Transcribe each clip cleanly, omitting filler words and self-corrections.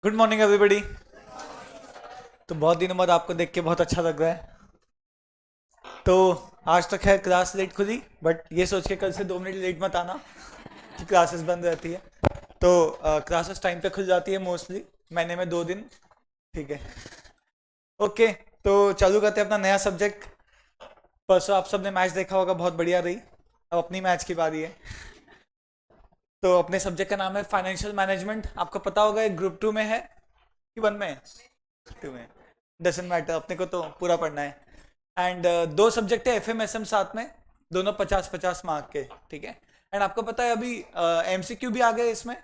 Good morning everybody. तो बहुत दिनों बाद आपको देख के बहुत अच्छा लग रहा है। तो आज तक है क्लास लेट खुली, बट ये सोच के कल से 2 मिनट लेट मत आना कि क्लासेस बंद रहती है। तो क्लासेस टाइम पे खुल जाती है मोस्टली, महीने में 2 दिन। ठीक है, ओके। तो चालू करते हैं अपना नया सब्जेक्ट। परसों आप सबने मैच देखा होगा, बहुत बढ़िया रही। अब अपनी मैच की बारी है। तो अपने सब्जेक्ट का नाम है फाइनेंशियल मैनेजमेंट। आपको पता होगा एक ग्रुप 2 में है कि 1 में है। 2 में, डजेंट मैटर, अपने को तो पूरा पढ़ना है। एंड दो सब्जेक्ट है एफएमएसएम साथ में, दोनों 50-50 मार्क के। ठीक है। एंड आपको पता है अभी एमसीक्यू भी आ गए इसमें,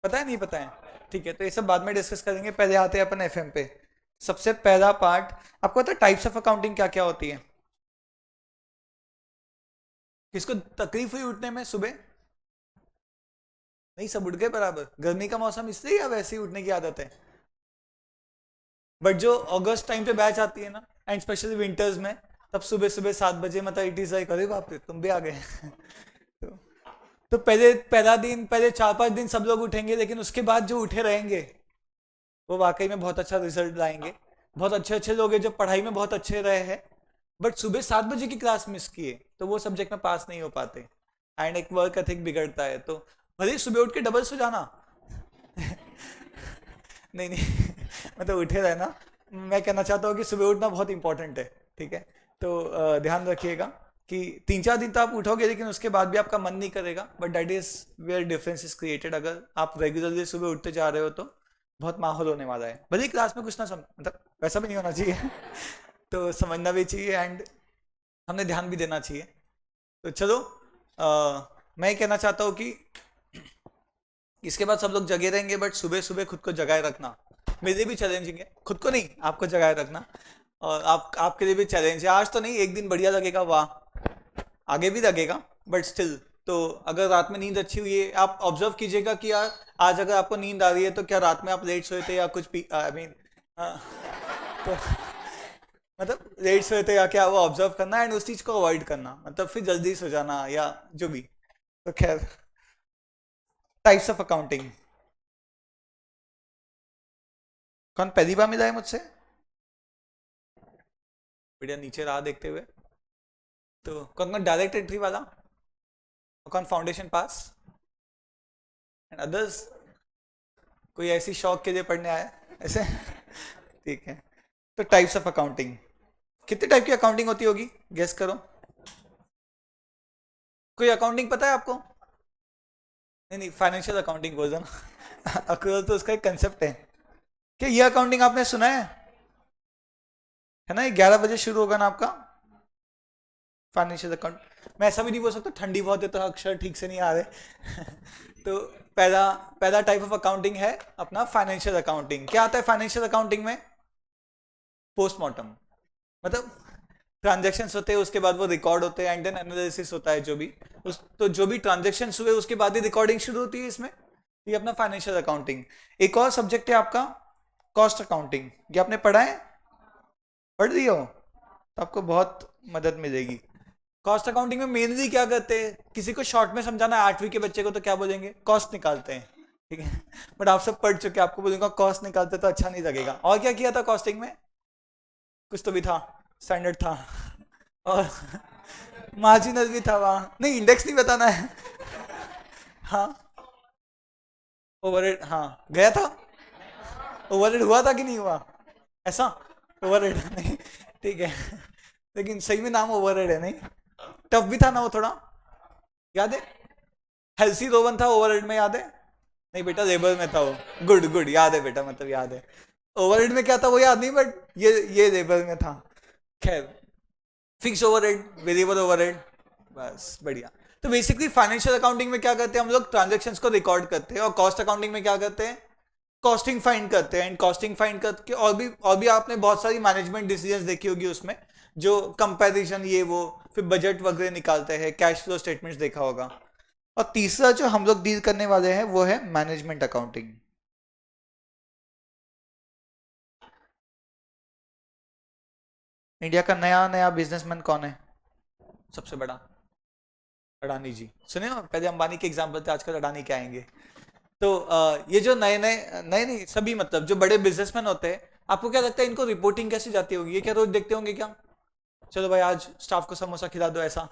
पता है नहीं पता है? ठीक है, तो ये सब बाद में डिस्कस करेंगे। पहले आते हैं अपन एफएम पे। सबसे पहला पार्ट, आपको पता है टाइप्स ऑफ अकाउंटिंग क्या क्या होती है? किसको तकलीफ हुई उठने में सुबह? नहीं, सब उठ गए बराबर। गर्मी का मौसम इसलिए या वैसे ही उठने की आदत है? बट जो अगस्त टाइम पे बैच आती है ना, एंड स्पेशली विंटर्स में, तब सुबह सुबह 7 बजे, मतलब इट इज लाइक अरे बाप रे तुम भी आ गए। तो, तो पहले पहला दिन, पहले 4-5 दिन सब लोग उठेंगे, लेकिन उसके बाद जो उठे रहेंगे वो वाकई में बहुत अच्छा रिजल्ट लाएंगे। बहुत अच्छे अच्छे लोग हैं जो पढ़ाई में बहुत अच्छे रहे हैं, बट सुबह 7 बजे की क्लास मिस किए तो वो सब्जेक्ट में पास नहीं हो पाते। एंड एक वर्क एथिक बिगड़ता है। तो भले ही सुबह उठ के डबल सो जाना। नहीं नहीं, मतलब उठे रहना। मैं कहना चाहता हूँ कि सुबह उठना बहुत इंपॉर्टेंट है। ठीक है। तो ध्यान रखिएगा कि 3-4 दिन तो आप उठोगे, लेकिन उसके बाद भी आपका मन नहीं करेगा, but that is where difference is created. अगर आप रेगुलरली सुबह उठते जा रहे हो तो बहुत माहौल होने वाला है। भले ही क्लास में कुछ ना समझ, मतलब वैसा भी नहीं होना चाहिए। तो समझना भी चाहिए एंड हमने ध्यान भी देना चाहिए। तो चलो, मैं ये कहना चाहता हूँ कि इसके बाद सब लोग जगे रहेंगे, बट सुबह सुबह खुद को जगाए रखना मेरे लिए भी चैलेंजिंग है। खुद को नहीं, आपको जगाए रखना। और आपके लिए भी चैलेंज है। आज तो नहीं, एक दिन बढ़िया लगेगा, वाह, आगे भी लगेगा, बट स्टिल। तो अगर रात में नींद अच्छी हुई है, आप ऑब्जर्व कीजिएगा कि यार आज अगर आपको नींद आ रही है तो क्या रात में आप लेट सोए थे या कुछ आई मीन, तो मतलब लेट सोए थे या क्या, वो ऑब्जर्व करना एंड उस चीज को अवॉइड करना, मतलब फिर जल्दी सो जाना या जो भी। तो खैर, टाइप्स ऑफ अकाउंटिंग। कौन पहली बार मिला है मुझसे? बढ़िया, नीचे रहा देखते हुए। तो कौन कौन डायरेक्ट एंट्री वाला, और कौन फाउंडेशन पास, एंड अदर्स? कोई ऐसी शौक के लिए पढ़ने आया ऐसे? ठीक है। तो टाइप्स ऑफ अकाउंटिंग, कितने टाइप की अकाउंटिंग होती होगी, गेस करो। कोई अकाउंटिंग पता है आपको? नहीं नहीं, फाइनेंशियल अकाउंटिंग बोल दो ना। अक्रूवल तो उसका एक कंसेप्ट है। क्या ये अकाउंटिंग आपने सुना है ना? ये 11 बजे शुरू होगा ना आपका फाइनेंशियल अकाउंट। मैं ऐसा भी नहीं बोल सकता, ठंडी बहुत है तो अक्षर ठीक से नहीं आ रहे। तो पहला पहला टाइप ऑफ अकाउंटिंग है अपना फाइनेंशियल अकाउंटिंग। क्या आता है फाइनेंशियल अकाउंटिंग में? पोस्टमार्टम, मतलब ट्रांजेक्शन्स होते हैं, उसके बाद वो रिकॉर्ड होते हैं, एंड देन एनालिसिस होता है जो भी। तो जो भी ट्रांजेक्शन्स हुए उसके बाद ही रिकॉर्डिंग शुरू होती है इसमें। ये अपना फाइनेंशियल अकाउंटिंग। एक और सब्जेक्ट है आपका कॉस्ट अकाउंटिंग। ये आपने पढ़ा है? पढ़ लिया हो तो आपको बहुत मदद मिलेगी। कॉस्ट अकाउंटिंग में मेनली क्या करते हैं, किसी को शॉर्ट में समझाना है 8वीं के बच्चे को तो क्या बोलेंगे, कॉस्ट निकालते हैं। ठीक है। बट आप सब पढ़ चुके, आपको बोलूंगा कॉस्ट निकालते तो अच्छा नहीं लगेगा। और क्या किया था कॉस्टिंग में? कुछ तो भी था, स्टैंडर्ड था, और मार्जिनल भी था वहां। नहीं, इंडेक्स नहीं बताना है। हाँ, ओवरहेड, हाँ गया था। ओवरहेड हुआ था कि नहीं हुआ? ऐसा ओवरहेड नहीं, ठीक है। लेकिन सही में नाम ओवरहेड है नहीं? टफ भी था ना वो थोड़ा, याद है? हेल्सी रोवन था ओवरहेड में, याद है? नहीं बेटा, लेबर में था वो। गुड गुड, याद है बेटा, मतलब याद है। ओवरहेड में क्या था वो याद नहीं, बट ये लेबर में था। खैर, फिक्स ओवरहेड, वेरिएबल ओवरहेड, बस बढ़िया। तो बेसिकली फाइनेंशियल अकाउंटिंग में क्या करते हैं हम लोग, ट्रांजेक्शन्स को रिकॉर्ड करते हैं। और कॉस्ट अकाउंटिंग में क्या करते हैं, कॉस्टिंग फाइंड करते हैं। एंड कॉस्टिंग फाइंड करके और भी आपने बहुत सारी मैनेजमेंट डिसीजंस देखी होगी उसमें, जो कंपैरिजन ये वो, फिर बजट वगैरह निकालते हैं, कैश फ्लो स्टेटमेंट्स देखा होगा। और तीसरा जो हम लोग डील करने वाले हैं वो है मैनेजमेंट अकाउंटिंग। इंडिया का नया नया बिजनेसमैन कौन है सबसे बड़ा? अडानी जी। सुने हो, पहले अंबानी के एग्जाम्पल थे, आजकल अडानी के आएंगे। तो ये जो नए नए नए नहीं सभी मतलब जो बड़े बिजनेसमैन होते हैं, आपको क्या लगता है इनको रिपोर्टिंग कैसे जाती होगी? ये क्या रोज देखते होंगे क्या? चलो भाई आज स्टाफ को समोसा खिला दो ऐसा।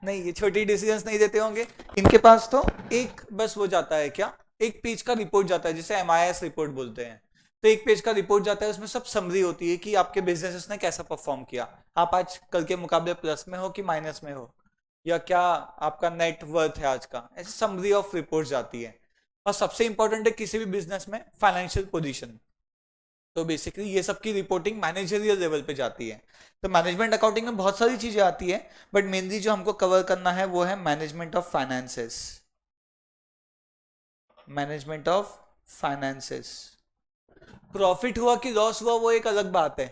नहीं, ये छोटी डिसीजंस नहीं देते होंगे। इनके पास तो एक बस वो जाता है क्या, एक पेज का रिपोर्ट जाता है जिसे MIS रिपोर्ट बोलते हैं। तो एक पेज का रिपोर्ट जाता है, उसमें सब समरी होती है कि आपके बिजनेस ने कैसा परफॉर्म किया, आप आज कल के मुकाबले प्लस में हो कि माइनस में हो, या क्या आपका नेट वर्थ है आज का, ऐसी समरी ऑफ रिपोर्ट जाती है। और सबसे इंपॉर्टेंट है किसी भी बिजनेस में फाइनेंशियल पोजीशन। तो बेसिकली ये सब की रिपोर्टिंग मैनेजरियल लेवल पे जाती है। तो मैनेजमेंट अकाउंटिंग में बहुत सारी चीजें आती है, बट मेनली जो हमको कवर करना है वो है management of finances. Management of finances. Profit हुआ कि लॉस हुआ वो एक अलग बात है,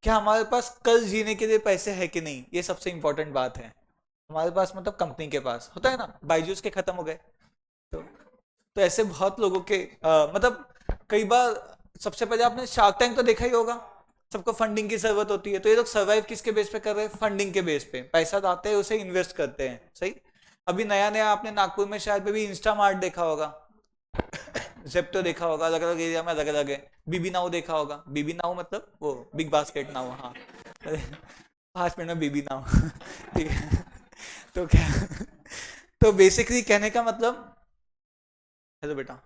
क्या हमारे पास कल जीने के लिए पैसे है कि नहीं, ये सबसे इंपॉर्टेंट बात है। हमारे पास मतलब कंपनी के पास होता है ना, बायजूस के खत्म हो गए, तो तो ऐसे बहुत लोगों के मतलब कई बार, सबसे पहले आपने शार्क टैंक तो देखा ही होगा। सबको फंडिंग की जरूरत होती है, तो ये लोग सर्वाइव किसके बेस पे कर रहे हैं? फंडिंग के बेस पे। पैसा लाते हैं उसे इन्वेस्ट करते हैं, सही। अभी नया नया आपने नागपुर में शायद भी इंस्टा मार्ट देखा होगा, जेप्टो देखा होगा, अलग अलग एरिया में अलग अलग है। बीबी नाउ देखा होगा, बीबी नाउ मतलब वो बिग बास्केट नाउ, हाँ। 5 मिनट में बीबी नाउ। ठीक है। तो क्या, तो बेसिकली कहने का मतलब, हेलो बेटा,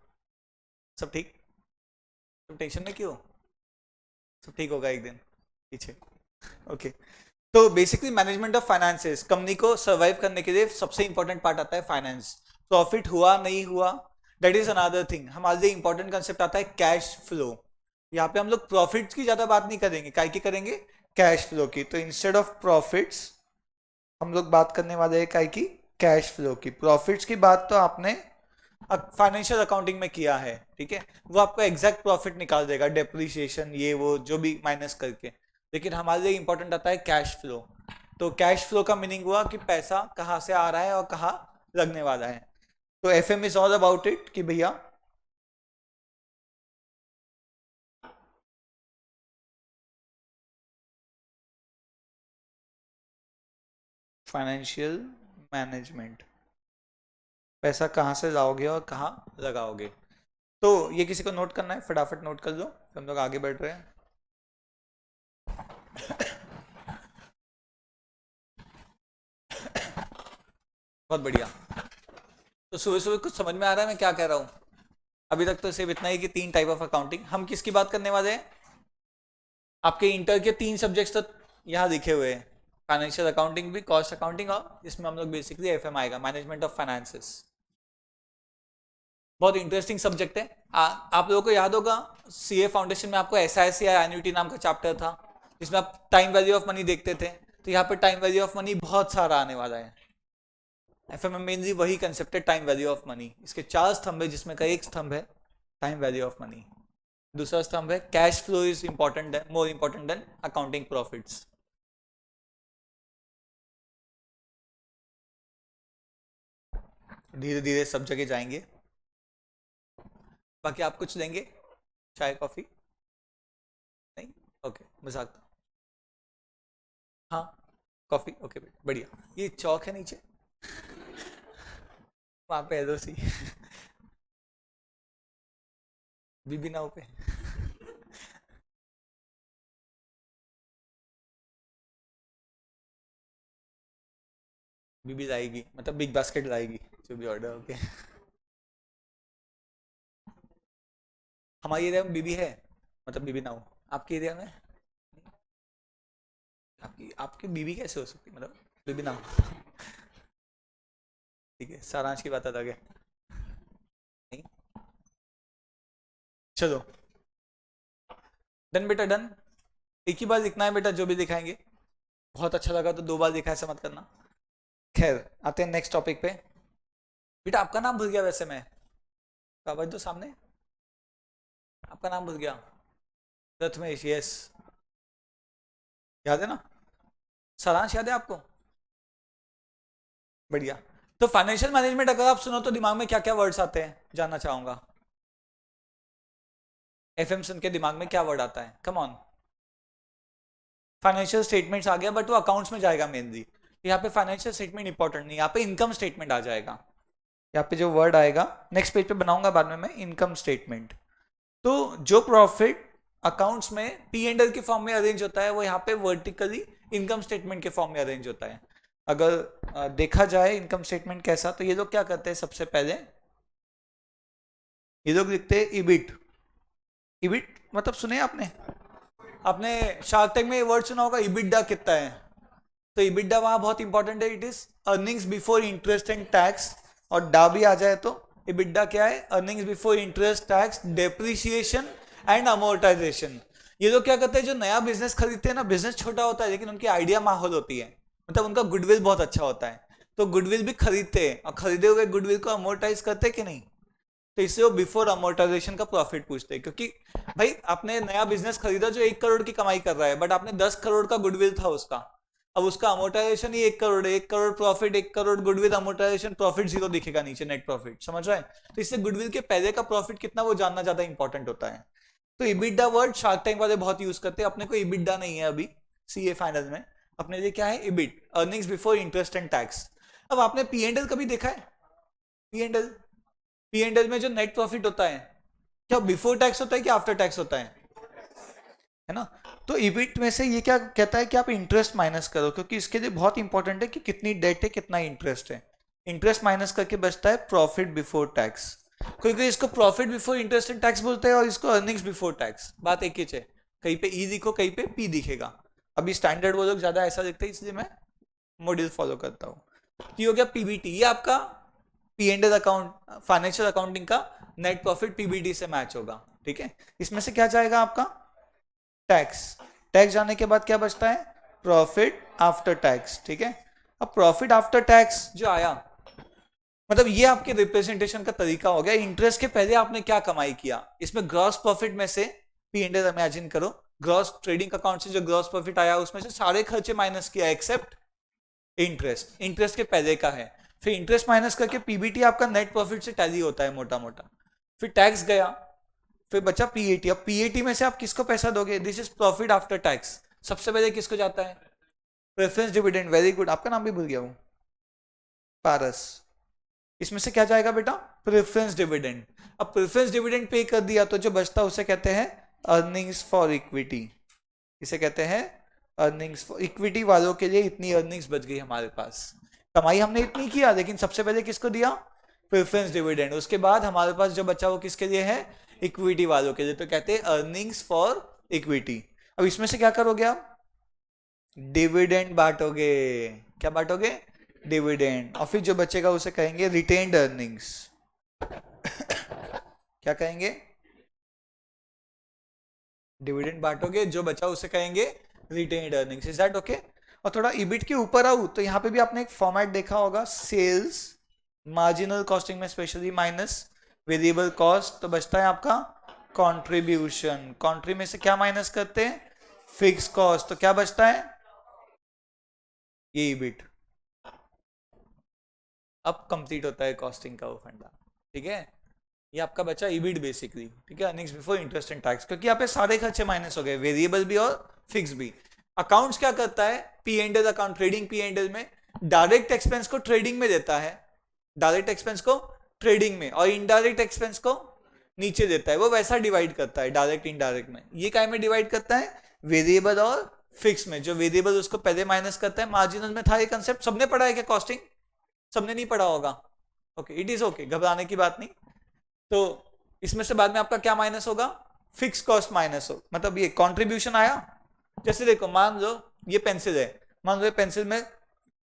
सब ठीक? तुम टेंशन में क्यों? सब ठीक होगा एक दिन पीछे। ओके। तो basically management of finances, company को सर्वाइव करने के लिए सबसे इंपॉर्टेंट पार्ट आता है फाइनेंस। प्रॉफिट हुआ नहीं हुआ, दैट इज अनदर थिंग। हमारे लिए इंपॉर्टेंट कंसेप्ट आता है कैश फ्लो। यहाँ पे हम लोग प्रॉफिट्स की ज्यादा बात नहीं करेंगे, काय की करेंगे? कैश फ्लो की। तो इंस्टेड ऑफ प्रॉफिट्स हम लोग बात करने वाले हैं काय की? कैश फ्लो की। प्रॉफिट्स की बात तो आपने फाइनेंशियल अकाउंटिंग में किया है, ठीक है, वो आपको एग्जैक्ट प्रॉफिट निकाल देगा, डेप्रिसिएशन ये वो जो भी माइनस करके। लेकिन हमारे लिए इंपॉर्टेंट आता है कैश फ्लो। तो कैश फ्लो का मीनिंग हुआ कि पैसा कहाँ से आ रहा है और कहाँ लगने वाला है। तो FM is all about it कि भैया फाइनेंशियल मैनेजमेंट, पैसा कहाँ से लाओगे और कहाँ लगाओगे। तो ये किसी को नोट करना है? फटाफट नोट कर लो, हम लोग आगे बढ़ रहे हैं। बहुत बढ़िया। तो सुबह सुबह कुछ समझ में आ रहा है मैं क्या कह रहा हूँ? अभी तक तो सिर्फ इतना ही कि 3 टाइप ऑफ अकाउंटिंग। हम किसकी बात करने वाले हैं? आपके इंटर के 3 सब्जेक्ट्स तो यहाँ लिखे हुए हैं, फाइनेंशियल अकाउंटिंग भी, कॉस्ट अकाउंटिंग, और इसमें हम लोग बेसिकली FM आएगा, मैनेजमेंट ऑफ फाइनेंसेस। बहुत इंटरेस्टिंग सब्जेक्ट है। आप लोगों को याद होगा CA फाउंडेशन में आपको SIC या एन्युटी नाम का चैप्टर था, जिसमें आप टाइम वैल्यू ऑफ मनी देखते थे। तो यहाँ पे टाइम वैल्यू ऑफ मनी बहुत सारा आने वाला है। FM में मेनली वही कंसेप्ट है, टाइम वैल्यू ऑफ मनी। इसके 4 स्तंभ है, जिसमें का एक स्तंभ है टाइम वैल्यू ऑफ मनी, दूसरा स्तंभ है cash flow is important, more important than accounting profits. धीरे धीरे सब जगह जाएंगे। बाकी आप कुछ लेंगे? चाय कॉफी? नहीं? ओके, मजाक था। हाँ, कॉफी, ओके बेटा, बढ़िया। ये चौक है नीचे, वहां पे LOC। बीबी नाव पे। बीबी लाएगी मतलब बिग बास्केट लाएगी जो भी ऑर्डर। ओके। हमारे एरिया में बीबी है, मतलब बीबी नाव। आपके एरिया में? आपकी आपकी बीबी कैसे हो सकती, मतलब बीबी नाव? ठीक है, सारांश की बात अलग है। नहीं, चलो डन बेटा, डन। एक ही बार लिखना है बेटा, जो भी दिखाएंगे। बहुत अच्छा लगा तो 2 बार लिखा, ऐसा मत करना। खैर, आते हैं नेक्स्ट टॉपिक पे। बेटा आपका नाम भूल गया वैसे मैं, कागज तो सामने, आपका नाम भूल गया। प्रथमेश, यस। याद है ना? सारांश याद है आपको? बढ़िया। तो फाइनेंशियल मैनेजमेंट अगर आप सुनो तो दिमाग में क्या क्या वर्ड्स आते हैं जानना चाहूंगा। FM सुन के दिमाग में क्या वर्ड आता है? Come on. फाइनेंशियल स्टेटमेंट्स आ गया, बट वो अकाउंट्स में जाएगा मेनली। यहाँ पे फाइनेंशियल स्टेटमेंट इंपॉर्टेंट नहीं, यहाँ पे इनकम स्टेटमेंट आ जाएगा। यहाँ पे जो वर्ड आएगा नेक्स्ट पेज पे बनाऊंगा बाद में मैं, इनकम स्टेटमेंट। तो जो प्रॉफिट अकाउंट्स में पी एंड एल के फॉर्म में अरेंज होता है वो यहाँ पे वर्टिकली इनकम स्टेटमेंट के फॉर्म में अरेंज होता है। अगर देखा जाए इनकम स्टेटमेंट कैसा, तो ये लोग क्या करते हैं, सबसे पहले ये लोग लिखते हैं इबिट। इबिट मतलब सुने आपने, आपने शार्क टैंक में ये वर्ड सुना होगा, इबिडा कितना है। तो इबिडा वहां बहुत इंपॉर्टेंट है, it is earnings before interest and tax. और डा भी आ जाए तो इबिडा क्या है, earnings before interest tax depreciation and amortisation. ये लोग क्या करते हैं, जो नया बिजनेस खरीदते हैं ना, बिजनेस छोटा होता है लेकिन उनकी आइडिया माहौल होती है, मतलब उनका गुडविल बहुत अच्छा होता है, तो गुडविल भी खरीदते हैं और खरीदे हुए गुडविल को अमोर्टाइज करते हैं कि नहीं। तो इससे वो बिफोर अमोर्टाइजेशन का प्रॉफिट पूछते हैं, क्योंकि भाई आपने नया बिजनेस खरीदा जो 1 करोड़ की कमाई कर रहा है, बट आपने 10 करोड़ का गुडविल था उसका, अब उसका अमोर्टाइजेशन ही 1 करोड़ है, 1 crore profit, 1 crore goodwill, amortisation profit zero दिखेगा नीचे, नेट प्रॉफिट, समझ रहे हैं। तो इससे गुडविल के पहले का प्रॉफिट कितना वो जानना ज्यादा इंपॉर्टेंट होता है। तो इबिडा वर्ड शार्क टैंक वाले बहुत यूज करते हैं, अपने को इबिडा नहीं है अभी सीए फाइनल में, अपने लिए क्या है, EBIT, earnings before interest and tax. अब आपने पी एंड एल कभी देखा है, P and L, P and L में जो नेट प्रॉफिट होता है क्या बिफोर टैक्स होता है कि आफ्टर टैक्स होता है ना। तो इबिट में से ये क्या कहता है कि आप इंटरेस्ट माइनस करो, क्योंकि इसके लिए बहुत इंपॉर्टेंट है कि कितनी डेट है कितना इंटरेस्ट है। इंटरेस्ट माइनस करके बचता है प्रॉफिट बिफोर टैक्स। कोई कोई इसको profit before interest and tax बोलते हैं और इसको अर्निंग्स बिफोर टैक्स, बात एक ही है, कहीं पे ई दिखो कहीं पे पी दिखेगा। अभी स्टैंडर्ड वो लोग ज्यादा ऐसा दिखते हैं इसलिए मैं मॉड्यूल फॉलो करता हूँ। ये हो गया पीबीटी, ये आपका P and L account, financial accounting का नेट प्रॉफिट पीबीटी से मैच होगा, ठीक है। इसमें से क्या जाएगा आपका टैक्स, टैक्स जाने के बाद क्या बचता है, प्रॉफिट आफ्टर टैक्स, ठीक है। अब प्रॉफिट आफ्टर टैक्स जो आया, मतलब ये आपके रिप्रेजेंटेशन का तरीका हो गया, इंटरेस्ट के पहले आपने क्या कमाई किया, इसमें ग्रॉस प्रॉफिट में से पी एंड एल इमेजिन करो, ग्रॉस ट्रेडिंग अकाउंट से जो ग्रॉस प्रॉफिट आया उसमें से सारे खर्चे माइनस किया एक्सेप्ट इंटरेस्ट, इंटरेस्ट के पहले का है, फिर इंटरेस्ट माइनस करके पीबीटी आपका नेट प्रॉफिट से टैली होता है मोटा मोटा, फिर टैक्स गया, फिर बचा पीएटी। अब पीएटी में से आप किसको पैसा दोगे, this is profit after tax, सबसे पहले किसको जाता है, प्रेफरेंस डिविडेंड, वेरी गुड, आपका नाम भी भूल गया हूं, पारस। इसमें से क्या जाएगा बेटा, प्रेफरेंस डिविडेंड। अब प्रेफरेंस डिविडेंड पे कर दिया तो जो बचता है उसे कहते हैं अर्निंग्स फॉर इक्विटी, इसे कहते हैं अर्निंग्स फॉर इक्विटी, वालों के लिए इतनी अर्निंग्स बच गई हमारे पास, कमाई हमने इतनी किया लेकिन सबसे पहले किसको दिया, प्रेफरेंस डिविडेंड, उसके बाद हमारे पास जो बचा वो किसके लिए है, इक्विटी वालों के लिए, तो कहते हैं अर्निंग्स फॉर इक्विटी। अब इसमें से क्या करोगे आप, डिविडेंड बांटोगे, क्या बांटोगे, डिविडेंड, और फिर जो बचेगा उसे कहेंगे रिटेन्ड अर्निंग्स। क्या कहेंगे, डिविडेंड बांटोगे, जो बचा उसे कहेंगे retained earnings, is that okay. और थोड़ा इबिट के ऊपर आऊं तो यहाँ पे भी आपने एक फॉर्मेट देखा होगा, सेल्स मार्जिनल कॉस्टिंग में स्पेशली माइनस वेरिएबल कॉस्ट, तो बचता है आपका कंट्रीब्यूशन, कंट्री में से क्या माइनस करते हैं, फिक्स कॉस्ट, तो क्या बचता है, ये इबिट। अब कंप्लीट होता है कॉस्टिंग का वो फंडा, ठीक है। ये आपका बचा इबिट बेसिकली, ठीक है, earnings before interest and tax, क्योंकि यहाँ पे सारे खर्चे माइनस हो गए, वेरिएबल भी और फिक्स भी। अकाउंट्स क्या करता है, P and L account, trading P and L में डायरेक्ट एक्सपेंस को ट्रेडिंग में देता है, डायरेक्ट एक्सपेंस को ट्रेडिंग में, और इनडायरेक्ट एक्सपेंस को नीचे देता है, वो वैसा डिवाइड करता है डायरेक्ट इनडायरेक्ट में। ये काय में डिवाइड करता है, वेरिएबल और फिक्स में, जो वेरिएबल उसको पहले माइनस करता है, मार्जिनल में था ये कंसेप्ट, सबने पढ़ा है क्या कॉस्टिंग, सबने नहीं पढ़ा होगा, ओके इट इज ओके, घबराने की बात नहीं। तो इसमें से बाद में आपका क्या माइनस होगा, फिक्स कॉस्ट माइनस हो, मतलब ये कंट्रीब्यूशन आया, जैसे देखो मान लो ये पेंसिल है, मान लो पेंसिल में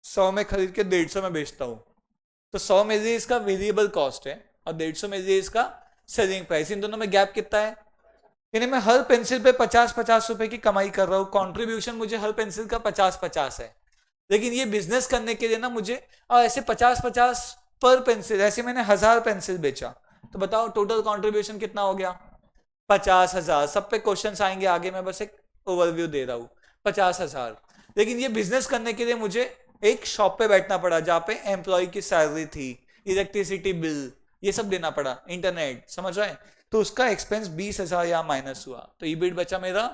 100 में खरीद के 150 में बेचता हूं, तो 100 मेरी इसका वेरिएबल कॉस्ट है और 150 मेरी इसका सेलिंग प्राइस, इन दोनों में गैप कितना है, यानी मैं हर पेंसिल पे 50-50 रुपए की कमाई कर रहा हूँ, कंट्रीब्यूशन मुझे हर पेंसिल का 50-50 है, लेकिन ये बिजनेस करने के लिए ना मुझे ऐसे 50-50 पर पेंसिल, ऐसे मैंने 1000 पेंसिल बेचा, तो बताओ टोटल कंट्रीब्यूशन कितना हो गया, 50,000। सब पे क्वेश्चंस आएंगे आगे, मैं बस एक ओवरव्यू दे रहा हूँ, 50,000। लेकिन ये बिजनेस करने के लिए मुझे एक शॉप पे बैठना पड़ा जहाँ पे एम्प्लॉय की सैलरी थी, इलेक्ट्रिसिटी बिल, ये सब देना पड़ा, इंटरनेट, समझ रहे हैं, तो उसका एक्सपेंस 20,000 यहाँ माइनस हुआ, तो ईबिट बचा मेरा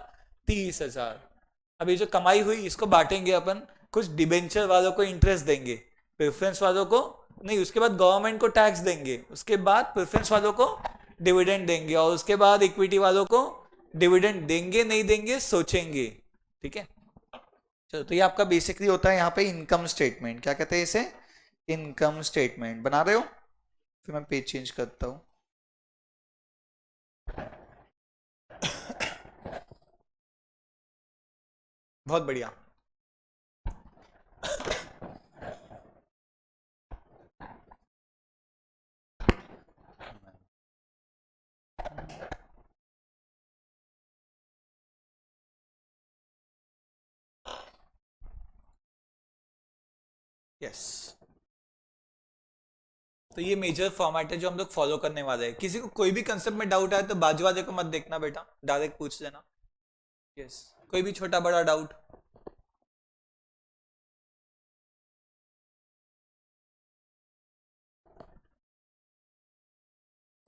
30,000। अब ये जो कमाई हुई इसको बांटेंगे अपन, कुछ डिबेंचर वालों को इंटरेस्ट देंगे, प्रेफरेंस वालों को नहीं, उसके बाद गवर्नमेंट को टैक्स देंगे, उसके बाद प्रेफरेंस वालों को डिविडेंड देंगे, और उसके बाद इक्विटी वालों को डिविडेंड देंगे नहीं देंगे सोचेंगे। ठीक है, चलो, तो ये आपका बेसिकली होता है यहाँ पे इनकम स्टेटमेंट। क्या कहते हैं इसे? Income statement. बना रहे हो? फिर मैं पेज चेंज करता हूँ। बहुत बढ़िया। यस, तो ये मेजर फॉर्मेट है जो हम लोग फॉलो करने वाले हैं। किसी को कोई भी कंसेप्ट में डाउट आए तो बाजू वाले को मत देखना बेटा, डायरेक्ट पूछ लेना। यस, कोई भी छोटा बड़ा डाउट।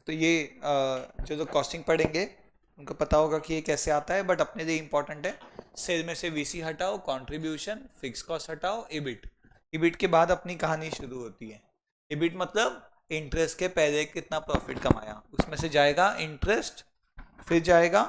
तो ये जो कॉस्टिंग पढ़ेंगे उनको पता होगा कि ये कैसे आता है, बट अपने लिए इंपॉर्टेंट है। सेल में से वीसी हटाओ, कंट्रीब्यूशन, फिक्स कॉस्ट हटाओ, इबिट। इबिट के बाद अपनी कहानी शुरू होती है। इबिट मतलब इंटरेस्ट के पहले कितना प्रॉफिट कमाया, उसमें से जाएगा इंटरेस्ट, फिर जाएगा,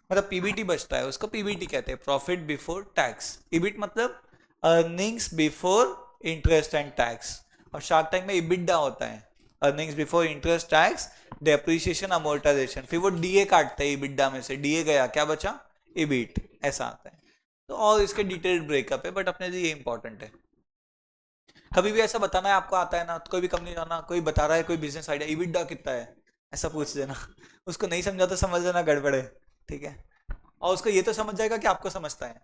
मतलब पीबीटी बचता है, उसको पीबीटी कहते हैं, प्रॉफिट बिफोर टैक्स। इबिट मतलब earnings before interest and tax. और शार्क टैंक में इबिटडा होता है, earnings before interest tax depreciation amortisation. फिर वो डीए काटते हैं इबिटडा में से, डीए गया, क्या बचा? इबिट। ऐसा आता है। तो और इसके डिटेल्ड ब्रेकअप है, बट अपने लिए ये इंपॉर्टेंट है। कभी भी ऐसा बताना है आपको आता है ना, तो कोई भी कंपनी जाना, कोई बता रहा है कोई बिजनेस आइडिया, इबिटडा कितना है, ऐसा पूछ देना। उसको नहीं समझा तो समझ लेना गड़बड़ है। ठीक है, और उसको ये तो समझ जाएगा कि आपको समझता है,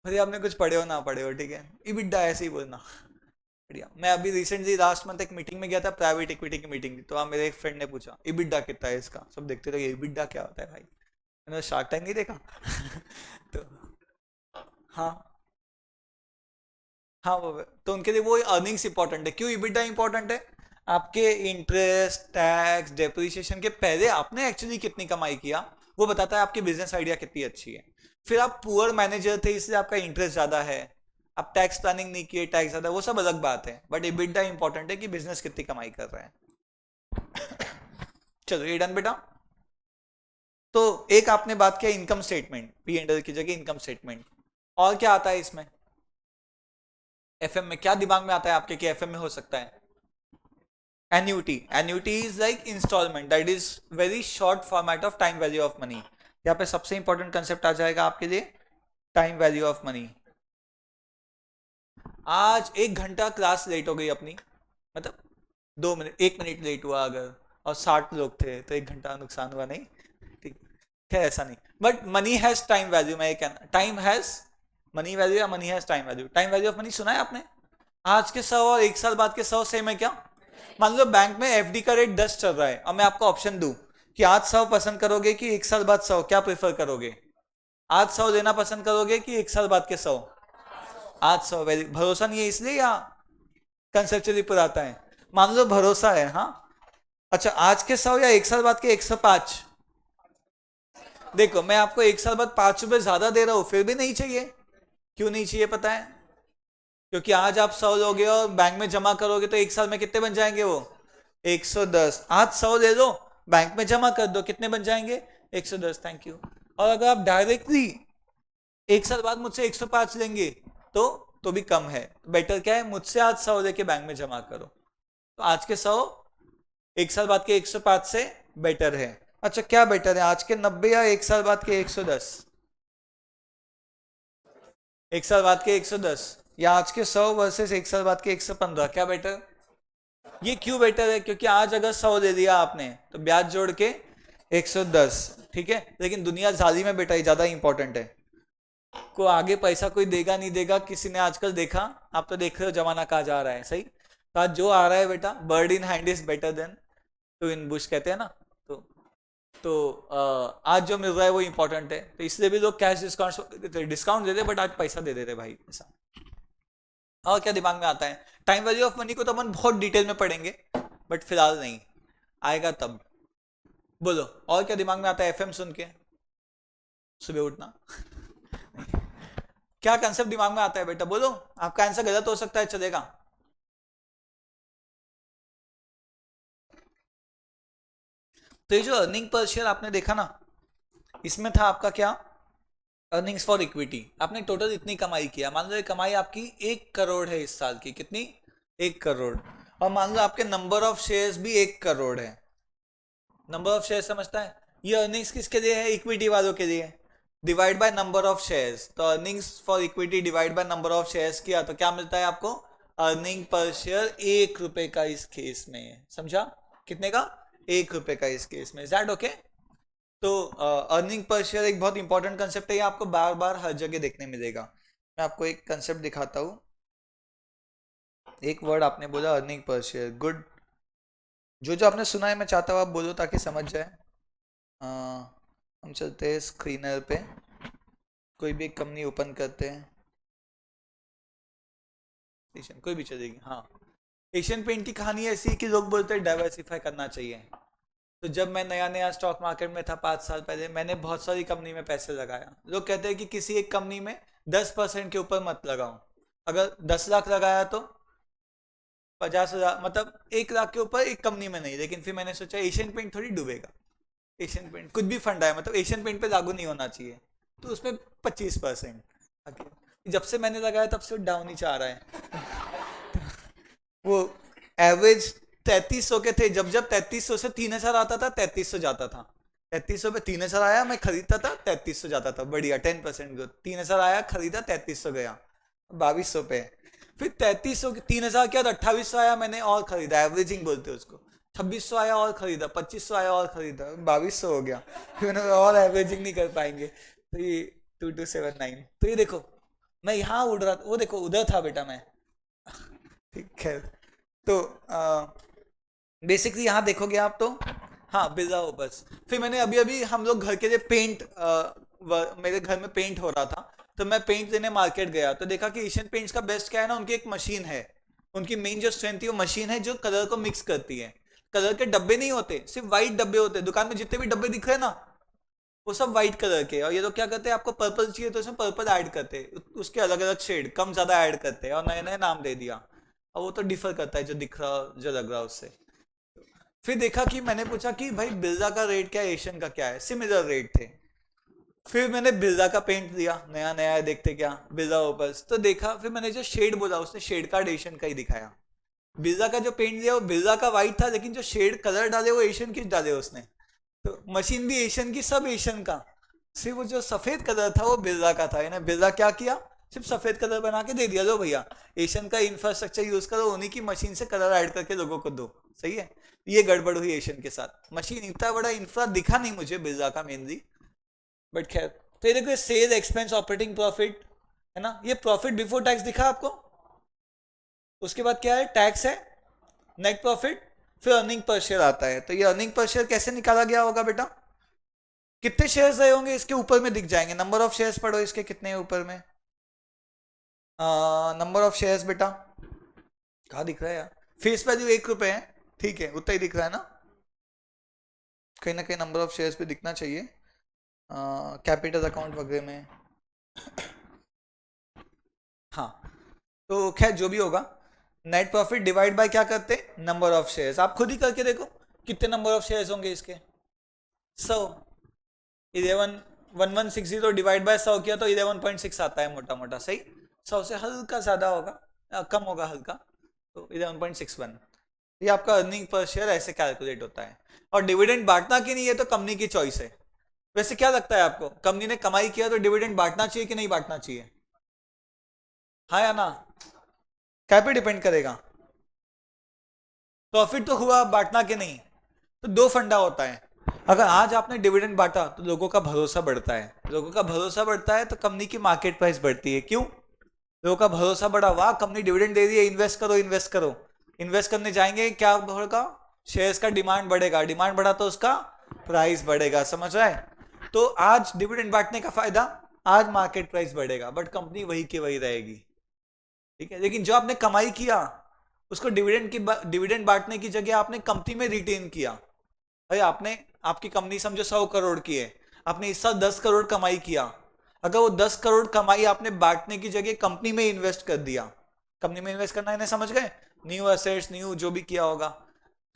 भले आपने कुछ पढ़े हो ना पढ़े हो। ठीक है, इबिटडा ऐसे ही बोलना। बढ़िया। मैं अभी रिसेंटली लास्ट मंथ एक मीटिंग में गया था, प्राइवेट इक्विटी की मीटिंग थी, तो वहाँ मेरे एक फ्रेंड ने पूछा इबिटडा कितना है इसका, सब देखते रहे इबिटडा क्या होता है भाई, मैंने शार्क टैंक नहीं देखा। तो हाँ, हाँ वो, तो उनके लिए वो अर्निंग्स इंपॉर्टेंट है। क्यों इबिटडा इंपॉर्टेंट है? आपके इंटरेस्ट टैक्स डेप्रिसिएशन के पहले आपने एक्चुअली कितनी कमाई किया, वो बताता है आपकी बिजनेस आइडिया कितनी अच्छी है। फिर आप पुअर मैनेजर थे इसलिए आपका इंटरेस्ट ज्यादा है, आप टैक्स प्लानिंग नहीं किए, टैक्स ज्यादा, वो सब अलग बात है, बट इबिटडा इंपॉर्टेंट है कि बिजनेस कितनी कमाई कर रहा है। चलो, ये डन बेटा। तो एक आपने बात किया income statement, P and L की जगह इनकम स्टेटमेंट। और क्या आता है इसमें? एफएम में क्या दिमाग में आता है आपके कि एफएम में हो सकता है? Annuity. Annuity is like instalment, that is very short format of time value of money. यहाँ पे सबसे इंपॉर्टेंट कंसेप्ट आ जाएगा आपके लिए, टाइम वैल्यू ऑफ मनी। आज 1 घंटा क्लास लेट हो गई अपनी, मतलब 2 मिनट 1 मिनट लेट हुआ अगर, और 60 लोग थे तो 1 घंटा नुकसान हुआ नहीं? ठीक, खैर ऐसा नहीं, but money has time value. मैं ये कहना, टाइम हैज मनी वैल्यू या money has time value. Time value of money सुना है आपने? आज के 100 और 1 साल बाद के 100 सेम है क्या? मान लो बैंक में एफडी का रेट 10 चल रहा है, और मैं आपको ऑप्शन दूं कि आज 100 पसंद करोगे कि 1 साल बाद 100, क्या प्रेफर करोगे? आज 100 देना पसंद करोगे कि 1 साल बाद के 100? आज 100। भरोसा नहीं है इसलिए या कंसेप्चुअली पूरा आता है? मान लो भरोसा है, हाँ। अच्छा, आज के 100 या 1 साल बाद के 105? देखो, मैं आपको 1 साल बाद 5 रुपए ज्यादा दे रहा हूं, फिर भी नहीं चाहिए। क्यों नहीं चाहिए पता है? क्योंकि आज आप 100 लोगे और बैंक में जमा करोगे तो 1 साल में कितने बन जाएंगे वो? 110। आज 100 दे दो, बैंक में जमा कर दो, कितने बन जाएंगे? 110। Thank you. और अगर आप डायरेक्टली 1 साल बाद मुझसे 105 लेंगे तो भी कम है। बेटर क्या है, मुझसे आज 100 लेके बैंक में जमा करो, तो आज के 100 1 साल बाद के 105 से बेटर है। अच्छा, क्या बेटर है, आज के 90 या 1 साल बाद के 110? 1 साल बाद के 110 या आज के 100 वर्सेस 1 साल बाद के 115, क्या बेटर? ये क्यों बेटर है? क्योंकि आज अगर 100 दे दिया आपने तो ब्याज जोड़ के 110। ठीक है, लेकिन दुनिया जाली में बेटा, ये ज्यादा इंपॉर्टेंट है। को आगे पैसा कोई देगा नहीं देगा, किसी ने आजकल देखा? आप तो देख रहे हो जमाना कहाँ जा रहा है, सही? तो आज जो आ रहा है बेटा, bird in hand is better than two in bush, कहते हैं ना। तो आज जो मिल रहा है वो इंपॉर्टेंट है, तो इसलिए भी लोग कैश डिस्काउंट देते, बट आज पैसा दे देते भाई, ऐसा। और क्या दिमाग में आता है? टाइम वैल्यू ऑफ मनी को तो अपन बहुत डिटेल में पढ़ेंगे, बट फिलहाल नहीं, आएगा तब। बोलो, और क्या दिमाग में आता है एफएम सुन के? सुबह उठना। क्या कंसेप्ट दिमाग में आता है बेटा, बोलो। आपका आंसर गलत हो सकता है, चलेगा। तो ये जो अर्निंग पर शेयर आपने देखा ना, इसमें था आपका क्या, अर्निंग्स फॉर इक्विटी। आपने टोटल इतनी कमाई किया, मान लो ये कमाई आपकी 1 करोड़ है इस साल की, कितनी, 1 करोड़। और मान लो आपके नंबर ऑफ शेयर्स भी 1 करोड़ है। नंबर ऑफ शेयर समझता है, ये अर्निंग्स किसके लिए है, इक्विटी वालों के लिए। Divide by number of shares, तो earnings for equity divide by number of shares किया तो क्या मिलता है आपको, अर्निंग पर शेयर 1 रुपए का इस केस में, समझा, कितने का, 1 रुपए का इस केस में। Is that okay? तो अर्निंग पर शेयर एक बहुत इंपॉर्टेंट कंसेप्ट है, ये आपको बार बार हर जगह देखने मिलेगा। मैं आपको एक कंसेप्ट दिखाता हूँ। एक वर्ड आपने बोला अर्निंग पर शेयर, गुड। जो जो आपने सुना है मैं चाहता हूँ आप बोलो ताकि समझ जाए। हम चलते हैं स्क्रीनर पे, कोई भी एक कंपनी ओपन करते हैं, एशियन कोई भी चलेगी। हाँ, एशियन पेंट की कहानी ऐसी है कि लोग बोलते हैं डाइवर्सिफाई करना चाहिए। तो जब मैं नया नया स्टॉक मार्केट में था 5 साल पहले, मैंने बहुत सारी कंपनी में पैसे लगाया। लोग कहते हैं कि किसी एक कंपनी में 10% के ऊपर मत लगाओ। अगर 10 लाख लगाया तो 50,000, मतलब 1 लाख के ऊपर एक कंपनी में नहीं। लेकिन फिर मैंने सोचा एशियन पेंट थोड़ी डूबेगा, एशियन पेंट कुछ भी फंड आया मतलब एशियन पेंट पे लागू नहीं होना चाहिए, तो उसमें 25%। जब से मैंने लगाया तब से डाउन ही चाह रहा है। वो एवरेज 3300 के थे, जब जब 3300 से 3000 आता था 3300 जाता था। 3300 पे 3000 आया, मैं खरीदता था, 3300 जाता था, बढ़िया 10% ग्रोथ। 3000 आया, खरीदा, 3300 गया, 2200 पे। फिर 3300 3000 किया तो 2800 आया, मैंने और खरीदा, एवरेजिंग बोलते हैं उसको। 2600 आया और खरीदा, 2500 आया और खरीदा, 2200 हो गया। फिर मैंने और एवरेजिंग नहीं कर पाएंगे, तो ये 2279। तो ये देखो मैं यहाँ उड़ रहा था, वो देखो उधर था बेटा मैं। ठीक है, तो बेसिकली यहाँ देखोगे आप तो, हाँ बिल्ला हो बस। फिर मैंने अभी अभी हम लोग घर के लिए पेंट, मेरे घर में पेंट हो रहा था, तो मैं पेंट लेने मार्केट गया तो देखा कि एशियन पेंट्स का बेस्ट क्या है ना, उनकी एक मशीन है। उनकी मेन जो स्ट्रेंथ है वो मशीन है जो कलर को मिक्स करती है। कलर के डब्बे नहीं होते, सिर्फ वाइट डब्बे होते हैं। दुकान में जितने भी डब्बे दिख रहे हैं ना, वो सब वाइट कलर के। और ये लोग क्या करते हैं, आपको पर्पल चाहिए तो उसमें पर्पल ऐड करते हैं, उसके अलग अलग शेड कम ज्यादा ऐड करते हैं और नए नए नाम दे दिया। और वो तो डिफर करता है जो दिख रहा जो लग रहा उससे। फिर देखा कि मैंने पूछा कि भाई बिरला का रेट क्या है, एशियन का क्या है, सिमिलर रेट थे। फिर मैंने बिरला का पेंट दिया, नया नया है, देखते क्या बिरला ओपस, तो देखा। फिर मैंने जो शेड बोला उसने शेड कार्ड एशियन का ही दिखाया। बिरला का जो पेंट दिया वो बिरला का वाइट था, लेकिन जो शेड कलर डाले वो एशियन की डाले उसने। तो मशीन भी एशियन की, सब एशियन का, सिर्फ वो जो सफेद कलर था वो बिरला का था। इन्हें बिरला क्या किया, सिर्फ सफेद कलर बना के दे दिया, लो भैया एशियन का इंफ्रास्ट्रक्चर यूज करो, उन्हीं की मशीन से कलर ऐड करके लोगों को दो। सही है, ये गड़बड़ हुई एशियन के साथ। मशीन इतना बड़ा इंफ्रा दिखा नहीं मुझे बिरला का मेनली, बट खैर। तो ये देखो सेल एक्सपेंस ऑपरेटिंग प्रॉफिट है ना, ये प्रॉफिट बिफोर टैक्स दिखा आपको। उसके बाद क्या है, टैक्स है, नेट प्रॉफिट, फिर अर्निंग पर शेयर आता है। तो ये अर्निंग पर शेयर कैसे निकाला गया होगा बेटा, कितने शेयर्स रहे होंगे इसके ऊपर में दिख जाएंगे। नंबर ऑफ शेयर्स पढ़ो इसके कितने ऊपर में, नंबर ऑफ शेयर्स बेटा कहाँ दिख रहा है यार, फेस वैल्यू 1 रुपए है, ठीक है उतना ही दिख रहा है ना, कहीं ना कहीं नंबर ऑफ शेयर्स पे दिखना चाहिए, कैपिटल अकाउंट वगैरह में। हाँ, तो खैर जो भी होगा, नेट प्रॉफिट डिवाइड बाय क्या करते हैं, नंबर ऑफ शेयर्स। आप खुद ही करके देखो कितने नंबर ऑफ शेयर्स होंगे इसके, 100। 1160 डिवाइड बाय 100 किया तो 11.6 आता है मोटा मोटा, सही। 100 से हल्का ज्यादा होगा, कम होगा हल्का, तो 11.61। ये आपका अर्निंग पर शेयर ऐसे कैलकुलेट होता है। और डिविडेंड बांटना कि नहीं ये तो कंपनी की चॉइस है। वैसे क्या लगता है आपको, कंपनी ने कमाई किया तो डिविडेंड बांटना चाहिए कि नहीं बांटना चाहिए, हाँ या ना, क्या पे डिपेंड करेगा, प्रॉफिट तो हुआ, बांटना कि नहीं। तो दो फंडा होता है, अगर आज आपने डिविडेंड बांटा तो लोगों का भरोसा बढ़ता है, लोगों का भरोसा बढ़ता है तो कंपनी की मार्केट प्राइस बढ़ती है। क्यों, लोगों का भरोसा बढ़ा, वाह कंपनी डिविडेंड दे रही है, इन्वेस्ट करो इन्वेस्ट करो। इन्वेस्ट करने जाएंगे, क्या होगा, शेयर्स का डिमांड बढ़ेगा, डिमांड बढ़ा तो उसका प्राइस बढ़ेगा, समझ रहा है। तो आज डिविडेंड बांटने का फायदा, आज मार्केट प्राइस बढ़ेगा बट कंपनी वही की वही रहेगी, ठीक है। लेकिन जो आपने कमाई किया उसको डिविडेंड बांटने की जगह आपने कंपनी में रिटेन किया। अरे आपने, आपकी कंपनी समझो 100 करोड़ की है, आपने इस साल 10 करोड़ कमाई किया, अगर वो 10 करोड़ कमाई आपने बांटने की जगह कंपनी में इन्वेस्ट कर दिया, कंपनी में इन्वेस्ट करना इन्हें समझ गए, न्यू एसेट्स न्यू जो भी किया होगा,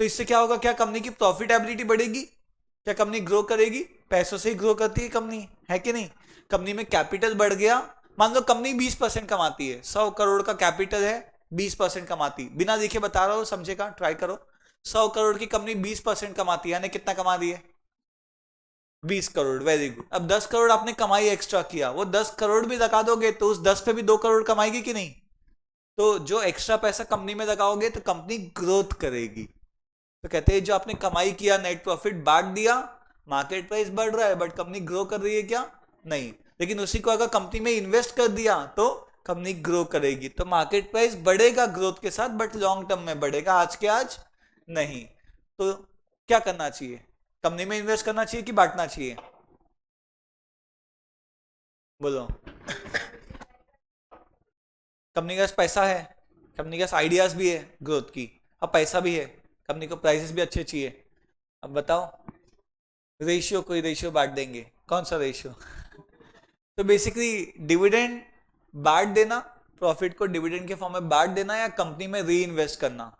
तो इससे क्या होगा, क्या कंपनी की प्रॉफिटेबिलिटी बढ़ेगी, क्या कंपनी ग्रो करेगी? पैसों से ही ग्रो करती है कंपनी, है कि नहीं? कंपनी में कैपिटल बढ़ गया, मान लो कंपनी 20% कमाती है, 100 करोड़ का कैपिटल है, 20% कमाती, बिना देखे बता रहा हूं, समझेगा, ट्राई करो। 100 करोड़ की कंपनी 20% कमाती है, यानी कितना कमा रही है? 20 करोड़, वेरी गुड। अब 10 करोड़ आपने कमाई एक्स्ट्रा किया, वो 10 करोड़ भी लगा दोगे तो उस 10 पे भी 2 करोड़ कमाएगी कि नहीं? तो जो एक्स्ट्रा पैसा कंपनी में लगाओगे तो कंपनी ग्रोथ करेगी। तो कहते हैं जो आपने कमाई किया, नेट प्रॉफिट बांट दिया, मार्केट प्राइस बढ़ रहा है बट कंपनी ग्रो कर रही है क्या? नहीं। लेकिन उसी को अगर कंपनी में इन्वेस्ट कर दिया तो कंपनी ग्रो करेगी। तो मार्केट प्राइस बढ़ेगा ग्रोथ के साथ, बट लॉन्ग टर्म में बढ़ेगा, आज के आज नहीं। तो क्या करना चाहिए? कंपनी में इन्वेस्ट करना चाहिए कि बांटना चाहिए? बोलो। कंपनी के पास पैसा है, कंपनी के पास आइडियाज भी है ग्रोथ की, अब पैसा भी है, कंपनी को प्राइसेस भी अच्छे चाहिए। अब बताओ, रेशियो, कोई रेशियो बांट देंगे, कौन सा रेशियो? तो बेसिकली डिविडेंड बांट देना, प्रॉफिट को डिविडेंड के फॉर्म में बांट देना या कंपनी में री इन्वेस्ट करना,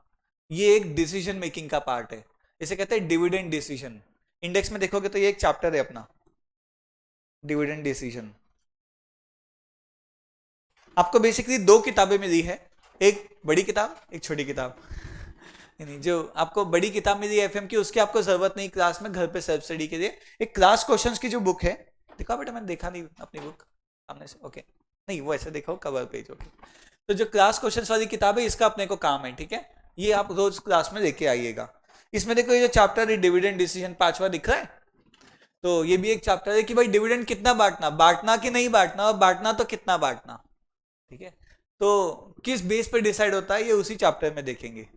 ये एक डिसीजन मेकिंग का पार्ट है। इसे कहते हैं डिविडेंड डिसीजन। इंडेक्स में देखोगे तो ये एक चैप्टर है अपना, डिविडेंड डिसीजन। आपको बेसिकली दो किताबें मिली है, एक बड़ी किताब, एक छोटी किताब। नहीं, जो आपको बड़ी किताब मिली है एफएम की, उसकी आपको जरूरत नहीं क्लास में, घर पे सेल्फ स्टडी के लिए। एक क्लास क्वेश्चंस की जो बुक है, देखा बेटा, मैंने देखा नहीं अपनी बुक सामने से, ओके नहीं वो ऐसे देखो कवर पेज, ओके। तो जो क्लास क्वेश्चंस वाली किताब है, इसका अपने को काम है, ठीक है, ये आप रोज क्लास में लेके आइएगा। इसमें देखो ये जो चैप्टर है डिविडेंड डिसीजन, 5वां दिख रहा है, तो ये भी एक चैप्टर है कि भाई डिविडेंड कितना बांटना, बांटना कि नहीं बांटना, और बांटना तो कितना बांटना, ठीक है। तो किस बेस पे डिसाइड होता है ये उसी चैप्टर में देखेंगे।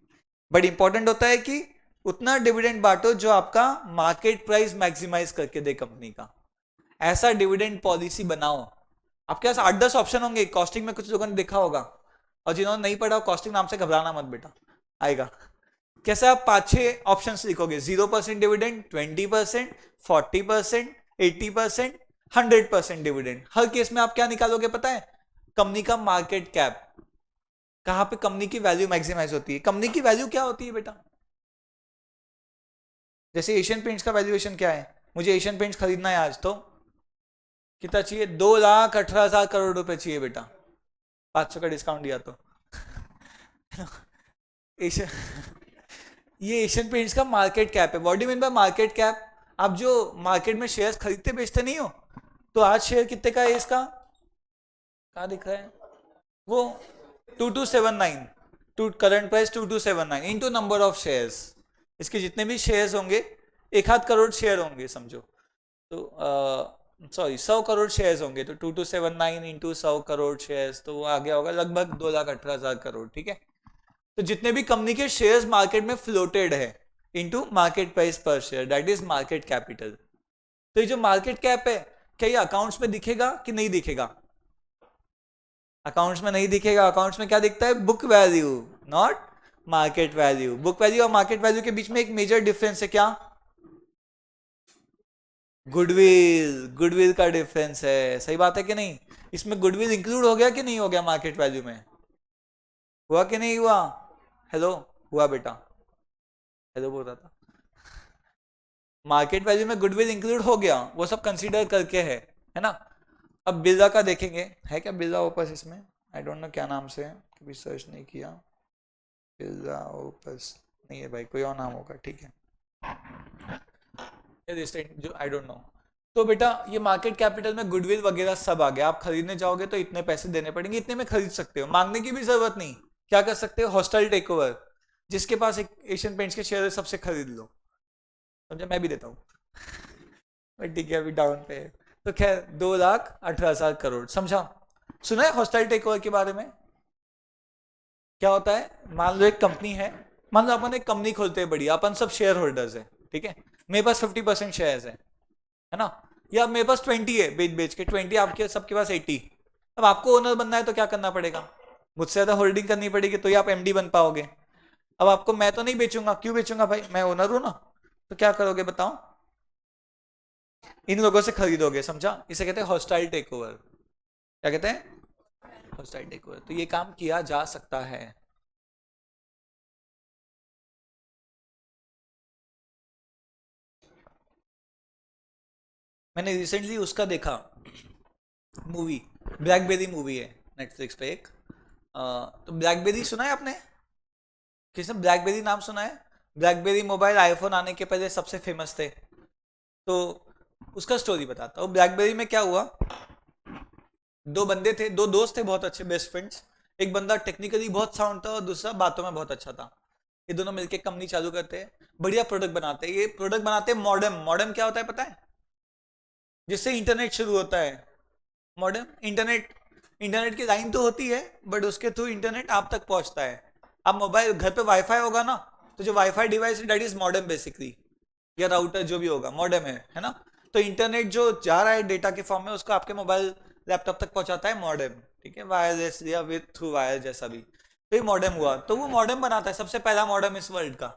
बट इंपॉर्टेंट होता है कि उतना डिविडेंड बांटो जो आपका मार्केट प्राइस मैक्सिमाइज करके दे कंपनी का, ऐसा डिविडेंड पॉलिसी बनाओ। आपके पास 8-10 ऑप्शन होंगे, कॉस्टिंग में कुछ लोगों ने देखा होगा, और जिन्होंने नहीं पढ़ा कॉस्टिंग नाम से घबराना मत बेटा, आएगा। कैसे आप 5-6 ऑप्शन लिखोगे, 0% डिविडेंड, 20%, 40%, 80%, 100% डिविडेंड। हर केस में आप क्या निकालोगे पता है? कंपनी का मार्केट कैप, कहां पे कंपनी की वैल्यू मैक्सिमाइज होती है। कंपनी की वैल्यू क्या होती है बेटा? जैसे एशियन पेंट्स का वैल्यूएशन क्या है, मुझे एशियन पेंट्स खरीदना है आज, तो कितना चाहिए? 2,18,000 करोड़ रुपए चाहिए बेटा, 500 का डिस्काउंट दिया तो। एशियन ये एशियन पेंट्स का मार्केट कैप है। What do you mean by market cap? आप जो मार्केट में शेयर्स खरीदते बेचते नहीं हो, तो आज शेयर कितने का है इसका, कहाँ दिख रहा है वो? 2279, to current price 2279 into number of shares. इसके जितने भी शेयर्स होंगे, 1,000 करोड़ शेयर होंगे समझो, तो सॉरी 100 करोड़ शेयर्स होंगे, तो 2279 इंटू 100 करोड़ शेयर्स, तो वो आ गया होगा लगभग 2,18,000 करोड़, ठीक है। तो जितने भी कंपनी के शेयर्स मार्केट में फ्लोटेड है इंटू मार्केट प्राइस पर share, that is market capital. तो ये जो मार्केट कैप है, क्या ये अकाउंट्स में दिखेगा कि नहीं दिखेगा? अकाउंट्स में नहीं दिखेगा। अकाउंट्स में क्या दिखता है? Book value, not market value. Book value और मार्केट वैल्यू के बीच में एक मेजर डिफरेंस है, क्या? गुडविल, गुडविल का डिफरेंस है, सही बात है कि नहीं? इसमें गुडविल इंक्लूड हो गया कि नहीं हो गया मार्केट वैल्यू में? हुआ कि नहीं हुआ? हेलो, हुआ बेटा? हेलो बोल रहा था। मार्केट वैल्यू में गुडविल इंक्लूड हो गया, वो सब कंसीडर करके है ना। अब बिरला का देखेंगे, है क्या बिरला ओपस इसमें? आई डोंट नो क्या नाम से है, कभी सर्च नहीं किया। बिरला ओपस नहीं है भाई, कोई और नाम होगा, ठीक है, जो आई डोंट नो। तो बेटा ये मार्केट कैपिटल में गुडविल वगैरह सब आ गया। आप खरीदने जाओगे तो इतने पैसे देने पड़ेंगे, इतने में खरीद सकते हो, मांगने की भी जरूरत नहीं। क्या कर सकते हो? हॉस्टाइल टेक ओवर, जिसके पास एक एशियन पेंट्स के शेयर सबसे खरीद लो, समझा? मैं भी देता हूँ, ठीक है, अभी डाउन पे है। तो खैर 2,18,000 करोड़, समझा? सुना है हॉस्टाइल टेक ओवर के बारे में? क्या होता है? मान लो एक कंपनी है, मान लो अपन एक कंपनी खोलते हैं बढ़िया, अपन सब शेयर होल्डर्स है, ठीक है, मेरे पास 50% शेयर है ना, या मेरे पास 20 है, बेच बेच के 20, आपके सबके पास 80। अब आपको ओनर बनना है तो क्या करना पड़ेगा? मुझसे ज्यादा होल्डिंग करनी पड़ेगी, तो ही आप एमडी बन पाओगे। अब आपको, मैं तो नहीं बेचूंगा, क्यों बेचूंगा भाई, मैं ओनर हूं ना। तो क्या करोगे बताओ? इन लोगों से खरीदोगे, समझा? इसे कहते हैं हॉस्टाइल टेक ओवर। क्या कहते हैं? Hostile take over. तो ये काम किया जा सकता है। मैंने रिसेंटली उसका देखा मूवी, ब्लैकबेरी मूवी है नेटफ्लिक्स पे एक। तो ब्लैकबेरी सुना है आपने? किसने ब्लैकबेरी नाम सुना है? ब्लैकबेरी मोबाइल आईफोन आने के पहले सबसे फेमस थे। तो उसका स्टोरी बताता हूँ। ब्लैकबेरी में क्या हुआ, दो बंदे थे, दो दोस्त थे बहुत अच्छे, बेस्ट फ्रेंड्स। एक बंदा टेक्निकली बहुत साउंड था और दूसरा बातों में बहुत अच्छा था। ये दोनों मिलके कंपनी चालू करते हैं, बढ़िया प्रोडक्ट बनाते हैं। ये प्रोडक्ट बनाते हैं मॉडेम। मॉडेम क्या होता है पता है? जिससे इंटरनेट शुरू होता है। मॉडेम इंटरनेट, इंटरनेट की लाइन तो होती है बट उसके थ्रू इंटरनेट आप तक पहुंचता है। आप मोबाइल घर पे वाईफाई होगा ना, तो जो wifi device that is modem basically, या राउटर जो भी होगा मॉडेम है ना। तो इंटरनेट जो जा रहा है डेटा के फॉर्म में, उसको आपके मोबाइल लैपटॉप तक पहुंचाता है मॉडेम, ठीक है, वायरलेस या विद थ्रू वायर जैसा भी। तो ये मॉडेम हुआ, तो वो मॉडेम बनाता है, सबसे पहला मॉडेम इस वर्ल्ड का।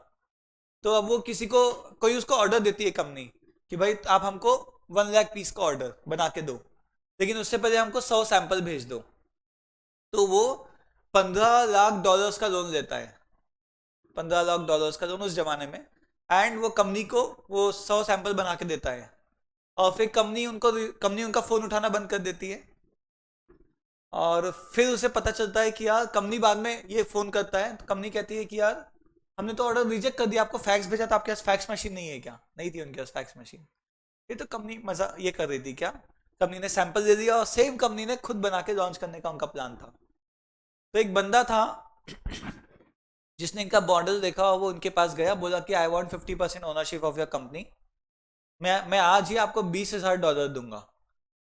तो अब वो किसी को, कोई उसको ऑर्डर देती है कंपनी कि भाई आप हमको 1 लाख पीस का ऑर्डर बना के दो, लेकिन उससे पहले हमको 100 सैंपल भेज दो। तो वो $15 लाख का लोन लेता है, $15 लाख का लोन उस जमाने में। एंड वो कंपनी को वो 100 सैंपल बना के देता है। और फिर कंपनी उनका फोन उठाना बंद कर देती है। और फिर उसे पता चलता है कि यार, कंपनी बाद में ये फोन करता है तो कंपनी कहती है कि यार हमने तो ऑर्डर रिजेक्ट कर दिया, आपको फैक्स भेजा था, आपके पास फैक्स मशीन नहीं है क्या? नहीं थी उनके पास फैक्स मशीन। ये तो कंपनी मजा ये कर रही थी क्या, कंपनी ने सैंपल दे दिया और सेम कंपनी ने खुद बना के लॉन्च करने का उनका प्लान था। तो एक बंदा था जिसने इनका मॉडल देखा और वो उनके पास गया, बोला कि I want 50% ownership of your company. मैं आज ही आपको $20,000 दूंगा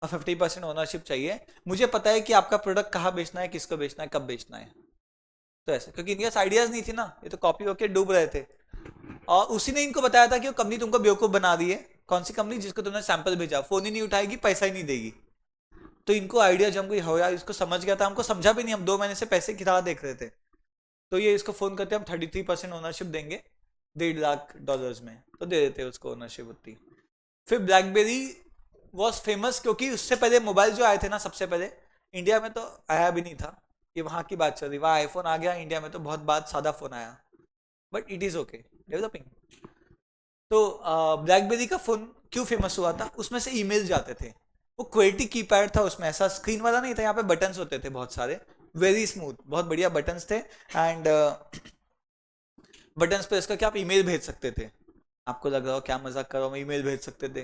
और 50% ओनरशिप चाहिए। मुझे पता है कि आपका प्रोडक्ट कहाँ बेचना है, किसको बेचना है, कब बेचना है। तो ऐसे, क्योंकि इनके पास आइडियाज नहीं थी ना, ये तो कॉपी होके डूब रहे थे। और उसी ने इनको बताया था कि वो कंपनी तुमको बेवकूफ बना रही है। कौन सी कंपनी? जिसको तुमने सैंपल भेजा, फोन ही नहीं उठाएगी, पैसा ही नहीं देगी। तो इनको आइडिया जम गई, हो यार इसको समझ गया था, हमको समझा भी नहीं, हम 2 महीने से पैसे की राह देख रहे थे। तो ये इसको फोन करते, हम 33% ओनरशिप देंगे $1.5 लाख में, तो दे देते उसको ओनरशिप उतनी। फिर ब्लैकबेरी वॉज फेमस क्योंकि उससे पहले मोबाइल जो आए थे ना, सबसे पहले इंडिया में तो आया भी नहीं था। ये वहाँ की बात चल रही, वहाँ आईफोन आ गया, इंडिया में तो बहुत बाद सादा फोन आया। But it is okay, developing. तो ब्लैकबेरी का फोन क्यों फेमस हुआ था? उसमें से ईमेल जाते थे। वो क्वेलिटी कीपैड था, उसमें ऐसा स्क्रीन वाला नहीं था, यहाँ पे बटन्स होते थे बहुत सारे, वेरी स्मूथ, बहुत बढ़िया बटन्स थे। एंड बटन्स पे इसका क्या, आप ईमेल भेज सकते थे। आपको लग रहा हो क्या मजाक कर रहा हूँ, ईमेल भेज सकते थे।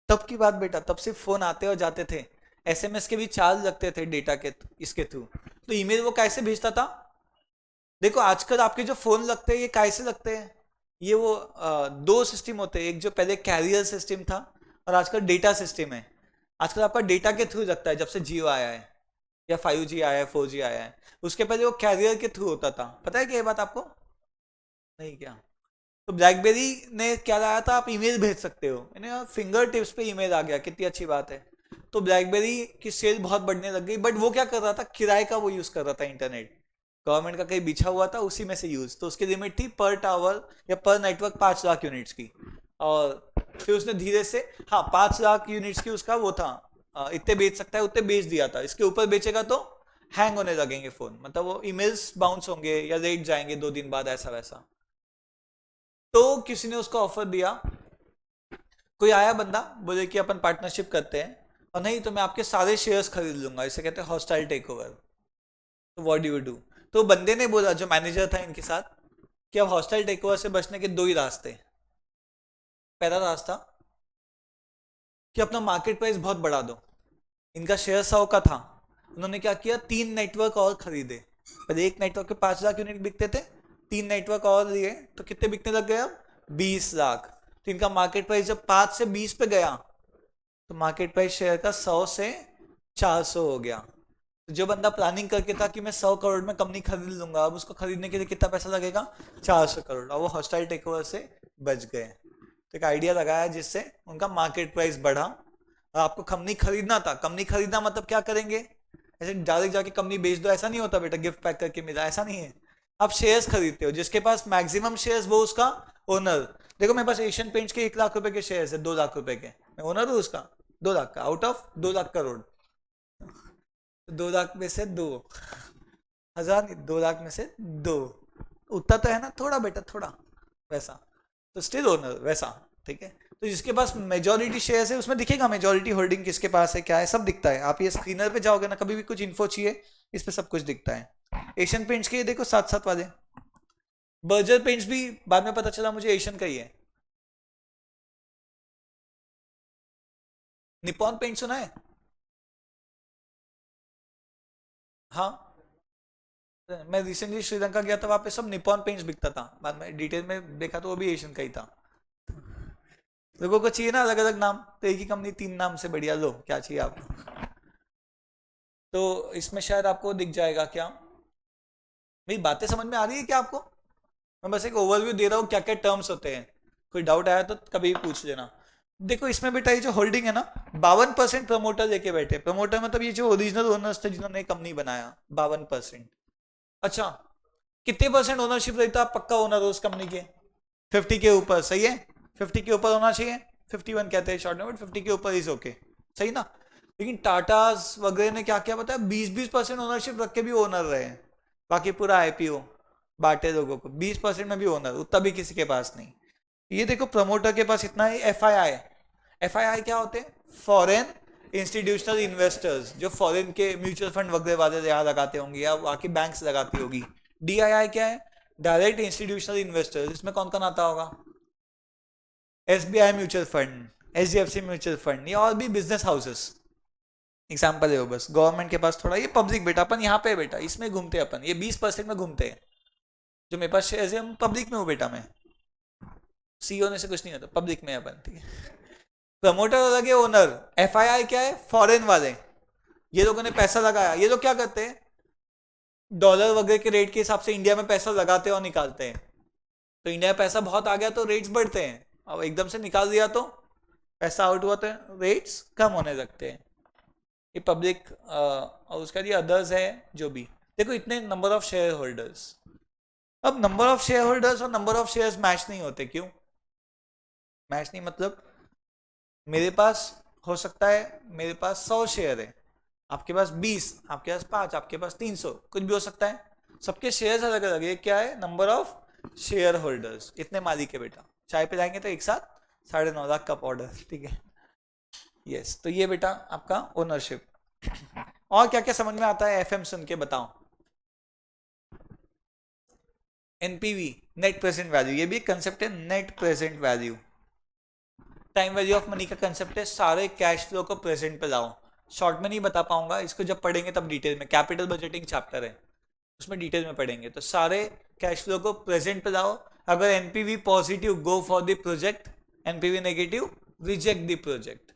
तब की बात बेटा, तब सिर्फ फोन आते और जाते थे। एसएमएस के भी चार्ज लगते थे डेटा के इसके थ्रू। तो ईमेल वो कैसे भेजता था? देखो आजकल आपके जो फोन लगते हैं ये कैसे लगते हैं? ये वो दो सिस्टम होते हैं, एक जो पहले कैरियर सिस्टम था और आजकल डेटा सिस्टम है। आजकल आपका डेटा के थ्रू लगता है, जब से जियो आया है या 5G आया है, 4G आया है। उसके पहले वो कैरियर के थ्रू होता था। पता है क्या ये बात आपको? नहीं क्या? तो ब्लैकबेरी ने क्या लाया था, आप ईमेल भेज सकते हो, यानी फिंगर टिप्स पे ईमेल आ गया, कितनी अच्छी बात है। तो ब्लैकबेरी की सेल बहुत बढ़ने लग गई। बट वो क्या कर रहा था, किराए का वो यूज कर रहा था इंटरनेट, गवर्नमेंट का कहीं बिछा हुआ था उसी में से यूज। तो उसकी लिमिट थी पर टावर या पर नेटवर्क 5 लाख यूनिट्स की। और फिर उसने धीरे से, हाँ 5 लाख यूनिट्स की उसका वो था, इतने बेच सकता है उतने बेच दिया था। इसके ऊपर बेचेगा तो हैंग होने लगेंगे फोन, मतलब वो ईमेल्स बाउंस होंगे या रेट जाएंगे 2 दिन बाद, ऐसा वैसा। तो किसी ने उसको ऑफर दिया, कोई आया बंदा, बोले कि अपन पार्टनरशिप करते हैं और नहीं तो मैं आपके सारे शेयर्स खरीद लूंगा, इसे कहते हैं हॉस्टाइल टेक ओवर। तो व्हाट डू यू डू? तो बंदे ने बोला, जो मैनेजर था इनके साथ, कि अब हॉस्टाइल टेक ओवर से बचने के 2 ही रास्ते। पहला रास्ता कि अपना मार्केट प्राइस बहुत बढ़ा दो। इनका शेयर 100 का था, उन्होंने क्या किया, 3 नेटवर्क और खरीदे। पहले एक नेटवर्क के 5 लाख यूनिट बिकते थे, 3 नेटवर्क और लिए तो कितने बिकने लग गए अब? 20 लाख। तो इनका मार्केट प्राइस जब 5 से 20 पे गया, तो मार्केट प्राइस शेयर का 100 से 400 हो गया। तो जो बंदा प्लानिंग करके था कि मैं 100 करोड़ में कंपनी खरीद लूंगा, अब उसको खरीदने के लिए कितना पैसा लगेगा? 400 करोड़। और वो हॉस्टाइल टेकओवर से बच गए। तो एक आइडिया लगाया जिससे उनका मार्केट प्राइस बढ़ा। और आपको कंपनी खरीदना था, कंपनी खरीदना मतलब क्या करेंगे, ऐसे डायरेक्ट जाके कंपनी बेच दो ऐसा नहीं होता बेटा, गिफ्ट पैक करके मिला ऐसा नहीं है। आप शेयर्स खरीदते हो, जिसके पास मैक्सिमम शेयर्स वो उसका ओनर। देखो मेरे पास एशियन पेंट्स के 1 लाख रुपए के शेयर्स है, 2 लाख रुपए के, मैं ओनर हूँ उसका। 2 लाख का आउट ऑफ 2 लाख करोड़। 2 लाख में से 2 हजार नहीं, 2 लाख में से 2, उतना तो है ना थोड़ा बेटा, थोड़ा वैसा। तो स्टिल ओनर वैसा, ठीक है। तो जिसके पास मेजोरिटी शेयर्स है उसमें दिखेगा मेजोरिटी होल्डिंग किसके पास है, क्या है, सब दिखता है। आप ये स्क्रीनर पे जाओगे ना, कभी भी कुछ इन्फो चाहिए इस पे सब कुछ दिखता है। एशियन पेंट्स के ये देखो साथ साथ वाले, बर्जर पेंट्स भी बाद में पता चला मुझे एशियन का ही है। निपॉन पेंट सुना है? हाँ, मैं रिसेंटली श्रीलंका गया था, वहां पे सब निपॉन पेंट्स बिकता था, बाद में डिटेल में देखा तो वो भी एशियन का ही था। लोगों को चाहिए ना अलग अलग नाम, तो एक ही कंपनी 3 नाम से बढ़िया, लो क्या चाहिए आपको। तो इसमें शायद आपको दिख जाएगा क्या, मेरी बातें समझ में आ रही है क्या आपको? मैं बस एक ओवरव्यू दे रहा हूँ क्या क्या टर्म्स होते हैं, कोई डाउट आया तो कभी भी पूछ लेना। देखो इसमें बेटा ये जो होल्डिंग है ना, 52% प्रमोटर लेके बैठे। प्रमोटर मतलब ये जो ओरिजिनल ओनर्स थे जिन्होंने कंपनी बनाया, 52%। अच्छा, कितने परसेंट ओनरशिप रहता है पक्का ओनर हो उस कंपनी के? 50 के ऊपर, सही है। 50 के ऊपर होना चाहिए, 51 कहते हैं शॉर्ट में, बट 50 के ऊपर इज ओके, सही ना। लेकिन टाटास वगैरह ने क्या क्या बताया, 20-20% ओनरशिप रख के भी ओनर रहे हैं। बाकी पूरा आईपीओ बांटे लोगों को, 20% में भी ओनर उतना भी किसी के पास नहीं। ये देखो प्रमोटर के पास इतना है। एफआईआई, एफआईआई क्या होते हैं? फॉरेन इंस्टीट्यूशनल इन्वेस्टर्स, जो फॉरेन के म्यूचुअल फंड वगैरह वाले यहाँ लगाते होंगे या वहाँ की बैंक्स लगाती होगी। डीआईआई क्या है? Direct institutional investors. इसमें कौन कौन आता होगा? SBI mutual fund, HDFC mutual fund, या और भी बिजनेस हाउसेस। एग्जाम्पल है वो बस। गवर्नमेंट के पास थोड़ा, ये पब्लिक बेटा, अपन यहाँ पे बेटा इसमें घूमते हैं अपन, ये 20% में घूमते हैं। जो मेरे पास शेयर है हम पब्लिक में हूँ बेटा, मैं सी होने से कुछ नहीं होता, पब्लिक में अपन, ठीक है। प्रमोटर अलग है, ओनर। एफआईआई क्या है? फॉरेन वाले, ये लोगों ने पैसा लगाया। ये लोग क्या करते हैं, डॉलर वगैरह के रेट के हिसाब से इंडिया में पैसा लगाते हैं और निकालते हैं। तो इंडिया में पैसा बहुत आ गया तो रेट्स बढ़ते हैं, अब एकदम से निकाल दिया तो पैसा आउट हुआ तो रेट्स कम होने लगते हैं। ये पब्लिक और उसका ये अदर्स है जो भी। देखो इतने नंबर ऑफ शेयर होल्डर्स, अब नंबर ऑफ शेयर होल्डर्स और नंबर ऑफ शेयर्स मैच नहीं होते, क्यों मैच नहीं? मतलब मेरे पास हो सकता है, मेरे पास 100 शेयर है, आपके पास 20, आपके पास 5, आपके पास 300, कुछ भी हो सकता है। सबके शेयर्स अलग अलग है, क्या है? नंबर ऑफ शेयर होल्डर्स, इतने मालिक है बेटा। चाय पे जाएंगे तो एक साथ 9.5 लाख कप ऑर्डर, ठीक है। यस, तो ये बेटा आपका ओनरशिप। और क्या क्या समझ में आता है एफएम सुन के बताओ। एनपीवी, नेट प्रेजेंट वैल्यू, ये भी एक कंसेप्ट है, net present value. Time value of money का कंसेप्ट है, सारे कैश फ्लो को प्रेजेंट पे लाओ। शॉर्ट में नहीं बता पाऊंगा, इसको जब पढ़ेंगे तब डिटेल में, कैपिटल बजटिंग चैप्टर है उसमें डिटेल में पढ़ेंगे। तो सारे कैश फ्लो को प्रेजेंट पे लाओ। अगर NPV positive, go for the project, NPV negative, reject the project.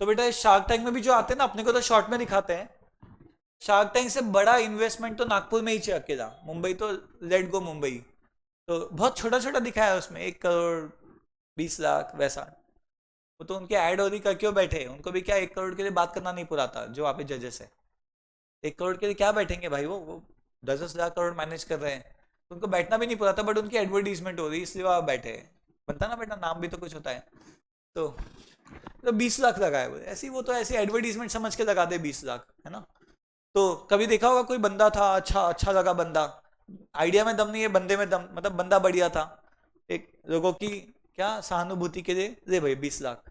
तो बेटा शार्क टैंक में भी जो आते हैं ना, अपने को तो शॉर्ट में दिखाते हैं। शार्क टैंक से बड़ा इन्वेस्टमेंट तो नागपुर में ही अकेला, मुंबई तो लेट गो मुंबई, तो बहुत छोटा छोटा दिखाया है उसमें, 1 करोड़ 20 लाख वैसा। वो तो उनके ऐड और कर क्यों बैठे, उनको भी क्या 1 करोड़ के लिए बात करना नहीं पूरा था जो वहाँ पे जजेस है। 1 करोड़ के लिए क्या बैठेंगे भाई, वो 10-10 लाख करोड़ मैनेज कर रहे हैं, तो उनको बैठना भी नहीं पूरा था, बट उनकी एडवर्टीजमेंट हो रही इसलिए वहाँ बैठे हैं। बनता ना बेटा, नाम भी तो कुछ होता है। तो 20 लाख लगाए हुए ऐसी, वो तो ऐसी एडवर्टीजमेंट समझ के लगा दे 20 लाख, है ना। तो कभी देखा होगा कोई बंदा था, अच्छा अच्छा लगा बंदा, आइडिया में दम नहीं है, बंदे में दम, मतलब बंदा बढ़िया था, एक लोगों की क्या सहानुभूति के लिए ले भाई 20 लाख,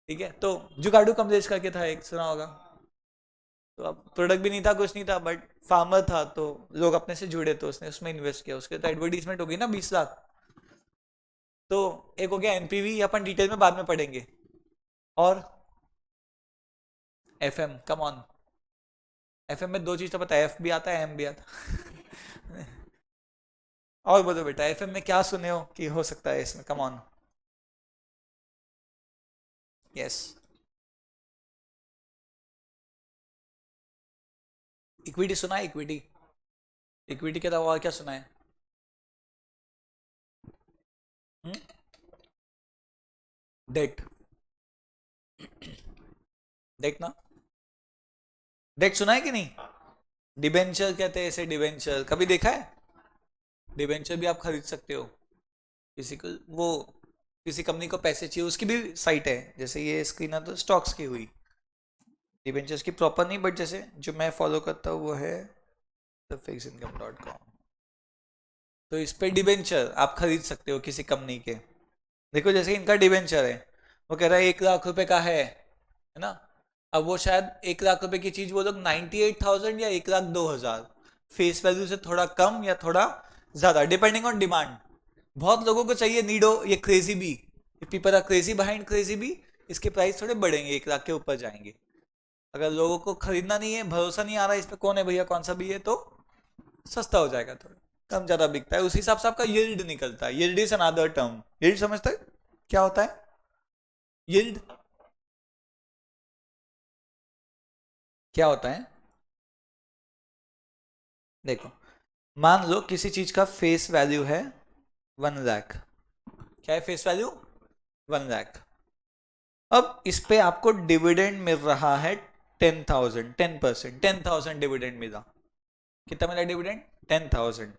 ठीक है। तो जुगाड़ू कमलेश करके था एक, सुना होगा। तो अब प्रोडक्ट भी नहीं था, कुछ नहीं था, बट फार्मर था तो लोग अपने से जुड़े तो उसने उसमें इन्वेस्ट किया, उसके तो एडवर्टीजमेंट होगी ना 20 लाख। तो एक हो गया एनपीवी, अपन डिटेल में बाद में पढ़ेंगे। और एफएम, कम ऑन, एफएम में 2 चीज तो पता है, एफ भी आता है एम भी आता है। और बोलो बेटा एफएम में क्या सुने हो कि हो सकता है इसमें, कम ऑन। यस, इक्विटी सुना है, इक्विटी। इक्विटी के अलावा और क्या सुना है? डेट, डेट ना, डेट सुना है कि नहीं? डिबेंचर कहते हैं इसे, डिबेंचर कभी देखा है? डिबेंचर भी आप खरीद सकते हो, किसी को वो, किसी कंपनी को पैसे चाहिए, उसकी भी साइट है, जैसे ये स्क्रीन है तो स्टॉक्स की हुई। डिबेंचर्स की प्रॉपर नहीं, बट जैसे जो मैं फॉलो करता हूँ वो है thefixedincome.com। तो इस पे डिबेंचर आप खरीद सकते हो किसी कंपनी के, देखो जैसे इनका डिवेंचर है, वो कह रहा है 1 लाख रुपए का है ना। अब वो शायद 1 लाख रुपए की चीज वो लोग 98,000 या 1,02,000, फेस वैल्यू से थोड़ा कम या थोड़ा ज्यादा डिपेंडिंग ऑन डिमांड। बहुत लोगों को चाहिए नीडो, ये crazy B, people are crazy behind crazy B, इसके प्राइस थोड़े बढ़ेंगे, 1 लाख के ऊपर जाएंगे। अगर लोगों को खरीदना नहीं है, भरोसा नहीं आ रहा है इस पे कौन है भैया कौन सा भी है, तो सस्ता हो जाएगा, थोड़ा कम ज्यादा बिकता है, उस हिसाब से आपका यील्ड निकलता है। Yield is another term. Yield समझते हैं क्या होता है यील्ड, क्या होता है? देखो, मान लो किसी चीज का फेस वैल्यू है 1 लाख। क्या है फेस वैल्यू? 1 लाख। अब इस पे आपको डिविडेंड मिल रहा है 10,000, 10%, 10,000 डिविडेंड मिला। कितना मिला डिविडेंड? 10,000।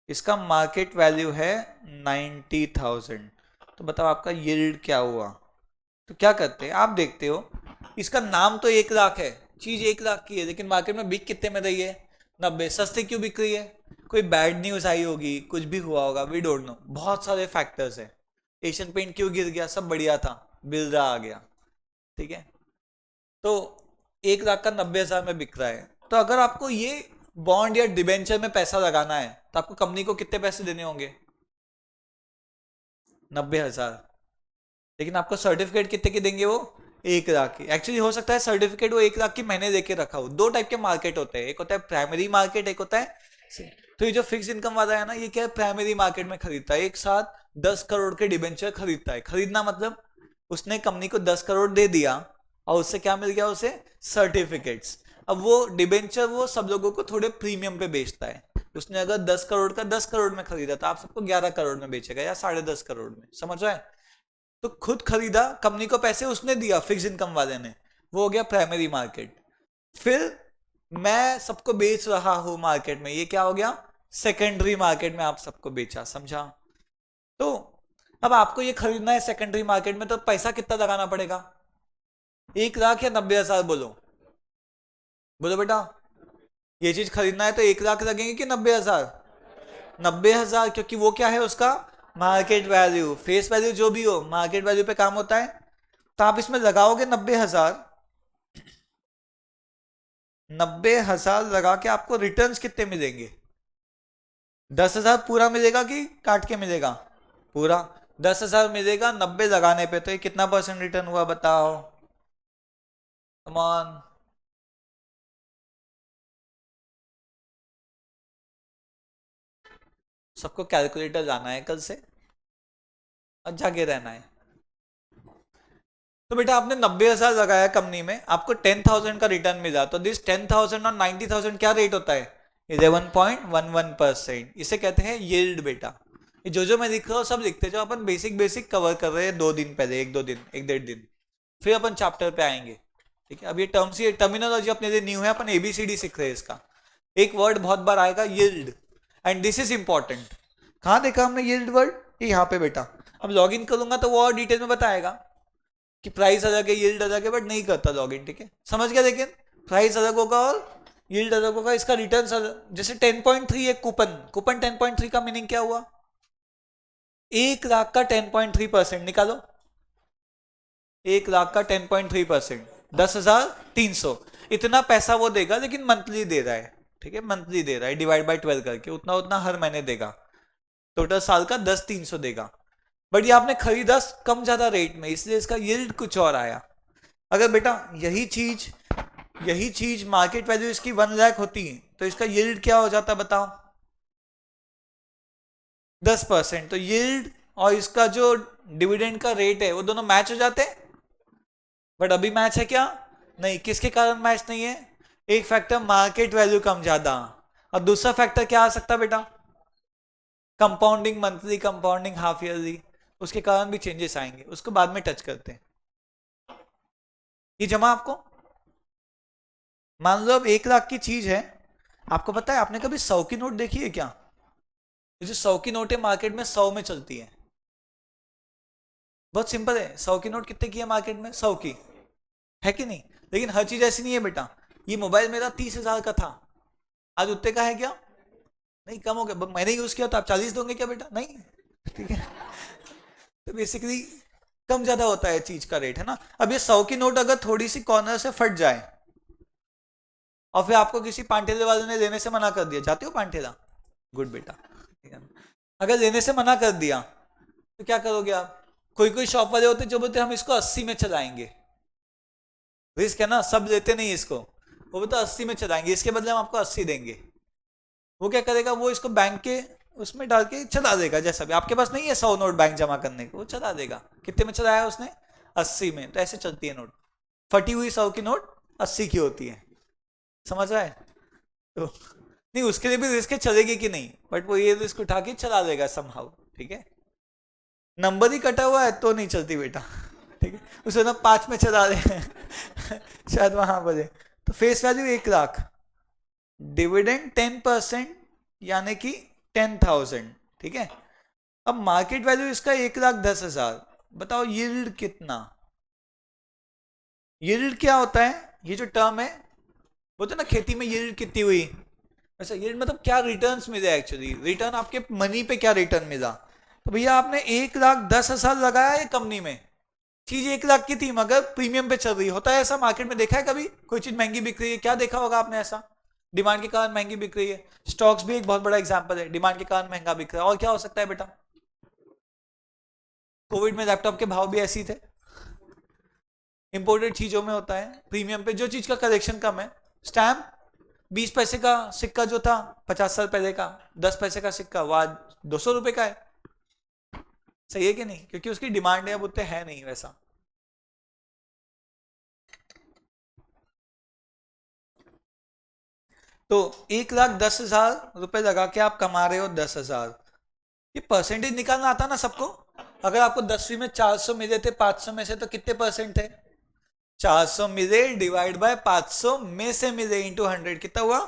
इसका मार्केट वैल्यू है 90,000। तो बताओ आपका यील्ड क्या हुआ? तो क्या करते हैं आप देखते हो, इसका नाम तो 1 लाख है, चीज 1 लाख की है, लेकिन मार्केट में बिक कितने में रही है? 90। सस्ती क्यों बिक रही है? कोई बैड न्यूज आई होगी, कुछ भी हुआ होगा, वी डोंट नो, बहुत सारे फैक्टर्स है। एशियन पेंट क्यों गिर गया? सब बढ़िया था, बिल्डा आ गया, ठीक है। तो 1 लाख का 90,000 में बिक रहा है। तो अगर आपको ये बॉन्ड या डिबेंचर में पैसा लगाना है तो आपको कंपनी को कितने पैसे देने होंगे? 90,000। लेकिन आपको सर्टिफिकेट कितने की देंगे वो? 1 लाख की। एक्चुअली हो सकता है सर्टिफिकेट वो 1 लाख की महीने देके रखा हो। दो टाइप के मार्केट होते हैं, एक होता है प्राइमरी मार्केट, एक होता है। तो ये जो फिक्स इनकम वाला है ना, ये क्या है, प्राइमरी मार्केट में खरीदता है, एक साथ 10 करोड़ के डिबेंचर खरीदता है। खरीदना मतलब उसने कंपनी को 10 करोड़ दे दिया और उससे क्या मिल गया उसे? सर्टिफिकेट्स। अब वो डिबेंचर वो सब लोगों को थोड़े प्रीमियम पे बेचता है। उसने अगर 10 करोड़ का 10 करोड़ में खरीदा तो आप सबको 11 करोड़ में बेचेगा या 10.5 करोड़ में, समझ रहा है? तो खुद खरीदा, कंपनी को पैसे उसने दिया, फिक्स इनकम वाले ने, वो हो गया प्राइमरी मार्केट। फिर मैं सबको बेच रहा हूं मार्केट में, ये क्या हो गया? सेकेंडरी मार्केट में आप सबको बेचा, समझा? तो अब आपको ये खरीदना है सेकेंडरी मार्केट में, तो पैसा कितना लगाना पड़ेगा? 1 लाख या 90,000? बोलो बोलो बेटा। ये चीज खरीदना है तो 1 लाख लगेंगे कि 90,000? 90,000, क्योंकि वो क्या है उसका मार्केट वैल्यू। फेस वैल्यू जो भी हो, मार्केट वैल्यू पे काम होता है। तो आप इसमें लगाओगे 90,000। 90,000 लगा के आपको रिटर्न्स कितने मिलेंगे? 10,000 पूरा मिलेगा कि काट के मिलेगा? पूरा 10,000 मिलेगा 90 लगाने पे, तो ये कितना परसेंट रिटर्न हुआ बताओ? कमॉन। सबको कैलकुलेटर जाना है कल से और जागे रहना है। तो बेटा आपने 90,000 लगाया कंपनी में, आपको 10,000 का रिटर्न मिला, तो दिस 10,000 और 90,000 क्या रेट होता है? 11.11%। इसे कहते हैं यील्ड बेटा। ये जो मैं लिख रहा हूँ सब लिखते जाओ, अपन बेसिक बेसिक कवर कर रहे हैं 2 दिन पहले, 1-2 दिन, 1-1.5 दिन, फिर अपन चैप्टर पे आएंगे, ठीक है। अब ये टर्म्स, ये टर्मिनोलॉजी अपने लिए न्यू है, अपन एबीसीडी सीख रहे हैं इसका। एक वर्ड बहुत बार आएगा yield, and this is important. कहाँ देखा हमने यील्ड वर्ड? ये यहाँ पे बेटा। अब लॉग इन करूंगा तो वो और डिटेल में बताएगा कि प्राइस अलग है यील्ड अलग है, बट नहीं करता लॉग इन, ठीक है, समझ गया? लेकिन प्राइस अलग होगा और यील्ड अलग होगा, इसका रिटर्न अलग। जैसे 10.3 एक कूपन, कूपन 10.3 का मीनिंग क्या हुआ? 1 लाख का 10.3% निकालो। 1 लाख का 10.3%, 10,300। इतना पैसा वो देगा, लेकिन मंथली दे रहा है, ठीक है, मंथली दे रहा है, डिवाइड बाई 12 करके, उतना उतना हर महीने देगा। टोटल साल का 10,300 देगा। बट ये आपने खरीदा कम ज्यादा रेट में, इसलिए इसका यील्ड कुछ और आया। अगर बेटा यही चीज मार्केट वैल्यू इसकी 1 लाख होती है, तो इसका यील्ड क्या हो जाता बताओ? 10%। तो यील्ड और इसका जो डिविडेंड का रेट है वो दोनों मैच हो जाते हैं। बट अभी मैच है क्या? नहीं। किसके कारण मैच नहीं है? एक फैक्टर मार्केट वैल्यू कम ज्यादा, और दूसरा फैक्टर क्या आ सकता है बेटा? Compounding monthly, compounding half yearly, उसके कारण भी चेंजेस आएंगे, उसको बाद में टच करते हैं। ये जमा आपको, मान लो अब 1 लाख की चीज है, आपको पता है आपने कभी 100 की नोट देखी है क्या? ये जो 100 की नोट है मार्केट में 100 में चलती है। बहुत सिंपल है, 100 की नोट कितने की है मार्केट में? 100 की है कि नहीं? लेकिन हर चीज ऐसी नहीं है बेटा। ये मोबाइल मेरा 30,000 का था, आज उतने का है क्या? नहीं, कम हो गया। मैंने यूज किया तो आप 40 दोगे क्या बेटा? नहीं, ठीक है। तो बेसिकली कम ज्यादा होता है चीज का रेट, है ना। अब ये 100 की नोट अगर थोड़ी सी कॉर्नर से फट जाए और फिर आपको किसी पांठेले वाले ने देने से मना कर दिया, जाते हो पांठेला, गुड बेटा, ठीक है ना? अगर देने से मना कर दिया तो क्या करोगे आप? कोई कोई शॉप वाले होते जो बोलते हम इसको 80 में चलाएंगे, रिस्क है ना, सब लेते नहीं इसको, वो बोलते 80 में चलाएंगे, इसके बदले हम आपको 80 देंगे। वो क्या करेगा, वो इसको बैंक के उसमें डाल के चला देगा, जैसा भी आपके पास नहीं है 100 नोट बैंक जमा करने को, वो चला देगा। कितने में चलाया उसने? 80 में। तो ऐसे चलती है नोट, फटी हुई 100 की नोट 80 की होती है, समझ रहा है? तो नहीं, उसके लिए भी रिस्क चलेगी कि नहीं, बट वो ये रिस्क उठा के चला देगा समहाउ, ठीक है। नंबर ही कटा हुआ है तो नहीं चलती बेटा, ठीक है, उसे ना 5 में चला रहे हैं शायद वहां पर है। तो फेस वैल्यू 1 लाख, डिविडेंड 10% यानी कि 10,000, ठीक है। अब मार्केट वैल्यू इसका 1,10,000, बताओ यील्ड कितना? यील्ड क्या होता है? ये जो टर्म है, बोलते ना खेती में यील्ड कितनी हुई, वैसे यील्ड मतलब क्या रिटर्न्स मिले, एक्चुअली रिटर्न आपके मनी पे क्या रिटर्न मिला। तो भैया आपने 1,10,000 लगाया है कंपनी में, चीज 1 लाख की थी मगर प्रीमियम पे चल रही, होता है ऐसा मार्केट में, देखा है कभी कोई चीज महंगी बिक रही है, क्या देखा होगा आपने ऐसा? डिमांड के कारण महंगी बिक रही है। स्टॉक्स भी एक बहुत बड़ा एग्जांपल है, डिमांड के कारण महंगा बिक रहा है। और क्या हो सकता है बेटा? कोविड में लैपटॉप के भाव भी ऐसे ही थे, इंपोर्टेड चीजों में होता है प्रीमियम पे, जो चीज का कलेक्शन कम है। स्टैम्प 20 पैसे का सिक्का जो था 50 साल पहले का, 10 पैसे का सिक्का वो आज 200 रुपए का है, सही है कि नहीं? क्योंकि उसकी डिमांड है, अब उतने है नहीं वैसा। तो 1,10,000 रुपए लगा के आप कमा रहे हो 10,000, ये परसेंटेज निकालना आता ना सबको? अगर आपको 10वीं में 400 मिले थे 500 में से, तो कितने परसेंट थे? 400 मिले डिवाइड बाय 500 में से मिले इंटू 100, कितना हुआ?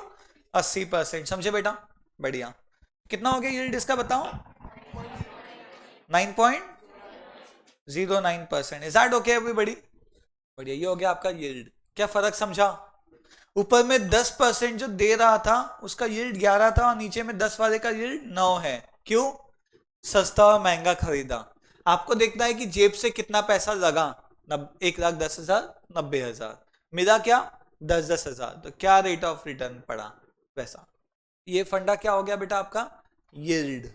80%, समझे बेटा? बढ़िया। कितना हो गया यील्ड इसका बताओ? 9.09%। Is that okay everybody? बढ़िया, ये हो गया आपका यील्ड। क्या फर्क समझा? ऊपर में 10% जो दे रहा था उसका यील्ड 11 था, और नीचे में 10 वाले का यील्ड 9 है। क्यों? सस्ता और महंगा खरीदा। आपको देखना है कि जेब से कितना पैसा लगा, 1,10,000, 90,000 मिला, क्या 10,000, तो क्या रेट ऑफ रिटर्न पड़ा वैसा। ये फंडा क्या हो गया बेटा आपका? यील्ड।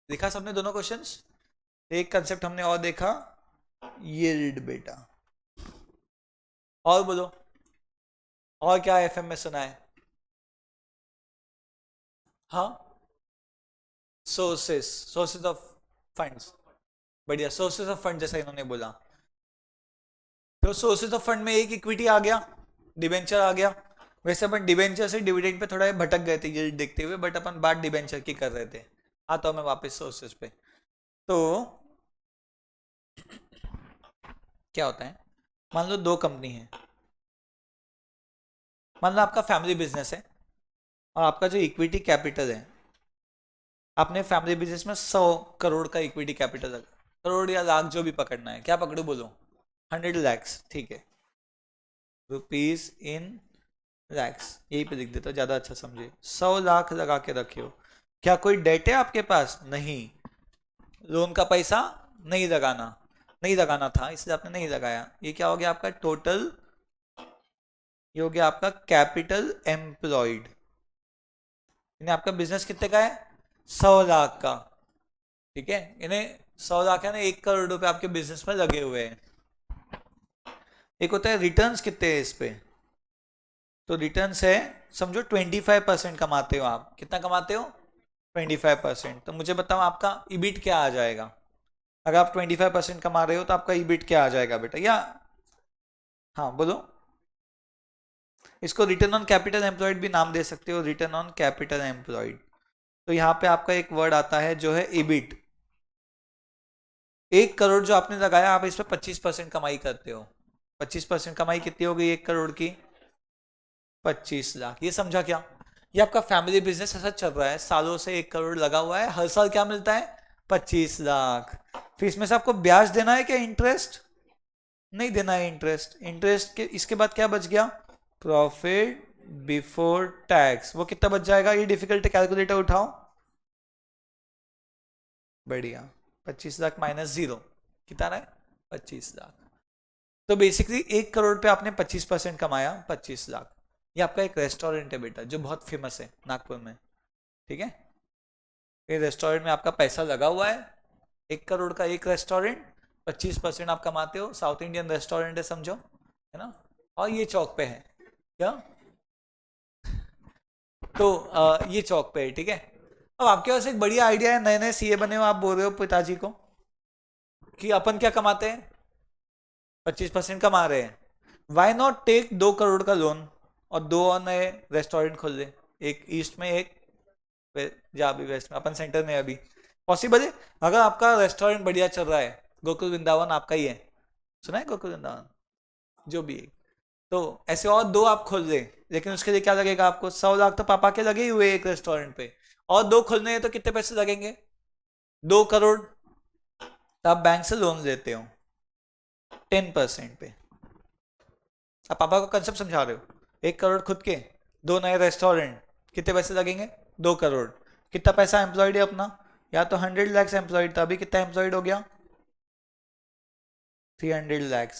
देखा सबने दोनों क्वेश्चंस? एक कंसेप्ट हमने और देखा, यील्ड बेटा। और बोलो, और क्या एफएम में सुना है? हाँ, सोर्सेस ऑफ फंड्स, बढ़िया, सोर्सेस ऑफ फंड जैसा इन्होंने बोला। तो सोर्सेस ऑफ फंड में एक इक्विटी आ गया, डिबेंचर आ गया। वैसे अपन डिबेंचर से डिविडेंड पे थोड़ा भटक गए थे ये देखते हुए, बट अपन बात डिबेंचर की कर रहे थे। आता हूं मैं वापस सोर्सेस पे। तो क्या होता है, मान लो दो कंपनी है, मान लो आपका फैमिली बिजनेस है और आपका जो इक्विटी कैपिटल है, आपने फैमिली बिजनेस में 100 करोड़ का इक्विटी कैपिटल है, करोड़ या लाख जो भी पकड़ना है, क्या पकड़ो बोलो? 100 lakhs, ठीक है, रुपीज इन लैक्स, यही पे लिख देता, ज्यादा अच्छा समझे। 100 लाख लगा के रखियो। क्या कोई डेट है आपके पास? नहीं। लोन का पैसा नहीं लगाना, नहीं लगाना था इसलिए आपने नहीं लगाया। ये क्या हो गया आपका टोटल? ये हो गया आपका कैपिटल एम्प्लॉयड। यानी आपका बिजनेस कितने का है? 100 लाख का, ठीक है। इन्हें 100 लाख है ना, 1 करोड़ रुपए आपके बिजनेस में लगे हुए हैं। एक होता है रिटर्न्स कितने हैं इस पे, तो रिटर्न्स है, समझो 25% कमाते हो आप। कितना कमाते हो? 25%। तो मुझे बताओ आपका ईबिट क्या आ जाएगा? अगर आप 25% कमा रहे हो तो आपका ईबिट क्या आ जाएगा बेटा? या हाँ बोलो, इसको रिटर्न ऑन कैपिटल एम्प्लॉयड भी नाम दे सकते हो, रिटर्न ऑन कैपिटल एम्प्लॉयड। तो यहाँ पे आपका एक वर्ड आता है जो है ईबिट। 1 करोड़ जो आपने लगाया, आप इस पर 25% कमाई करते हो। 25% कमाई कितनी हो गई 1 करोड़ की? 25 लाख। ये समझा क्या? ये आपका फैमिली बिजनेस ऐसा चल रहा है, सालों से 1 करोड़ लगा हुआ है, हर साल क्या मिलता है? 25 लाख। फिर इसमें से आपको ब्याज देना है क्या? इंटरेस्ट नहीं देना है। इंटरेस्ट, इंटरेस्ट के इसके बाद क्या बच गया? Profit before tax. वो कितना बच जाएगा? ये डिफिकल्ट कैलकुलेटर उठाओ, बढ़िया, 25 लाख माइनस 0, कितना है 25 लाख। तो बेसिकली 1 करोड़ पे आपने 25% कमाया, 25 लाख। ये आपका एक रेस्टोरेंट है बेटा जो बहुत फेमस है नागपुर में, ठीक है। ये रेस्टोरेंट में आपका पैसा लगा हुआ है, 1 करोड़ का एक रेस्टोरेंट, 25% आप कमाते हो। साउथ इंडियन रेस्टोरेंट है समझो, है ना। और ये चौक पे है क्या, तो ये चौक पे है, ठीक है। अब आपके पास एक बढ़िया आइडिया है, नए नए सीए बने हो, आप बोल रहे हो पिताजी को कि अपन क्या कमाते हैं, 25% कमा रहे हैं, वाई नॉट टेक 2 करोड़ का लोन और 2 और नए रेस्टोरेंट खोल ले, एक ईस्ट में एक जहाँ भी वेस्ट में, अपन सेंटर में अभी पॉसिबल है। अगर आपका रेस्टोरेंट बढ़िया चल रहा है, गोकुल वृंदावन आपका ही है, सुना है गोकुल वृंदावन, जो भी है, तो ऐसे और 2 आप खोल ले। लेकिन उसके लिए क्या लगेगा आपको, 100 लाख तो पापा के लगे ही हुए एक रेस्टोरेंट पे, और 2 खोलने हैं तो कितने पैसे लगेंगे, 2 करोड़। तो आप बैंक से लोन लेते हो 10% पे। आप पापा को कंसेप्ट समझा रहे हो, 1 करोड़ खुद के, 2 नए रेस्टोरेंट, कितने पैसे लगेंगे, 2 करोड़। कितना पैसा एम्प्लॉयड है अपना, या तो 100 लाख एम्प्लॉयड था, अभी कितना एम्प्लॉयड हो गया, 300 लाख।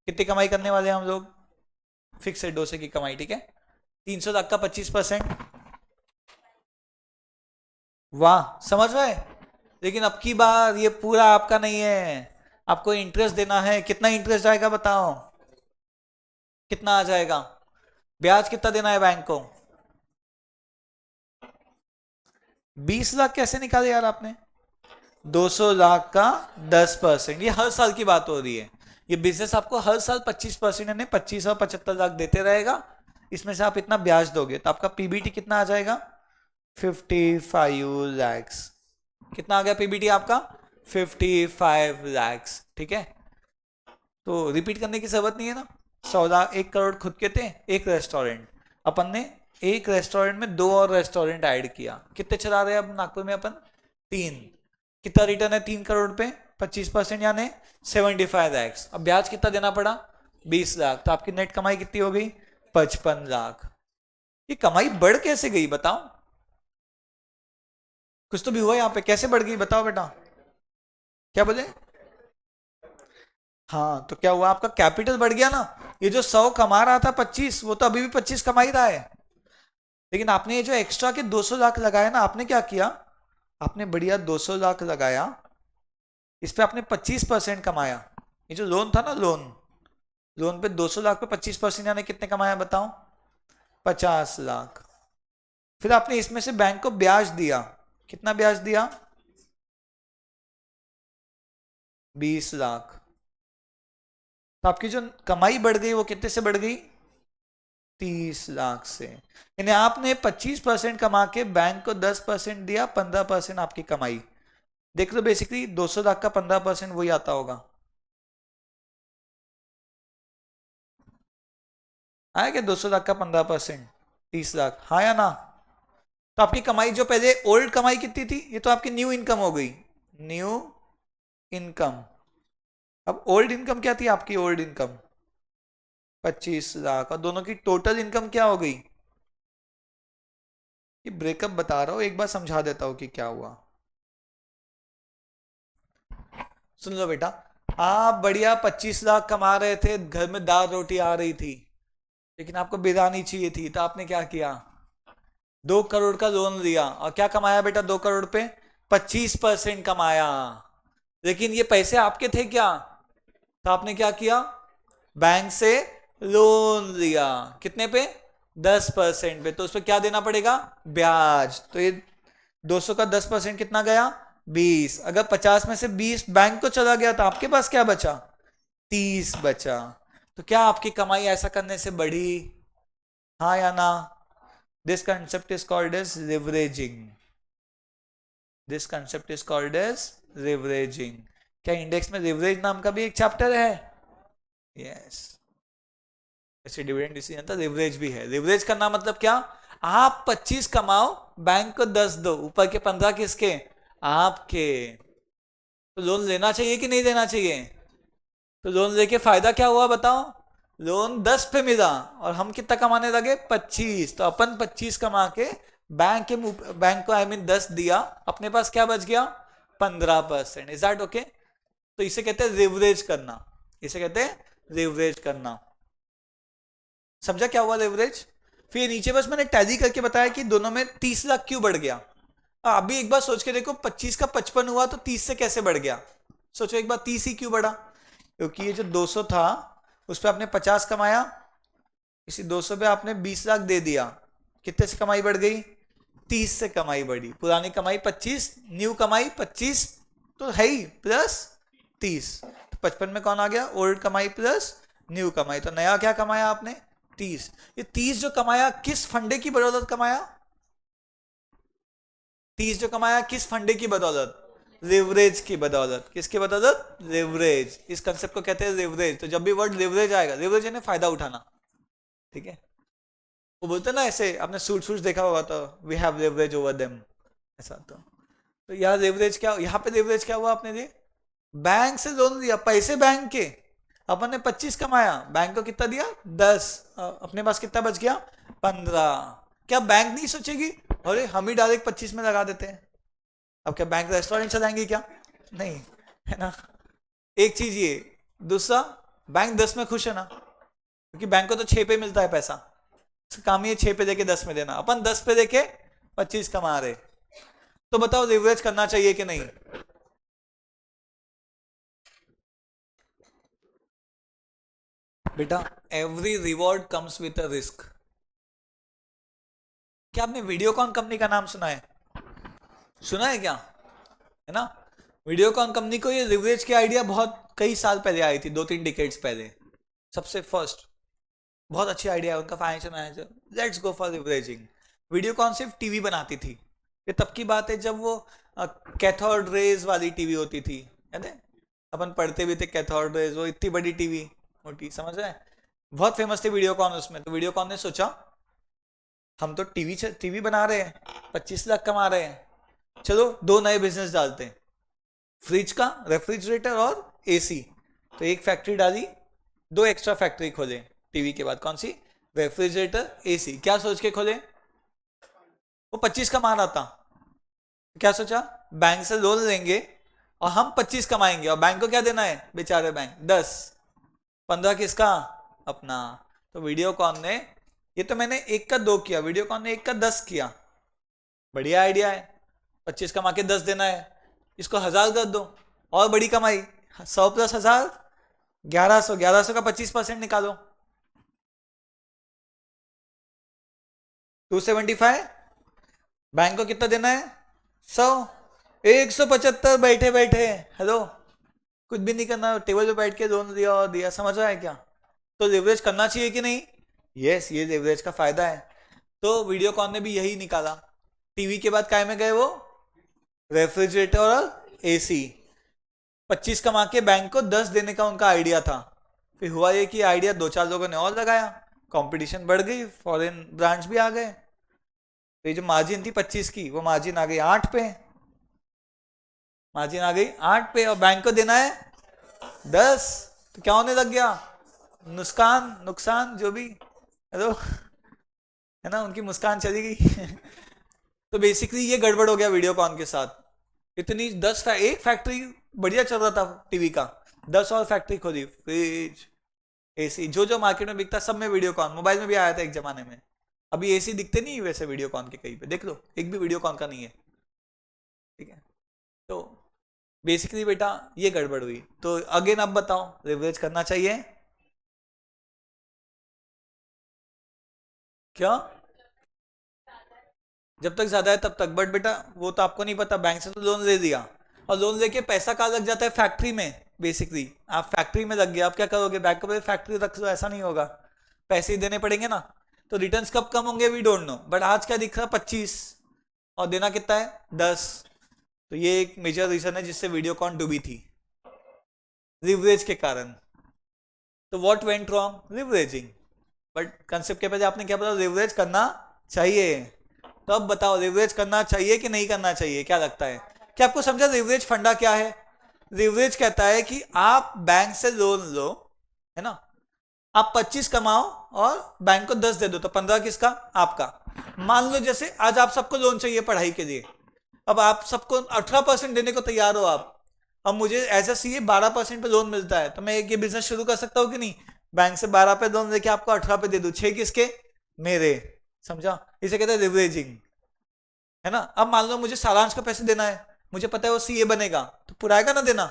कितनी कमाई करने वाले हैं हम लोग, फिक्स है 2 की कमाई, ठीक है। 300 लाख का 25%, वाह समझ रहे। लेकिन अब की बार ये पूरा आपका नहीं है, आपको इंटरेस्ट देना है। कितना इंटरेस्ट आएगा बताओ, कितना आ जाएगा, ब्याज कितना देना है बैंक को, 20 लाख कैसे निकाले यार आपने, 200 लाख का 10%, ये हर साल की बात हो रही है। ये बिजनेस आपको हर साल 25% यानी 25 और 75 लाख देते रहेगा। इसमें से आप इतना ब्याज दोगे तो आपका पीबीटी कितना आ जाएगा, 55 lakhs। कितना आ गया पीबीटी आपका, 55 lakhs, ठीक है। तो रिपीट करने की जरूरत नहीं है ना। 100 लाख, 1 करोड़ खुद के थे, एक रेस्टोरेंट, अपन ने एक रेस्टोरेंट में 2 और रेस्टोरेंट ऐड किया। कितने चला रहे हैं अब नागपुर में अपन, 3। कितना रिटर्न है 3 करोड़ पे, 25% यानी 75 lakhs। अब ब्याज कितना देना पड़ा, 20 लाख। तो आपकी नेट कमाई कितनी हो गई, 55 लाख। ये कमाई बढ़ कैसे गई बताओ, कुछ तो भी हुआ यहाँ पे, कैसे बढ़ गई बताओ बेटा, क्या बोले। हाँ तो क्या हुआ, आपका कैपिटल बढ़ गया ना। ये जो 100 कमा रहा था 25, वो तो अभी भी 25 कमा ही रहा है। लेकिन आपने ये जो एक्स्ट्रा के 200 लाख लगाया ना, आपने क्या किया, आपने बढ़िया 200 लाख लगाया, इस पे आपने 25% कमाया। ये जो लोन था ना, लोन लोन पे 200 लाख पे 25% यानी कितने कमाया बताओ, 50 लाख। फिर आपने इसमें से बैंक को ब्याज दिया, कितना ब्याज दिया, 20 लाख। तो आपकी जो कमाई बढ़ गई वो कितने से बढ़ गई, 30 लाख से। यानी आपने 25% कमा के बैंक को 10% दिया, 15% आपकी कमाई। देख लो बेसिकली 200 लाख का 15% वही आता होगा, आया क्या, 200 लाख का 15%, 30 लाख, हाँ या ना। तो आपकी कमाई जो पहले ओल्ड कमाई कितनी थी, ये तो आपकी न्यू इनकम हो गई, न्यू इनकम। अब ओल्ड इनकम क्या थी आपकी, ओल्ड इनकम 25 लाख, और दोनों की टोटल इनकम क्या हो गई। ये ब्रेकअप बता रहा हूं, एक बार समझा देता हूं कि क्या हुआ। सुन लो बेटा, आप बढ़िया 25 लाख कमा रहे थे, घर में दाल रोटी आ रही थी, लेकिन आपको बिरयानी चाहिए थी, तो आपने क्या किया, 2 करोड़ का लोन लिया, और क्या कमाया बेटा 2 करोड़ पे, 25% कमाया। लेकिन ये पैसे आपके थे क्या, तो आपने क्या किया, बैंक से लोन लिया, कितने पे, 10% पे। तो उस पर क्या देना पड़ेगा, ब्याज। तो ये 200 का 10% कितना गया, 20। अगर 50 में से 20 बैंक को चला गया तो आपके पास क्या बचा, 30 बचा। तो क्या आपकी कमाई ऐसा करने से बढ़ी, हाँ या ना। This concept is called as leveraging, this concept is called as leveraging. क्या इंडेक्स में लिवरेज नाम का भी एक चैप्टर है, यस। ऐसे डिविडेंड डिसीजन था, लिवरेज भी है। लिवरेज करना मतलब क्या, आप 25 कमाओ, बैंक को 10 दो, ऊपर के 15 किसके, आपके। तो लोन लेना चाहिए कि नहीं लेना चाहिए, तो लोन लेके फायदा क्या हुआ बताओ, लोन 10 पे मिला और हम कितना कमाने लगे, 25। तो अपन 25 कमा के बैंक को 10 दिया, अपने पास क्या बच गया, 15%। Is that okay. तो इसे कहते हैं रिवरेज करना, इसे कहते हैं रिवरेज करना। समझा क्या हुआ रिवरेज? फिर नीचे बस मैंने टैली करके बताया कि दोनों में 30 लाख क्यों बढ़ गया। अभी एक बार सोच के देखो, 25 का 55 हुआ तो 30 से कैसे बढ़ गया? सोचो एक बार, 30 ही क्यों बढ़ा? क्योंकि ये जो 200 था उस पर आपने 50 कमाया, इसी 200 पे आपने 20 लाख दे दिया, कितने से कमाई बढ़ गई? 30 से कमाई बढ़ी। पुरानी कमाई 25, न्यू कमाई 25 तो है ही, प्लस 30, तो 55 में कौन आ गया? ओल्ड कमाई प्लस न्यू कमाई। तो नया क्या कमाया आपने? 30। ये 30 जो कमाया किस फंडे की बदौलत कमाया? 30 जो कमाया किस फंडे की बदौलत? लिवरेज की बदौलत। किसकी बदौलत? लिवरेज। इस कंसेप्ट को कहते हैं लिवरेज। तो जब भी वर्ड लिवरेज आएगा, लिवरेज यानी फायदा उठाना, ठीक है? वो बोलते ना ऐसे, आपने सूट देखा होगा, तो we have leverage over them, ऐसा। तो यहाँ लिवरेज क्या, यहाँ पे लिवरेज क्या हुआ? आपने दिए बैंक से लोन लिया, पैसे बैंक के, अपन ने 25 कमाया, बैंक को कितना दिया? 10, अपने पास कितना बच गया? 15। क्या बैंक नहीं सोचेगी अरे हम ही डायरेक्ट 25 में लगा देते हैं? अब क्या बैंक रेस्टोरेंट चलाएंगे क्या? नहीं, है ना? एक चीज ये। दूसरा, बैंक 10 में खुश है ना, क्योंकि बैंक को तो 6 पे मिलता है पैसा, काम ही 6 पे देके 10 में देना। अपन 10 पे देके 25 कमा रहे। तो बताओ लिवरेज करना चाहिए कि नहीं? बेटा, every reward comes with a risk. क्या आपने वीडियोकॉन कंपनी का नाम सुना है? सुना है क्या? है ना? वीडियोकॉन कंपनी को ये लिवरेज की आइडिया बहुत कई साल पहले आई थी, 2-3 डिकेड्स पहले, सबसे फर्स्ट। बहुत अच्छी आइडिया है उनका, financial manager, let's go for leveraging. Videocon सिर्फ टीवी बनाती थी। ये तब की बात है जब वो कैथोड रेज वाली टीवी होती थी, याद है? अपन पढ़ते भी थे कैथोड रेज, वो इतनी बड़ी टीवी, मोटी, समझ रहे हैं? बहुत फेमस थी वीडियोकॉन उसमें। तो वीडियोकॉन ने सोचा हम तो टीवी बना रहे हैं, 25 लाख कमा रहे हैं, चलो 2 नए बिजनेस डालते हैं, फ्रिज का, रेफ्रिजरेटर और एसी। तो एक फैक्ट्री डाली, 2 एक्स्ट्रा फैक्ट्री खोले टीवी के बाद। कौन सी? Refrigerator, AC. क्या सोच के खोले? वो 25 कमा रहा था, क्या सोचा? बैंक से लोन लेंगे और हम 25 कमाएंगे, और बैंक को क्या देना है? बेचारे बैंक 10, 15 किसका? अपना। तो वीडियोकॉन ने, ये तो मैंने 1 का 2 किया, वीडियोकॉन ने 1 का 10 किया। बढ़िया आइडिया है। 25 कमा के 10 देना है, इसको 1000 कर दो, और बड़ी कमाई। 100 प्लस 1000, 1100। 1100 का 25% निकालो, 275। बैंक को कितना देना है? 100। 175 बैठे बैठे, हेलो, कुछ भी नहीं करना, टेबल पे बैठ के लोन दिया और दिया। समझ रहा है क्या? तो लिवरेज करना चाहिए कि नहीं? यस, ये लिवरेज का फायदा है। तो वीडियोकॉन ने भी यही निकाला। टीवी के बाद काय में गए वो? रेफ्रिजरेटर और एसी। 25 कमा के बैंक को 10 देने का उनका आइडिया था। फिर हुआ ये कि आइडिया 2-4 लोगों ने और लगाया, कंपटीशन बढ़ गई, फॉरेन ब्रांड्स भी आ गए। तो ये जो मार्जिन थी 25 की, वो मार्जिन आ गई 8 पे, मार्जिन आ गई 8 पे, और बैंक को देना है 10। तो क्या होने लग गया? नुकसान जो भी, हेलो, है ना, उनकी मुस्कान चली गई। तो बेसिकली ये गड़बड़ हो गया वीडियोकॉन के साथ। इतनी 10 एक फैक्ट्री बढ़िया चल रहा था टीवी का, 10 और फैक्ट्री खोली, फ्रिज, एसी, जो जो मार्केट में बिकता सब में वीडियोकॉन। मोबाइल में भी आया था एक जमाने में। अभी एसी दिखते नहीं वैसे वीडियोकॉन के, कहीं पे देख लो, एक भी वीडियोकॉन का नहीं है, ठीक है? तो बेसिकली बेटा ये गड़बड़ हुई। तो अगेन अब बताओ, लिवरेज करना चाहिए क्या? जब तक ज्यादा है तब तक। बट बेटा वो तो आपको नहीं पता, बैंक से तो लोन ले दिया, और लोन लेके पैसा कहाँ लग जाता है? फैक्ट्री में। बेसिकली आप फैक्ट्री में लग गया, आप क्या करोगे? बैंक में फैक्ट्री रख लो, ऐसा नहीं होगा, पैसे ही देने पड़ेंगे ना। तो रिटर्न्स कब कम होंगे वी डोंट नो, बट आज क्या दिख रहा? 25, और देना कितना है? 10। तो ये एक मेजर रीजन है जिससे वीडियोकॉन डूबी थी, लिवरेज के कारण। तो what went wrong? Leveraging. But concept के पहले आपने क्या बोला? लिवरेज करना चाहिए। तो अब बताओ, लिवरेज करना चाहिए कि नहीं करना चाहिए? क्या लगता है? क्या आपको समझा लिवरेज फंडा क्या है? लिवरेज कहता है कि आप बैंक से लोन लो, है ना, आप 25 कमाओ और बैंक को 10 दे दो, तो 15 किसका? आपका। मान लो जैसे आज आप सबको लोन चाहिए पढ़ाई के लिए, अब आप सबको 18% देने को तैयार हो आप, अब मुझे एज अ सीए 12% पे लोन मिलता है, तो मैं ये बिजनेस शुरू कर सकता हूँ कि नहीं? बैंक से 12 पे लोन लेके आपको 18 पे दे दूं, 6 किसके? मेरे। समझा? इसे कहते हैं लिवरेजिंग, है ना? अब मान लो मुझे सारांश का पैसे देना है, मुझे पता है वो सीए बनेगा, तो पुराएगा ना देना।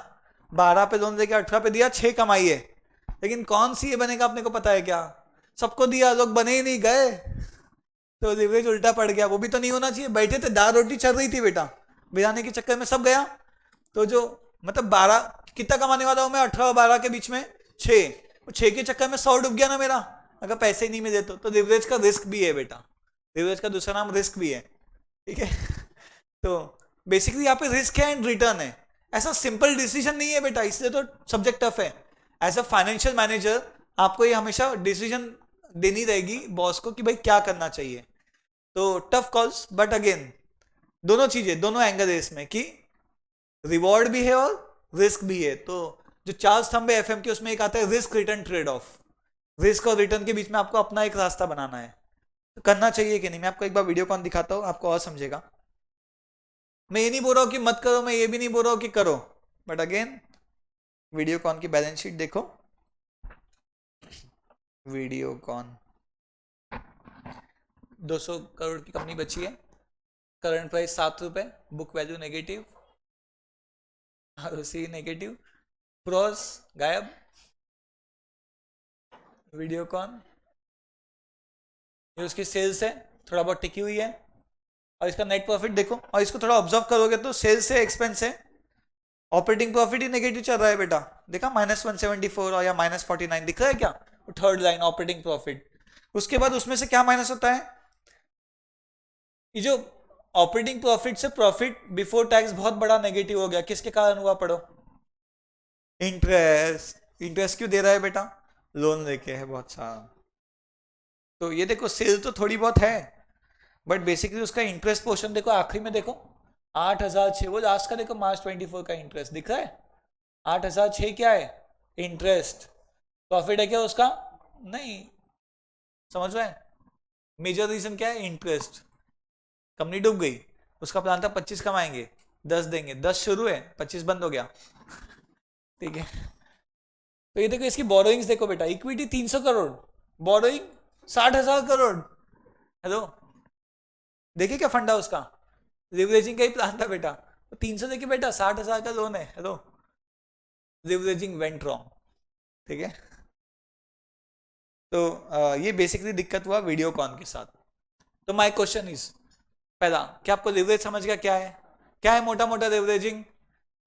12 पे लोन लेके 18 पे दिया, 6 कमाई है, लेकिन कौन सीए बनेगा अपने को पता है क्या? सबको दिया, लोग बने ही नहीं गए, तो लिवरेज उल्टा पड़ गया। वो भी तो नहीं होना चाहिए, बैठे थे, दाल रोटी चल रही थी बेटा, बिराने के चक्कर में सब गया। तो जो मतलब 12 कितना कमाने वाला हूं मैं? 18 और 12 के बीच में 6, 6 के चक्कर में 100 डूब गया ना मेरा, अगर पैसे ही नहीं मिले तो लिवरेज का रिस्क भी है बेटा, लिवरेज का दूसरा नाम रिस्क भी है, ठीक है? तो बेसिकली यहाँ पे रिस्क है एंड रिटर्न है, ऐसा सिंपल डिसीजन नहीं है बेटा, इसलिए तो सब्जेक्ट टफ है। एज अ फाइनेंशियल मैनेजर आपको ये हमेशा डिसीजन देनी रहेगी बॉस को कि भाई क्या करना चाहिए। तो टफ कॉल्स, बट अगेन दोनों चीजें, दोनों एंगल है इसमें कि रिवॉर्ड भी है और रिस्क भी है। तो जो 4 स्तंभ है एफएम के, उसमें एक आता है risk return trade off. Risk और रिटर्न के बीच में आपको अपना एक रास्ता बनाना है, तो करना चाहिए कि नहीं। मैं आपको एक बार वीडियो कॉन दिखाता हूँ, आपको और समझेगा। मैं ये नहीं बोल रहा हूँ कि मत करो, मैं ये भी नहीं बोल रहा हूँ कि करो, बट अगेन वीडियो कॉन की बैलेंस शीट देखो। वीडियो कॉन 200 करोड़ की कंपनी बची है, करंट प्राइस 7 रुपए, book value negative, ROC negative, pros गायब, वीडियो कॉन ये उसकी सेल्स है, थोड़ा बहुत टिकी हुई है, और इसका नेट प्रॉफिट देखो, और इसको थोड़ा ऑब्जर्व करोगे तो सेल्स है, एक्सपेंस है, ऑपरेटिंग प्रॉफिट ही नेगेटिव चल रहा है बेटा, देखा -174 और या -49 दिख रहा है क्या? Third line operating profit. उसके बाद उसमें से क्या माइनस होता है? ये जो ऑपरेटिंग प्रॉफिट से प्रॉफिट बिफोर टैक्स बहुत बड़ा नेगेटिव हो गया, किसके कारण हुआ? पढ़ो, इंटरेस्ट। इंटरेस्ट क्यों दे रहा है बेटा? लोन लेके है बहुत सारा। तो ये देखो सेल तो थोड़ी बहुत है, बट बेसिकली उसका इंटरेस्ट पोर्शन देखो, आखिरी में देखो 8,006, वो लास्ट का देखो, मार्च 24 का इंटरेस्ट दिख रहा है, 8,006 क्या है? इंटरेस्ट। प्रॉफिट है क्या उसका? नहीं। समझ रहे हैं? मेजर रीजन क्या है? इंटरेस्ट। कंपनी डूब गई, उसका प्लान था 25 कमाएंगे, 10 देंगे, 10 शुरू है, 25 बंद हो गया, ठीक है? तो ये देखो इसकी बोरोइंग्स देखो बेटा, equity 300 crore, borrowing 60,000 crore. Hello, देखिए क्या फंडा उसका, लिवरेजिंग का ही प्लान था बेटा, तो 300 देखिए बेटा, 60,000 का लोन है। हेलो, लिवरेजिंग वेंट रॉन्ग, ठीक है? तो ये बेसिकली दिक्कत हुआ वीडियोकॉन के साथ। तो माय क्वेश्चन इज, पहला, क्या आपको लिवरेज समझ गया क्या है? क्या है मोटा मोटा लिवरेजिंग?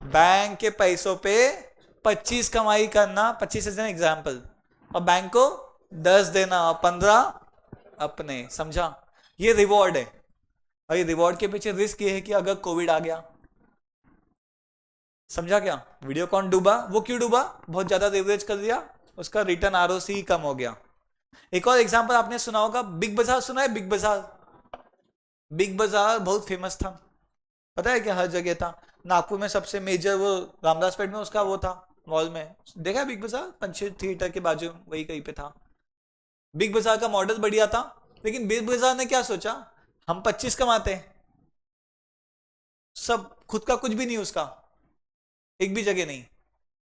बैंक के पैसों पे 25 कमाई करना, 25 एज एन एग्जाम्पल, और बैंक को 10 देना और 15 अपने। समझा? ये रिवॉर्ड है, और ये रिवॉर्ड के पीछे रिस्क ये है कि अगर कोविड आ गया। समझा क्या? वीडियो कॉन डूबा, वो क्यों डूबा? बहुत ज्यादा लिवरेज कर दिया, उसका रिटर्न आरओसी कम हो गया। एक और एग्जांपल आपने सुना होगा, बिग बाजार सुना है? बिग बाजार, बिग बाजार बहुत फेमस था, पता है क्या? हर जगह था। नागपुर में सबसे मेजर वो रामदास पेट में उसका वो था, मॉल में देखा है बिग बाजार, पंचेत थिएटर के बाजू वही कहीं पे था। बिग बाजार का मॉडल बढ़िया था, लेकिन बिग बाजार ने क्या सोचा, हम 25 कमाते हैं, सब खुद का कुछ भी नहीं उसका, एक भी जगह नहीं,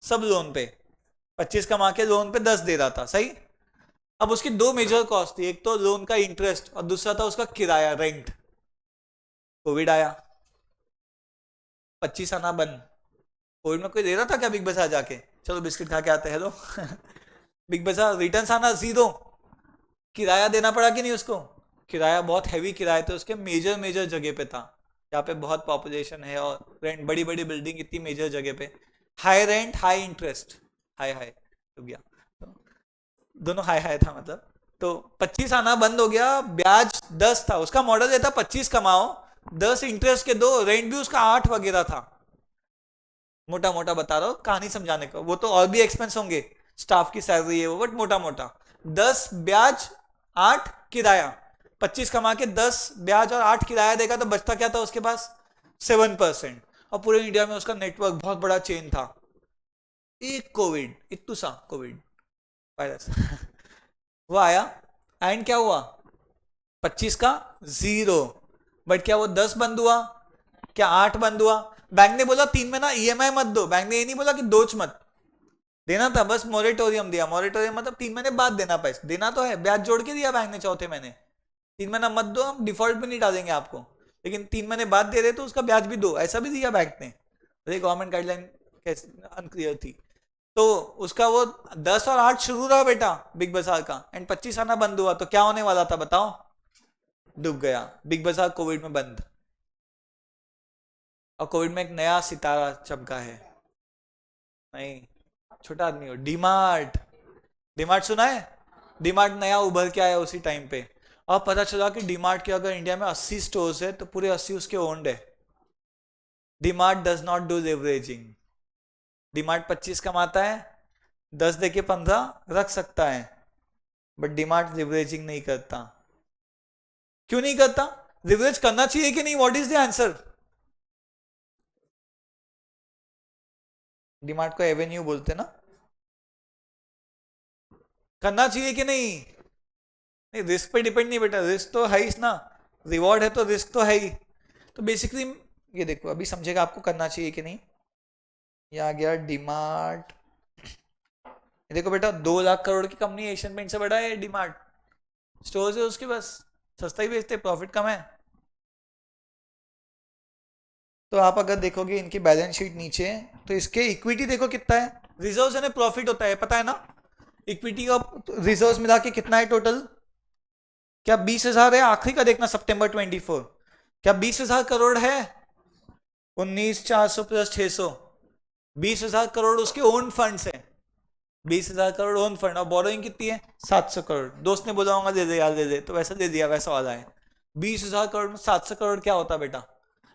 सब लोन पे, 25 कमा के लोन पे 10 दे रहा था, सही? अब उसकी दो मेजर कॉस्ट थी, एक तो लोन का इंटरेस्ट और दूसरा था उसका किराया, रेंट। कोविड आया, 25 आना बंद। कोविड में कोई दे रहा था क्या बिग बाजार जाके, चलो बिस्किट खा के आते हैं? हेलो बिग बाजार रिटर्न आना जीरो, किराया देना पड़ा कि नहीं उसको? किराया बहुत हैवी किराया था उसके, मेजर मेजर जगह पे था, जहाँ पे बहुत पॉपुलेशन है, और रेंट बड़ी बड़ी बिल्डिंग इतनी मेजर जगह पे, high rent high interest, high high हो गया, तो दोनों हाई हाई था मतलब। तो 25 आना बंद हो गया, ब्याज 10 था, उसका मॉडल ये था 25 कमाओ, 10 इंटरेस्ट के दो, रेंट भी उसका 8 वगैरह था। मोटा मोटा बता रहा हूँ कहानी समझाने को, वो तो और भी एक्सपेंस होंगे, स्टाफ की सैलरी है वो, बट मोटा मोटा 10 ब्याज 8 किराया, 25 कमा के 10 ब्याज और 8 किराया देगा, तो बचता क्या था उसके पास? 7%। और पूरे इंडिया में उसका नेटवर्क बहुत बड़ा चेन था। एक कोविड, इतू सा कोविड वायरस वो आया, एंड क्या हुआ? 25 का जीरो, बट क्या वो 10 बंद हुआ? क्या 8 बंद हुआ? बैंक ने बोला 3 महीना ईएमआई मत दो, बैंक ने ये नहीं बोला कि दोच मत देना था, बस मोरेटोरियम दिया। मोरेटोरियम मतलब 3 महीने बाद देना, पैसे देना तो है, ब्याज जोड़ के दिया बैंक ने चौथे महीने। 3 महीना मत दो, हम डिफॉल्ट में नहीं डालेंगे आपको, लेकिन 3 महीने बाद दे रहे तो उसका ब्याज भी दो, ऐसा भी दिया बैंक ने। अरे गवर्नमेंट गाइडलाइन कैसे अनक्लियर थी। तो उसका वो 10 और 8 शुरू रहा बेटा बिग बाजार का, एंड 25 आना बंद हुआ, तो क्या होने वाला था बताओ? डूब गया बिग बाजार, कोविड में बंद। और कोविड में एक नया सितारा चमका है। नहीं, छोटा आदमी हो, डीमार्ट। डीमार्ट सुना है? डीमार्ट नया उभर के आया उसी टाइम पे, और पता चला कि डीमार्ट के अगर इंडिया में 80 स्टोर्स है तो पूरे 80 उसके ओन्ड है। DMart does not do leveraging. DMart 25 कमाता है, 10 देके 15 रख सकता है, बट डीमार्ट लिवरेजिंग नहीं करता। क्यों नहीं करता? लिवरेज करना चाहिए कि नहीं? What is the answer? DMart को एवेन्यू बोलते ना, करना चाहिए कि नहीं? नहीं, रिस्क पे डिपेंड नहीं बेटा, रिस्क तो है ही ना, रिवॉर्ड है तो रिस्क तो है ही। तो बेसिकली ये देखो, अभी समझेगा आपको करना चाहिए कि नहीं। ये आ गया डीमार्ट। ये देखो बेटा, 2 लाख करोड़ की कंपनी, एशियन पेंट से बड़ा है डीमार्ट। स्टोर है उसके, बस सस्ता ही बेचते, प्रॉफिट कम है। तो आप अगर देखोगे इनकी बैलेंस शीट नीचे, तो इसके इक्विटी देखो कितना है, रिजर्व्स यानी प्रॉफिट होता है, पता है ना? इक्विटी और रिजर्व्स मिला के कितना है टोटल? क्या 20,000 है? आखिरी का देखना, सितंबर 24। क्या 20,000 करोड़ है? 19,400 प्लस 600, 20,000 करोड़ उसके ओन फंड्स हैं। 20,000 करोड़ ओन फंड, और बोरोइंग कितनी है? 700 करोड़। दोस्त ने बोला होगा दे दे यार दे दे, तो वैसा दे दिया, वैसा वाला है। 20,000 करोड़ में 700 करोड़ क्या होता बेटा?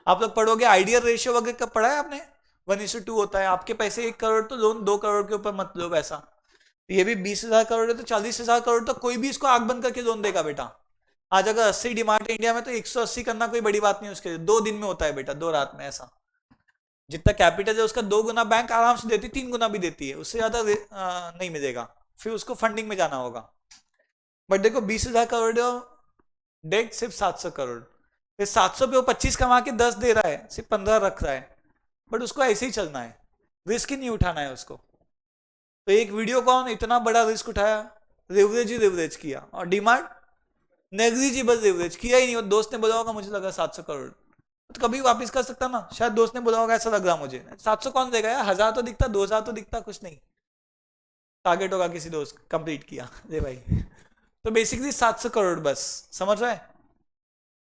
आप लोग पढ़ोगे आइडियल रेशियो वगैरह, कब पढ़ा है आपने? 1:2 होता है। आपके पैसे 1 करोड़ तो लोन 2 करोड़ के ऊपर मत लो वैसा। तो ये भी 20,000 करोड़ है तो 40,000 करोड़ तो कोई भी इसको आग बंद करके लोन देगा बेटा। आज अगर 80 डिमांड है इंडिया में, तो 180 करना कोई बड़ी बात नहीं उसके लिए, 2 दिन में होता है बेटा, 2 रात में। ऐसा जितना कैपिटल है उसका 2 गुना बैंक आराम से देती, 3 गुना भी देती है, उससे ज्यादा नहीं मिलेगा, फिर उसको फंडिंग में जाना होगा। बट देखो 20,000 करोड़ डेट सिर्फ 700 करोड़, फिर 700 पे वो 25 कमा के 10 दे रहा है, सिर्फ 15 रख रहा है, बट उसको ऐसे ही चलना है, रिस्क ही नहीं उठाना है उसको। तो एक वीडियो कॉन इतना बड़ा रिस्क उठाया, लिवरेज ही लिवरेज किया, और डिमांड नेग्लिजिबल लिवरेज किया ही नहीं। और दोस्त ने बोला होगा मुझे लगा 700 करोड़, तो कभी वापस कर सकता ना, शायद दोस्त ने बोला होगा ऐसा लग रहा मुझे। 700 कौन देगा यार? 1000 तो दिखता, 2000 तो दिखता, कुछ नहीं, टारगेट होगा किसी दोस्त, कंप्लीट किया दे भाई। तो बेसिकली 700 करोड़ बस, समझ रहा है?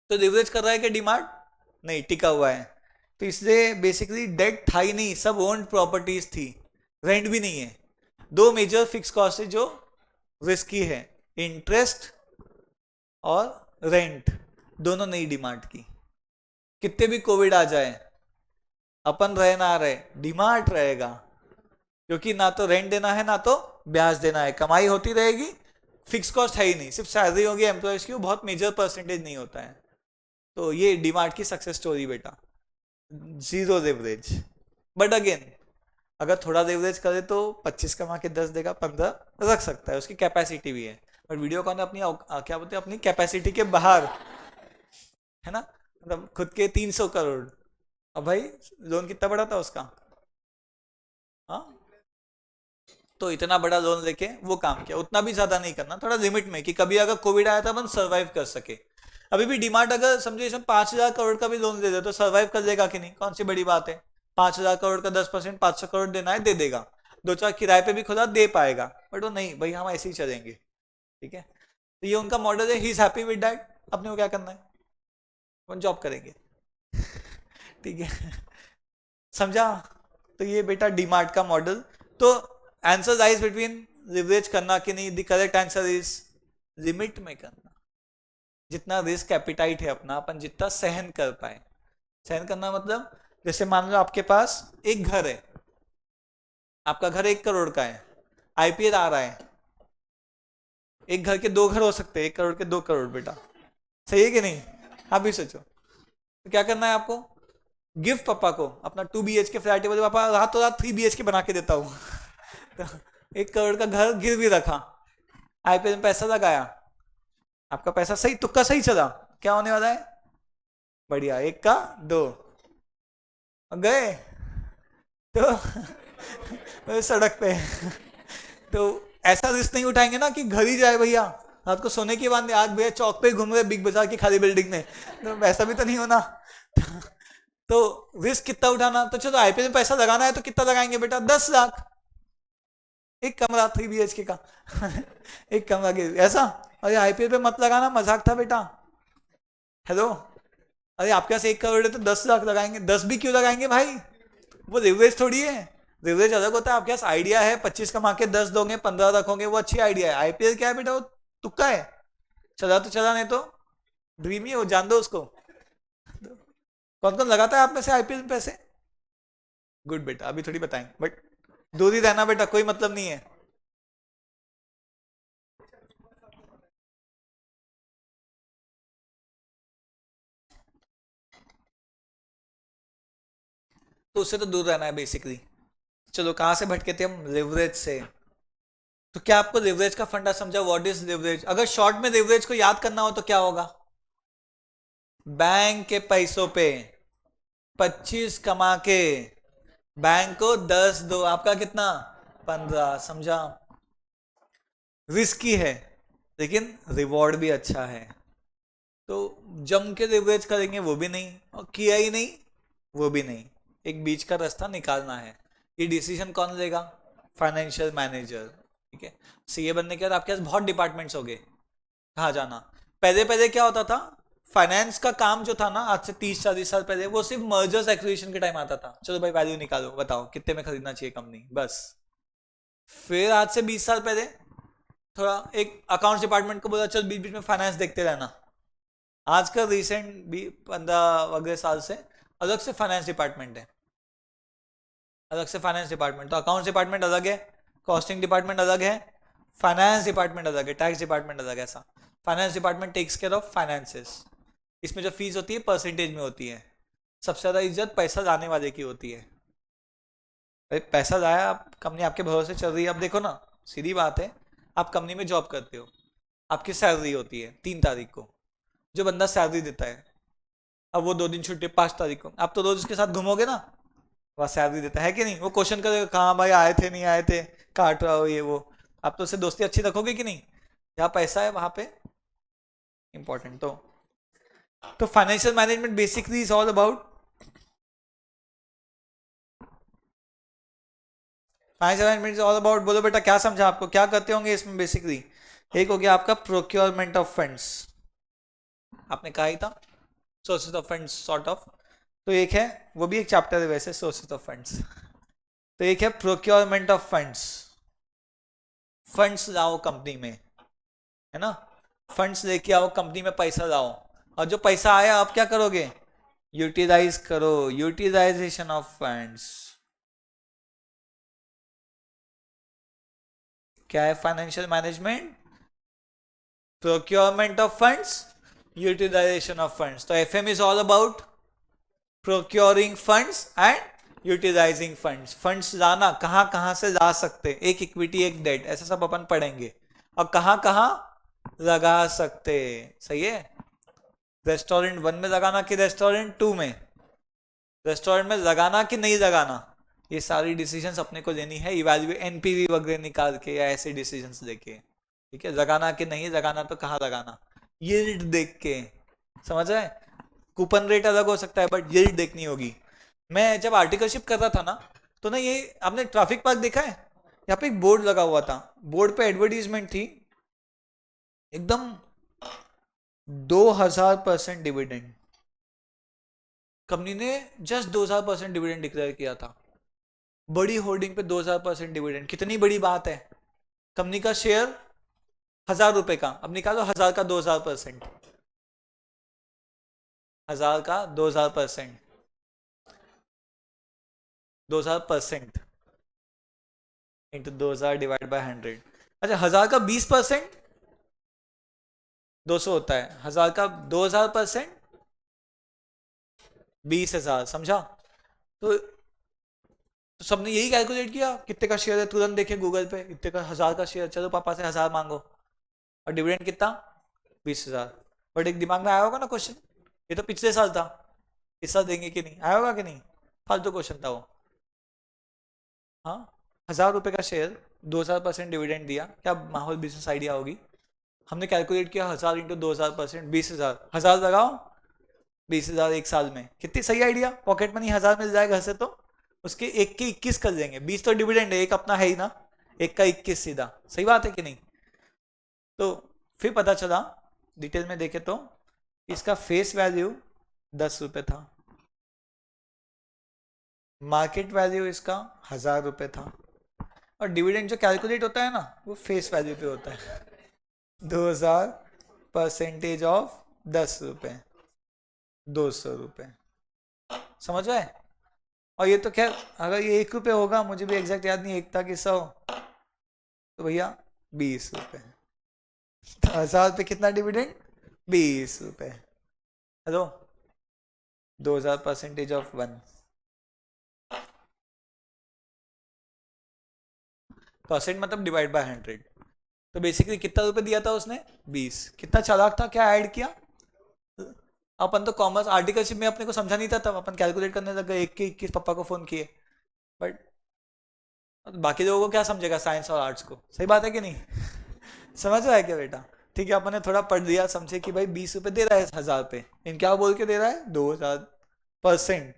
तो लिवरेज कर रहा है कि डिमांड नहीं टिका हुआ है, तो इसलिए बेसिकली डेट था ही नहीं, सब ओन्ड प्रॉपर्टीज थी, रेंट भी नहीं है। 2 मेजर फिक्स कॉस्ट है जो रिस्की है, इंटरेस्ट और रेंट, दोनों नई डिमांड की। कितने भी कोविड आ जाए, अपन रहे ना रहे, डिमांड रहेगा, क्योंकि ना तो रेंट देना है ना तो ब्याज देना है, कमाई होती रहेगी, फिक्स कॉस्ट है ही नहीं, सिर्फ सैलरी होगी एम्प्लॉयज की, बहुत मेजर परसेंटेज नहीं होता है। तो ये डिमांड की सक्सेस स्टोरी बेटा, जीरो लेवरेज। बट अगेन अगर थोड़ा लेवरेज करे तो 25 कमा के 10 देगा, 15 रख सकता है, उसकी कैपेसिटी भी है। बट वीडियो कॉन अपनी क्या बोलते हैं, अपनी कैपेसिटी के बाहर है ना, मतलब खुद के 300 करोड़। अब भाई लोन कितना बड़ा था उसका? हाँ, तो इतना बड़ा लोन लेके वो काम किया, उतना भी ज्यादा नहीं करना, थोड़ा लिमिट में, कि कभी अगर कोविड आया था अपन सर्वाइव कर सके। अभी भी डिमांड अगर समझो इसमें 5,000 करोड़ का भी लोन दे दे तो सर्वाइव कर देगा कि नहीं? कौन सी बड़ी बात है? 5,000 करोड़ का 10%, 500 करोड़ देना है, दे देगा। 2-4 किराए पे भी खुदा दे पाएगा, बट वो नहीं भाई, हम ऐसे ही चलेंगे, ठीक है। तो ये उनका मॉडल है, he is happy with that. अपने को क्या करना है? अपन जॉब करेंगे, ठीक है, समझा? तो ये बेटा डीमार्ट का मॉडल। तो आंसर लाइज बिटवीन लिवरेज करना कि नहीं, the correct answer is limit में करना, जितना रिस्क एपिटाइट है अपना, अपन जितना सहन कर पाए। सहन करना मतलब, जैसे मान लो आपके पास एक घर है, आपका घर 1 करोड़ का है, आईपीएल आ रहा है, एक घर के 2 घर हो सकते हैं, 1 करोड़ के 2 करोड़ बेटा, सही है कि नहीं? आप भी सोचो। तो क्या करना है आपको? गिफ्ट पापा को अपना 2 BHK फ्लैट, बोले पापा रातों रात 3 BHK बना के देता हूँ। तो 1 करोड़ का घर गिरवी रखा, आईपीएल में पैसा लगाया, आपका पैसा सही तुक्का सही चला, क्या होने वाला है? बढ़िया, 1 का 2, गए तो सड़क पे तो ऐसा रिस्क नहीं उठाएंगे ना कि घर ही जाए भैया, रात को सोने के बाद आज भैया चौक पे घूम रहे बिग बाजार की खाली बिल्डिंग में, तो वैसा भी तो नहीं होना। तो रिस्क कितना उठाना, तो चलो आईपीएल में पैसा लगाना है तो कितना लगाएंगे बेटा, 10 लाख, एक कमरा 3 BHK का एक कमरा के ऐसा। अरे आईपीएल पे मत लगाना, मजाक था बेटा। हेलो, अरे आपके पास 1 करोड़ है तो 10 लाख लगाएंगे, 10 भी क्यों लगाएंगे भाई, वो लिवरेज थोड़ी है। लिवरेज अलग होता है, आपके पास आइडिया है 25 कमा के 10 दोगे 15 रखोगे, वो अच्छी आइडिया है। आईपीएल क्या है बेटा, वो तुक्का है, चला तो चला, नहीं तो ड्रीम ही है वो, जान दो उसको। कौन कौन लगाता है आप में से आईपीएल में पैसे? गुड बेटा, अभी थोड़ी बताएंगे, बट दूर ही रहना बेटा, कोई मतलब नहीं है। तो उससे तो दूर रहना है बेसिकली। चलो कहाँ से भटके थे हम, लिवरेज से। तो क्या आपको लिवरेज का फंडा समझा, व्हाट इज लिवरेज? अगर शॉर्ट में लिवरेज को याद करना हो तो क्या होगा, बैंक के पैसों पे 25 कमा के बैंक को 10 दो, आपका कितना, 15, समझा? रिस्की है लेकिन रिवॉर्ड भी अच्छा है। तो जम के लिवरेज करेंगे वो भी नहीं, और किया ही नहीं वो भी नहीं, एक बीच का रास्ता निकालना है। ये डिसीजन कौन लेगा, फाइनेंशियल मैनेजर। ठीक है, सीए बनने के बाद आपके पास बहुत डिपार्टमेंट्स हो गए, कहाँ जाना। पहले पहले क्या होता था, फाइनेंस का काम जो था ना, आज से 30-40 साल पहले, वो सिर्फ मर्जर्स एक्विजिशन के टाइम आता था, चलो भाई वैल्यू निकालो, बताओ कितने में खरीदना चाहिए कंपनी, बस। फिर आज से 20 साल पहले थोड़ा एक अकाउंट्स डिपार्टमेंट को बोला चल बीच बीच में फाइनेंस देखते रहना। आज का रिसेंट भी 15 अगले साल से अलग से फाइनेंस डिपार्टमेंट है, अलग से फाइनेंस डिपार्टमेंट। तो अकाउंट्स डिपार्टमेंट अलग है, कॉस्टिंग डिपार्टमेंट अलग है, फाइनेंस डिपार्टमेंट अलग है, टैक्स डिपार्टमेंट अलग है। ऐसा finance department takes care of finances. इसमें जो फीस होती है परसेंटेज में होती है, सबसे ज़्यादा इज्जत पैसा लाने वाले की होती है। भाई पैसा लाया, आप कंपनी आपके भरोसे चल रही है। अब देखो ना, सीधी बात है, आप कंपनी में जॉब करते हो, आपकी सैलरी होती है 3 तारीख को, जो बंदा सैलरी देता है, अब वो 2 दिन छुट्टी 5 तारीख को, आप तो रोज उसके साथ घूमोगे ना, वह सैलरी देता है कि नहीं, वो क्वेश्चन करेगा कहाँ भाई आए थे नहीं आए थे, काट रहा हो ये वो, आप तो उससे दोस्ती अच्छी रखोगे कि नहीं? जहाँ पैसा है वहां पे इंपॉर्टेंट। तो financial management basically is all about, financial management is all about, बोलो बेटा क्या समझा आपको, क्या करते होंगे इसमें बेसिकली? एक हो गया आपका प्रोक्योरमेंट ऑफ फंड्स, आपने कहा ही था, sources of funds sort of. तो एक है, वो भी एक चैप्टर है वैसे, सोर्सेज ऑफ फंड्स। तो एक है प्रोक्योरमेंट ऑफ फंड्स, फंड्स लाओ कंपनी में, है ना, फंड्स लेके आओ कंपनी में, पैसा लाओ, और जो पैसा आया आप क्या करोगे, यूटिलाइज करो, यूटिलाइजेशन ऑफ फंड्स। क्या है financial management, procurement of funds, utilisation of funds. तो FM is all about procuring funds and utilising funds. Funds लाना, कहां कहां से ला सकते, एक इक्विटी एक डेट, ऐसा सब अपन पढ़ेंगे, और कहां कहां लगा सकते। सही है, रेस्टोरेंट 1 में लगाना कि रेस्टोरेंट 2 में, रेस्टोरेंट में लगाना कि नहीं लगाना, ये सारी डिसीजंस अपने को लेनी है, इवैल्यूएट एनपीवी वगैरह निकाल के या ऐसे डिसीजंस लेके। ठीक है, लगाना कि नहीं लगाना, तो कहाँ लगाना, यील्ड देख के, समझ रहे? कूपन रेट अलग हो सकता है बट यील्ड देखनी होगी। मैं जब आर्टिकलशिप कर रहा था ना, तो ना ये आपने ट्रैफिक पार्क देखा है, यहाँ पे एक बोर्ड लगा हुआ था, बोर्ड पे एडवर्टीजमेंट थी एकदम 2000% डिविडेंड, कंपनी ने जस्ट 2000% डिविडेंड डिक्लेयर किया था, बड़ी होल्डिंग पे 2000% डिविडेंड, कितनी बड़ी बात है। कंपनी का शेयर 1000 रुपए का, अब निकालो 1000 का 2000%, 1000 का 2000%, 2000% इंटू 2000 डिवाइड बाय 100। अच्छा, 1000 का 20% 200 होता है, 1000 का 2000% 20,000, समझा? तो सबने यही कैलकुलेट किया, कितने का शेयर है, तुरंत देखे गूगल पे, कितने का, 1000 का शेयर, चलो पापा से 1000 मांगो, और डिविडेंड कितना, 20,000। बट एक दिमाग में आया होगा ना क्वेश्चन, ये तो पिछले साल था, इस साल देंगे कि नहीं, आया होगा कि नहीं? फालतू क्वेश्चन था वो। हाँ, 1,000 रुपए का शेयर, 2,000% डिविडेंड दिया, क्या माहौल बिजनेस आइडिया होगी। हमने कैलकुलेट किया 1,000 × 2,000%, 20,000, 1,000 लगाओ, 20,000 एक साल में, कितनी सही आइडिया, पॉकेट मनी 1,000 मिल जाएगा घर से, तो उसके एक के 21 कर देंगे, 20 तो डिविडेंड है, एक अपना है ही ना, एक का 21 सीधा, सही बात है कि नहीं। तो फिर पता चला डिटेल में देखे तो इसका फेस वैल्यू 10 रुपए था, मार्केट वैल्यू इसका 1,000 रुपए था, और डिविडेंड जो कैलकुलेट होता है ना वो फेस वैल्यू पे होता है, 2,000% ऑफ 10 रुपए, 200 रुपए, समझ रहे। और ये तो खैर अगर ये 1 रुपए होगा, मुझे भी एग्जैक्ट याद नहीं, 1 था कि 100, तो भैया 20 रुपए, 1,000 पे कितना डिविडेंड, 20 रुपए, हेलो, 2,000% ऑफ 1%, मतलब डिवाइड बाय 100, तो बेसिकली कितना रुपए दिया था उसने, 20। कितना चालाक था, क्या ऐड किया, अपन तो कॉमर्स आर्टिकलशिप में अपने को समझा नहीं था, तब अपन कैलकुलेट करने लग गए, 1 के 21 पापा को फोन किए, बट बाकी लोगों को क्या समझेगा साइंस और आर्ट्स को, सही बात है कि नहीं। समझ रहा है क्या बेटा, ठीक है, अपन ने थोड़ा पढ़ दिया, समझे कि भाई 20 रुपए दे रहा है 1,000 पे, इन क्या बोल के दे रहा है, 2,000%,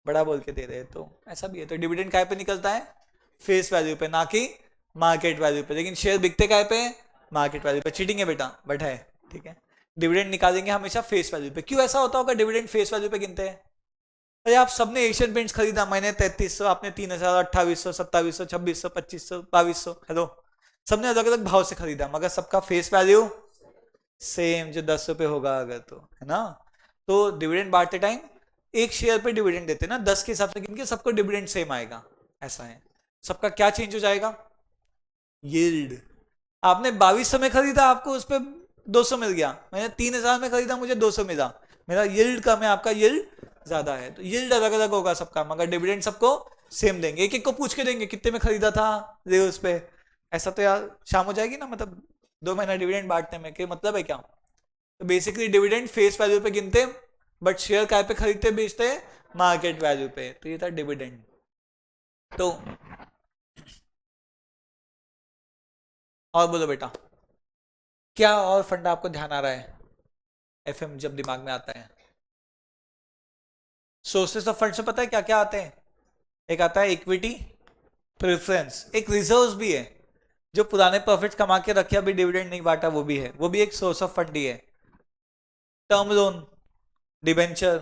बड़ा बोल के दे रहे हैं, तो ऐसा भी है। तो डिविडेंड काय पे निकलता है, फेस वैल्यू पे, ना कि मार्केट वैल्यू पे, लेकिन शेयर बिकते काय पे, मार्केट वैल्यू पे। चीटिंग है बेटा, बट है, ठीक है। डिविडेंड निकालेंगे हमेशा फेस वैल्यू पे। क्यों ऐसा होता होगा, डिविडेंड फेस वैल्यू पे गिनते हैं। अरे आप सबने एशियन पेंट्स खरीदा, मैंने 3,300, आपने 3,000, 2,800, 2,700, 2,600, 2,500, 2,200, हेलो, सबने अलग अलग भाव से खरीदा, मगर सबका फेस वैल्यू सेम, जो 10 रुपए होगा अगर, तो है ना। तो डिविडेंड बांटते टाइम एक शेयर पे डिविडेंड देते ना, 10 के हिसाब से गिन के सबको डिविडेंड सेम आएगा, ऐसा है। सबका क्या चेंज हो जाएगा, यील्ड। आपने 2,200 में खरीदा, आपको उस पर 200 मिल गया, मैंने 3,000 में खरीदा, मुझे 200 मिला, मेरा यील्ड कम है, आपका यील्ड ज्यादा है, तो यील्ड अलग अलग होगा सबका, मगर डिविडेंड सबको सेम देंगे। एक एक को पूछ के देंगे कितने में खरीदा था, दे उस पे, ऐसा तो यार शाम हो जाएगी ना, मतलब 2 महीना डिविडेंड बांटने में, क्या मतलब है क्या। तो बेसिकली डिविडेंड फेस वैल्यू पे गिनते, बट शेयर काय पे खरीदते बेचते, मार्केट वैल्यू पे, तो ये था डिविडेंड। तो और बोलो बेटा, क्या और फंड आपको ध्यान आ रहा है, एफएम जब दिमाग में आता है। सोर्सेस ऑफ फंड्स में पता है क्या क्या आते हैं, एक आता है इक्विटी, प्रेफरेंस, एक रिजर्व्स भी है, जो पुराने प्रॉफिट्स कमा के रखे अभी डिविडेंड नहीं बांटा, वो भी है, वो भी एक सोर्स ऑफ फंड ही है। Term loan, debenture,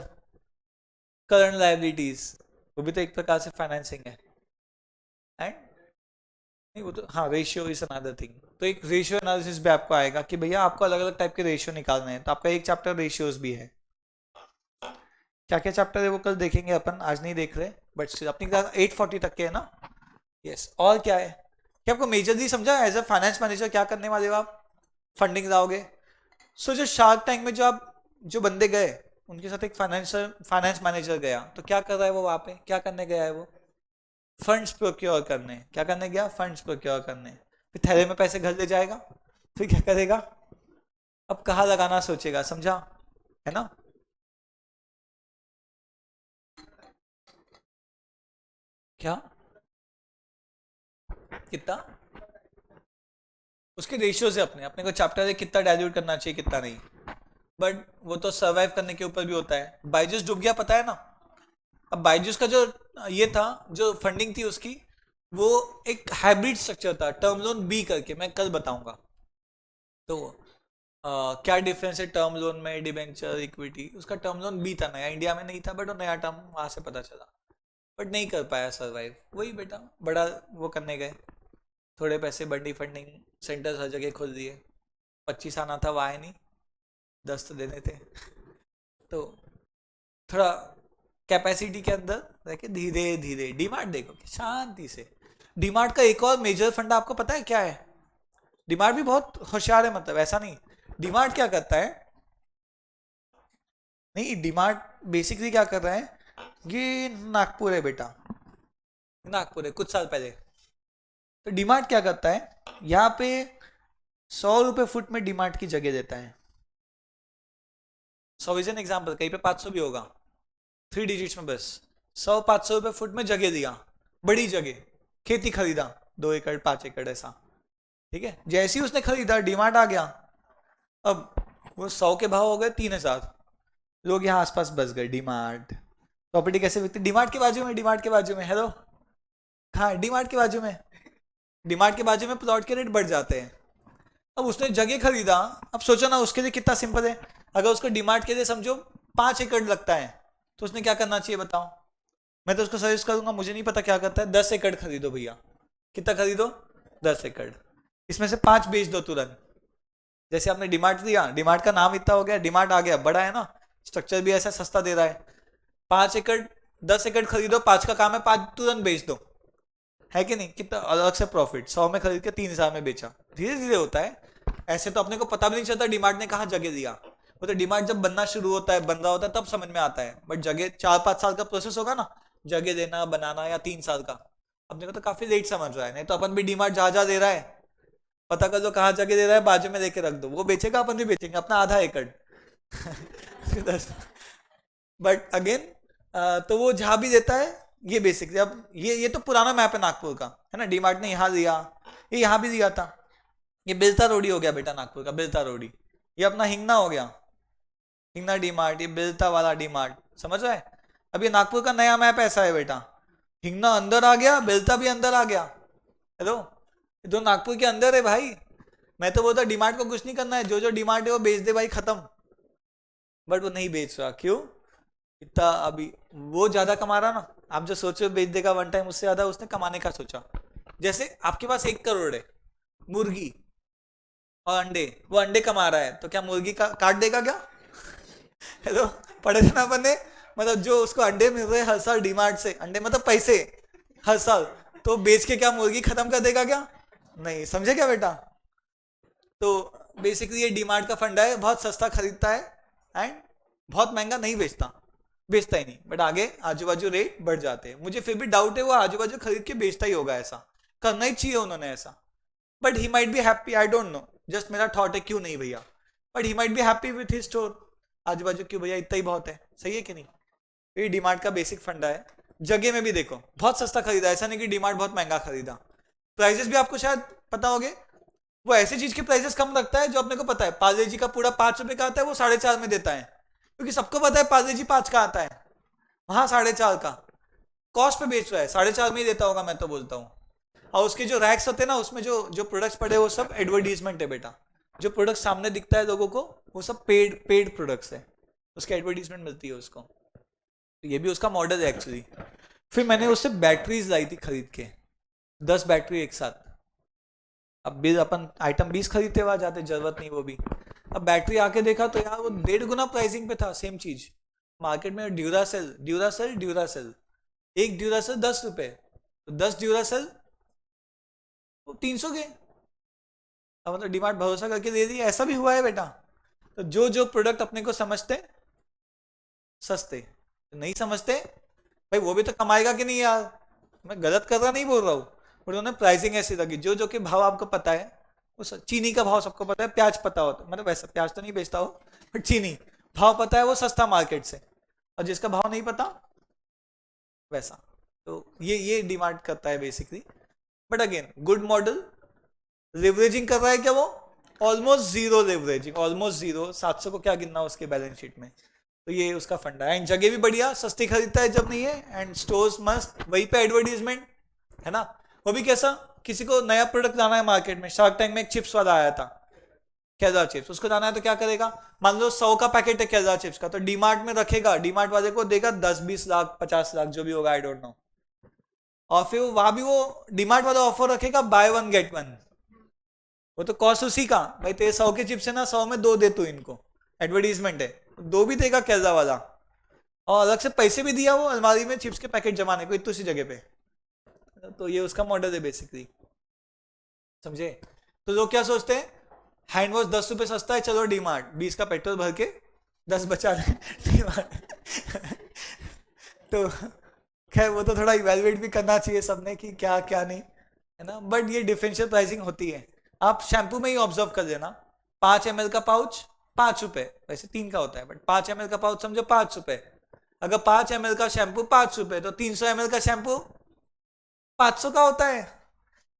current liabilities, वो भी तो एक प्रकार से फाइनेंसिंग है। एंड नहीं, वो तो हाँ, रेशियो इज अनदर थिंग। तो एक रेशियो एनालिसिस भी आपको आएगा कि भैया आपको अलग अलग टाइप के रेशियो निकालने हैं, तो आपका एक चैप्टर रेशियोज भी है। क्या क्या चैप्टर है वो कल देखेंगे अपन, आज नहीं देख रहे, बट अपनी क्लास 8:40 तक के है ना। यस, और क्या है, क्या आपको मेजरली समझा, एज अ फाइनेंस मैनेजर क्या करने वाले हो आप, फंडिंग लाओगे। सो जो शार्क टैंक में जो आप, जो बंदे गए, उनके साथ एक फाइनेंस मैनेजर गया, तो क्या कर रहा है वो वहां पे, क्या करने गया है वो, फंड्स प्रोक्योर करने, क्या करने गया, फंड्स प्रोक्योर करने। फिर थैले में पैसे घर ले जाएगा, फिर क्या करेगा, अब कहाँ लगाना सोचेगा, समझा, है ना। क्या, कितना, उसके रेशियो से अपने अपने को चैप्टर है कितना डाइल्यूट करना चाहिए कितना नहीं, बट वो तो सर्वाइव करने के ऊपर भी होता है। बाइजूस डूब गया, पता है ना। अब बाइजूस का जो ये था, जो फंडिंग थी उसकी, वो एक हाइब्रिड स्ट्रक्चर था, टर्म लोन बी करके, मैं कल बताऊंगा। तो क्या डिफरेंस है टर्म लोन में, डिबेंचर, इक्विटी, उसका टर्म लोन बी था, नया इंडिया में नहीं था, बट वो नया टर्म वहां से पता चला, बट नहीं कर पाया सर्वाइव, वही बेटा, बड़ा वो करने गए, थोड़े पैसे बड़ी फंडिंग सेंटर्स हर जगह खोल दिए, 25 आना था, वह आए नहीं, 10 तो देने थे। तो थोड़ा कैपेसिटी के अंदर रह के धीरे धीरे, डीमार्ट देखो कि शांति से। डीमार्ट का एक और मेजर फंड आपको पता है क्या है, डीमार्ट भी बहुत होशियार है, मतलब ऐसा नहीं, डीमार्ट क्या करता है, नहीं डीमार्ट बेसिकली क्या कर रहा है, ये नागपुर है बेटा, नागपुर है, कुछ साल पहले। तो डीमार्ट क्या करता है, यहाँ पे 100 रुपए फुट में डीमार्ट की जगह देता है, 100 इज एन एग्जाम्पल, कहीं पे 500 भी होगा, 3 डिजिट्स में बस, 100-500 रुपए फुट में जगह दिया, बड़ी जगह, खेती खरीदा 2 एकड़ 5 एकड़ ऐसा, ठीक है। जैसे ही उसने खरीदा डीमार्ट आ गया, अब वो 100 के भाव हो गए 3000, लोग यहाँ आसपास बस गए। डीमार्ट प्रॉपर्टी कैसे बिकती, डीमार्ट के बाजू में, डीमार्ट के बाजू में, हेलो, हाँ डीमार्ट के बाजू में, डीमार्ट के बाजू में प्लॉट के रेट बढ़ जाते हैं। अब उसने जगह खरीदा, अब सोचो ना उसके लिए कितना सिंपल है। अगर उसको डीमार्ट के लिए समझो 5 एकड़ लगता है, तो उसने क्या करना चाहिए बताओ। मैं तो उसको सजेस्ट करूंगा, मुझे नहीं पता क्या करता है, 10 एकड़ खरीदो भैया। कितना खरीदो, 10 एकड़, इसमें से 5 बेच दो तुरंत। जैसे आपने डीमार्ट दिया, डीमार्ट का नाम इतना हो गया, डीमार्ट आ गया, बड़ा है ना, स्ट्रक्चर भी ऐसा सस्ता दे रहा है। 5 एकड़ 10 एकड़ खरीदो, 5 का काम है, 5 तुरंत बेच दो, है कि नहीं। कितना अलग से प्रॉफिट, 100 में खरीद के 3000 में बेचा, धीरे धीरे होता है। ऐसे तो अपने को पता भी नहीं चलता डीमार्ट ने कहा जगह दिया, वो तो डीमार्ट जब बनना शुरू होता है, बन रहा होता है, तब समझ में आता है। बट जगह 4-5 साल का प्रोसेस होगा ना, जगह देना बनाना, या 3 साल का, अपने को तो काफी लेट समझ रहा है। नहीं तो अपन भी डीमार्ट जहाँ जहाँ दे रहा है पता कर दो कहाँ जगह दे रहा है, बाजू में लेके रख दो, वो बेचेगा, अपन भी बेचेंगे अपना आधा एकड़। बट अगेन तो वो जहाँ भी देता है, ये बेसिकली, अब ये तो पुराना मैप है नागपुर का, है ना। डीमार्ट ने यहाँ दिया, ये यहाँ भी दिया था। ये बिलता रोडी हो गया बेटा, नागपुर का बिलता रोडी। ये अपना हिंगना हो गया, हिंगना डीमार्ट, ये बिलता वाला डीमार्ट, समझ रहा है। अब ये नागपुर का नया मैप ऐसा है बेटा, हिंगना अंदर आ गया, बिलता भी अंदर आ गया। हेलो, ये तो नागपुर के अंदर है भाई। मैं तो बोलता डीमार्ट को कुछ नहीं करना है, जो जो डीमार्ट है वो बेच दे भाई, खत्म। बट वो नहीं बेच रहा, क्यों, इतना अभी वो ज्यादा कमा रहा ना। आप जो सोचो बेच देगा वन टाइम, उससे ज्यादा उसने कमाने का सोचा। जैसे आपके पास 1 करोड़ है, मुर्गी और अंडे, वो अंडे कमा रहा है, तो क्या मुर्गी का काट देगा क्या। हेलो, पढ़े थे ना अपन ने, मतलब जो उसको अंडे मिल रहे हर साल डीमार्ट से, अंडे मतलब पैसे हर साल, तो बेच के क्या मुर्गी खत्म कर देगा क्या, नहीं। समझे क्या बेटा। तो बेसिकली ये डीमार्ट का फंडा है, बहुत सस्ता खरीदता है एंड बहुत महंगा नहीं बेचता, बेचता ही नहीं। बट आगे आजू बाजू रेट बढ़ जाते हैं। मुझे फिर भी डाउट है वो आजू बाजू खरीद के बेचता ही होगा, ऐसा करना ही चाहिए उन्होंने ऐसा। But he might be happy, I don't know, just मेरा थॉट है, क्यों नहीं भैया। But he might be happy with his store, आजू बाजू क्यों भैया, इतना ही बहुत है, सही है कि नहीं। ये डीमार्ट का बेसिक फंडा है। जगह में भी देखो बहुत सस्ता खरीदा, ऐसा नहीं कि डीमार्ट बहुत महंगा खरीदा। प्राइजेस भी आपको शायद पता होगे, वो ऐसी चीज के प्राइजेस कम रखता है जो अपने को पता है। पार्ले जी का पूरा 5 रुपए का आता है, वो 4.5 में देता है, क्योंकि सबको पता है पार्ले जी 5 का आता है, वहां 4.5 का कॉस्ट पे बेच रहा है, 4.5 में ही देता होगा, मैं तो बोलता हूँ। और उसके जो रैक्स होते हैं ना, उसमें जो जो प्रोडक्ट्स पड़े वो सब एडवर्टीजमेंट है बेटा। जो प्रोडक्ट सामने दिखता है लोगों को, वो सब पेड पेड प्रोडक्ट्स है, उसकी एडवर्टीजमेंट मिलती है उसको। तो ये भी उसका मॉडल है एक्चुअली। फिर मैंने उससे बैटरीज लाई थी खरीद के, 10 बैटरी एक साथ। अब बिल अपन आइटम 20 खरीदते हुआ जाते, जरूरत नहीं वो भी। अब बैटरी आके देखा तो यार वो 1.5 गुना प्राइसिंग पे था, सेम चीज मार्केट में। ड्यूरासेल ड्यूरासेल ड्यूरासेल, एक ड्यूरासेल 10 रुपए, तो 10 ड्यूरासेल 300 के। अब मतलब डिमांड भरोसा करके दे दी, ऐसा भी हुआ है बेटा। तो जो जो प्रोडक्ट अपने को समझते सस्ते, तो नहीं समझते भाई, वो भी तो कमाएगा कि नहीं यार। मैं गलत कर रहा नहीं बोल रहा हूँ, बट उन्होंने प्राइसिंग ऐसी लगी, जो जो के भाव आपको पता है, वो चीनी का भाव सबको पता है, प्याज पता होता है, मतलब वैसा प्याज तो नहीं बेचता हो, बट चीनी भाव पता है, वो सस्ता मार्केट से। और जिसका भाव नहीं पता वैसा, तो ये डिमांड करता है basically. But again good model. Leveraging कर रहा है क्या वो, almost zero leveraging, almost zero. 700 को क्या गिनना उसके बैलेंस शीट में। तो ये उसका फंडा है। एंड जगह भी बढ़िया, सस्ती खरीदता है जब नहीं है, एंड स्टोर्स मस्त, वहीं पे एडवर्टीजमेंट है ना। वो भी कैसा, किसी को नया प्रोडक्ट लाना है मार्केट में, शार्क टैंक में एक चिप्स वाला आया था, केजर चिप्स, उसको जाना है तो क्या करेगा। मान लो 100 का पैकेट है केजर चिप्स का, तो डीमार्ट में रखेगा, डीमार्ट वाले को देगा 10-20 लाख 50 लाख जो भी होगा, आई डोंट नो। और फिर वहां भी वो डीमार्ट वाला ऑफर रखेगा, बाय वन गेट वन। वो तो कॉस्ट उसी का, भाई तेरे 100 के चिप्स है ना, 100 में 2 दे तू इनको, एडवर्टीजमेंट है, 2 भी देगा केजर वाला। और अलग से पैसे भी दिया वो अलमारी में चिप्स के पैकेट जमाने को इतनी सी जगह पे। तो ये उसका मॉडल है बेसिकली, समझे। तो लोग क्या सोचते हैं, हैंड वॉश 10 रुपए सस्ता है, चलो डीमार्ट, 20 का पेट्रोल भर के 10 बचा रहे डीमार्ट। तो खैर वो तो थोड़ा इवेलुएट भी करना चाहिए सबने कि क्या क्या नहीं, है ना। बट ये डिफरेंशियल प्राइसिंग होती है। आप शैम्पू में ही ऑब्जर्व कर देना, 5 ml का पाउच 5 रुपए, वैसे 3 का होता है, बट 5 ml का पाउच समझो 5 रुपए। अगर 5 ml का शैम्पू 5 रुपए, तो 300 ml का शैम्पू 500 का होता है,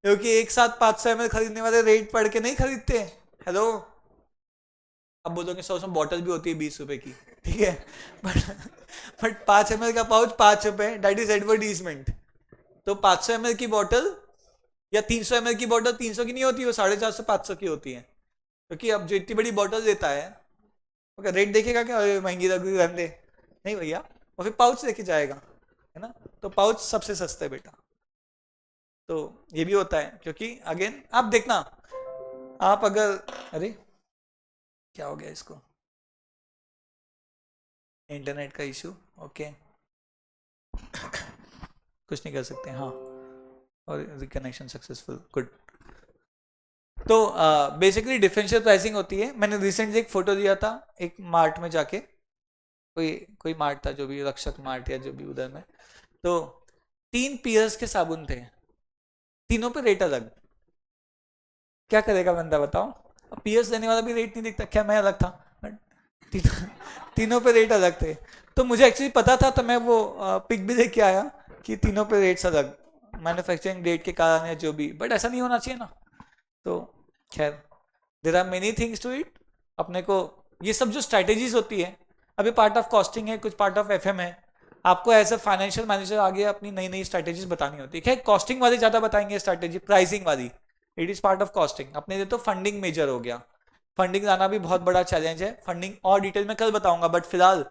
क्योंकि एक साथ 500 ml खरीदने वाले रेट पढ़ के नहीं खरीदते। हेलो, अब बोलोगे सौ सौ बॉटल भी होती है 20 रुपए की, ठीक है, बट 5 ml का पाउच 5 रुपए, डेट इज एडवर्टीजमेंट। तो 500 ml की बॉटल या 300 ml की बॉटल 300 की नहीं होती, वो 450-500 की होती है, क्योंकि अब जो इतनी बड़ी बॉटल देता है, ओके, रेट देखेगा क्या, अरे महंगी लग रही रहने दे, नहीं भैया, और फिर पाउच लेके जाएगा, है ना। तो पाउच सबसे सस्ता है बेटा। तो ये भी होता है, क्योंकि अगेन आप देखना, आप अगर, अरे क्या हो गया इसको, इंटरनेट का इशू, ओके, कुछ नहीं कर सकते, हाँ, और रिकनेक्शन सक्सेसफुल, गुड। तो बेसिकली डिफरेंशियल प्राइसिंग होती है। मैंने रिसेंटली एक फोटो दिया था एक मार्ट में जाके, कोई कोई मार्ट था, जो भी रक्षक मार्ट या जो भी उधर में, तो 3 पियर्स के साबुन थे, तीनों पे रेट अलग। क्या करेगा बंदा बताओ, अब पियर्स देने वाला भी रेट नहीं देखता क्या, मैं अलग था, तीनों तीनों पे रेट अलग थे। तो मुझे एक्चुअली पता था, तो मैं वो पिक भी लेके आया कि तीनों पे रेट्स अलग, मैन्युफैक्चरिंग डेट के कारण या जो भी, बट ऐसा नहीं होना चाहिए ना। तो खैर, there are many things to it. अपने को ये सब जो स्ट्रैटेजीज होती है, अभी पार्ट ऑफ कॉस्टिंग है, कुछ पार्ट ऑफ एफएम है, आपको एज अ फाइनेंशियल मैनेजर आगे अपनी नई नई स्ट्रैटेजीज बतानी होती है। कॉस्टिंग वाले ज्यादा बताएंगे स्ट्रैटेजी, प्राइसिंग वाली it is part of costing. अपने लिए तो फंडिंग मेजर हो गया, फंडिंग लाना भी बहुत बड़ा चैलेंज है, फंडिंग और डिटेल में कल बताऊंगा। बट फिलहाल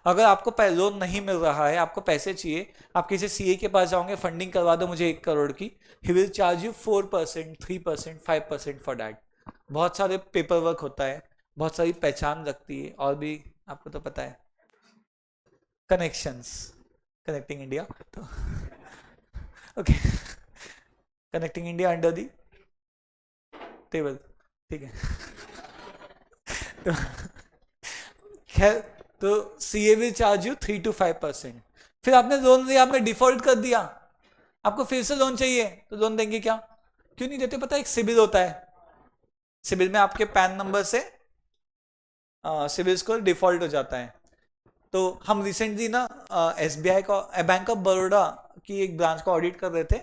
अगर आपको लोन नहीं मिल रहा है, आपको पैसे चाहिए, आप किसी सीए के पास जाओगे, फंडिंग करवा दो मुझे 1 करोड़ की, he will charge you 4%, 3%, 5% for that. बहुत सारे पेपर वर्क होता है, बहुत सारी पहचान रखती है, और भी आपको तो पता है, कनेक्शंस, कनेक्टिंग इंडिया, तो okay, connecting India under the table, ठीक है। तो खैर, तो CA will charge you 3 to 5%। फिर आपने लोन लिया, आपने डिफॉल्ट कर दिया, आपको फिर से लोन चाहिए, तो लोन देंगे क्या, क्यों नहीं देते पता है, एक सिबिल होता है, सिबिल में आपके पैन नंबर से सिबिल स्कोर डिफॉल्ट हो जाता है। तो हम रिसेंटली ना एसबीआई का, बैंक ऑफ बड़ौदा की एक ब्रांच का ऑडिट कर रहे थे,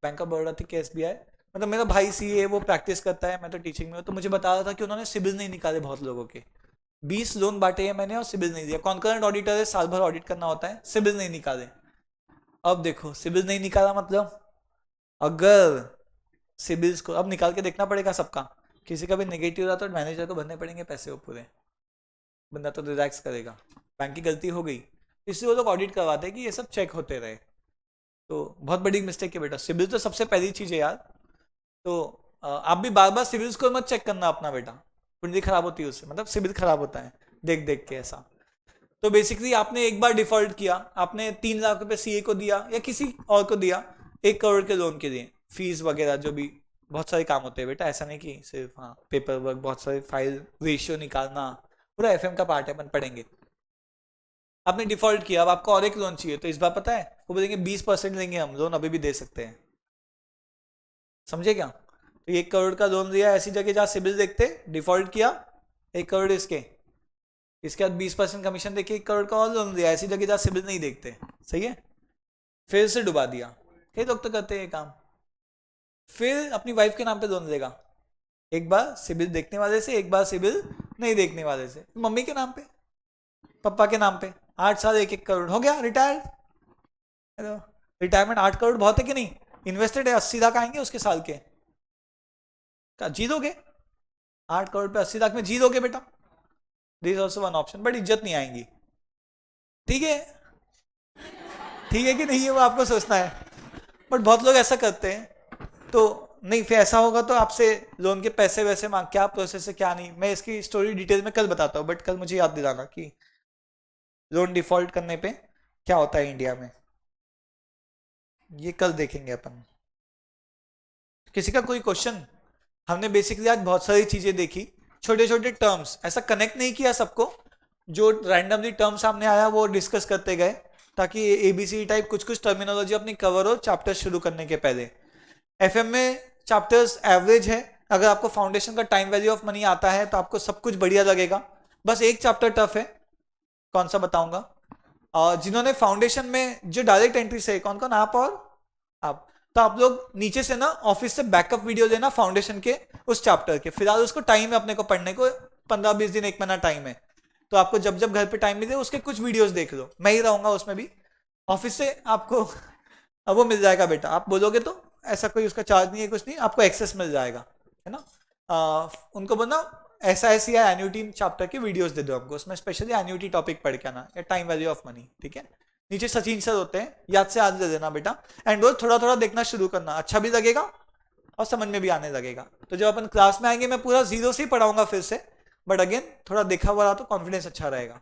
बैंक ऑफ बड़ौदा थी कि एसबीआई, मतलब मेरा भाई सीए वो प्रैक्टिस करता है, मैं तो टीचिंग में हूँ, तो मुझे बता रहा था कि उन्होंने सिबिल नहीं निकाले बहुत लोगों के, 20 लोन बांटे हैं मैंने और सिबिल नहीं दिया। कॉन्करेंट ऑडिटर है, साल भर ऑडिट करना होता है, सिबिल नहीं निकाले। अब देखो, सिबिल नहीं निकाला मतलब, अगर सिबिल को अब निकाल के देखना पड़ेगा सबका, किसी का भी नेगेटिव रहा तो मैनेजर को भरने पड़ेंगे पैसे वो पूरे, बंदा तो रिलैक्स करेगा, बैंक की गलती हो गई, इसलिए वो लोग ऑडिट करवाते हैं कि ये सब चेक होते रहे। तो बहुत बड़ी मिस्टेक है बेटा, सिबिल तो सबसे पहली चीज है यार। तो आप भी बार बार सिबिल स्कोर मत चेक करना अपना बेटा, कुंडली खराब होती है उससे, मतलब सिबिल खराब होता है देख देख के ऐसा। तो बेसिकली आपने एक बार डिफॉल्ट किया, आपने 3 लाख रुपए सीए को दिया या किसी और को दिया, 1 करोड़ के लोन के लिए, फीस वगैरह जो भी, बहुत सारे काम होते हैं बेटा, ऐसा नहीं कि सिर्फ हाँ पेपर वर्क, बहुत सारे फाइल रेशियो निकालना, पूरा एफएम का पार्ट है, अपन पढ़ेंगे। आपने डिफॉल्ट किया, अब आपको और एक लोन चाहिए, तो इस बार पता है वो बोलेंगे 20% लेंगे हम, लोन अभी भी दे सकते हैं, समझे क्या। तो 1 करोड़ का लोन दिया, ऐसी जगह जहाँ सिबिल देखते, डिफॉल्ट किया, 1 करोड़ इसके बाद 20% कमीशन देके 1 करोड़ का और लोन दिया, ऐसी जगह जहाँ सिबिल नहीं देखते, सही है, फिर से डुबा दिया। कई लोग तो करते हैं काम। फिर अपनी वाइफ के नाम पे लोन लेगा, एक बार सिबिल देखने वाले से, एक बार सिबिल नहीं देखने वाले से, मम्मी के नाम पे, पापा के नाम पे, 8 साल 1-1 करोड़ हो गया, रिटायर्ड। रिटायरमेंट 8 करोड़ बहुत है कि नहीं, इन्वेस्टेड है, 80 लाख आएंगे उसके साल के, क्या जी दोगे, 8 करोड़ पे 80 लाख में जी दोगे बेटा, this also one option, but इज्जत नहीं आएंगी, ठीक है, ठीक है कि नहीं, है वो आपको सोचना है, बट बहुत लोग ऐसा करते हैं। तो नहीं, फिर ऐसा होगा तो आपसे लोन के पैसे वैसे मांग, क्या प्रोसेस है क्या नहीं, मैं इसकी स्टोरी डिटेल में कल बताता हूँ, बट कल मुझे याद दिलाना कि लोन डिफॉल्ट करने पे क्या होता है इंडिया में, ये कल देखेंगे अपन। किसी का कोई क्वेश्चन, हमने बेसिकली आज बहुत सारी चीजें देखी, छोटे छोटे टर्म्स, ऐसा कनेक्ट नहीं किया सबको, जो रैंडमली टर्म सामने आया वो डिस्कस करते गए, ताकि एबीसी टाइप कुछ कुछ टर्मिनोलॉजी अपनी कवर हो चैप्टर शुरू करने के पहले। एफएम में चैप्टर्स एवरेज है, अगर आपको फाउंडेशन का टाइम वैल्यू ऑफ मनी आता है तो आपको सब कुछ बढ़िया लगेगा, बस एक चैप्टर टफ है, कौन सा बताऊंगा, जिन्होंने फाउंडेशन में जो डायरेक्ट एंट्री से, कौन कौन, आप और आप, तो आप लोग नीचे से ना ऑफिस से बैकअप वीडियो देना फाउंडेशन के उस चैप्टर के। फिलहाल उसको टाइम है अपने को पढ़ने को, 15-20 दिन 1 महीना टाइम है, तो आपको जब जब घर पे टाइम मिले उसके कुछ वीडियोस देख लो, मैं ही रहूंगा उसमें भी। ऑफिस से आपको अब वो मिल जाएगा बेटा, आप बोलोगे तो, ऐसा कोई उसका चार्ज नहीं है, कुछ नहीं, आपको एक्सेस मिल जाएगा, है ना। उनको बोलना SIC या एन्यूटी चैप्टर की वीडियोस दे दो हमको, उसमें स्पेशली एन्यूटी टॉपिक पढ़ के आना, या टाइम वैल्यू ऑफ मनी, ठीक है। नीचे सचिन सर होते हैं, याद से याद दे देना बेटा, एंड रोज थोड़ा थोड़ा देखना शुरू करना, अच्छा भी लगेगा और समझ में भी आने लगेगा। तो जब अपन क्लास में आएंगे मैं पूरा जीरो से ही पढ़ाऊंगा फिर से, बट अगेन थोड़ा देखा हुआ रहा तो कॉन्फिडेंस अच्छा रहेगा।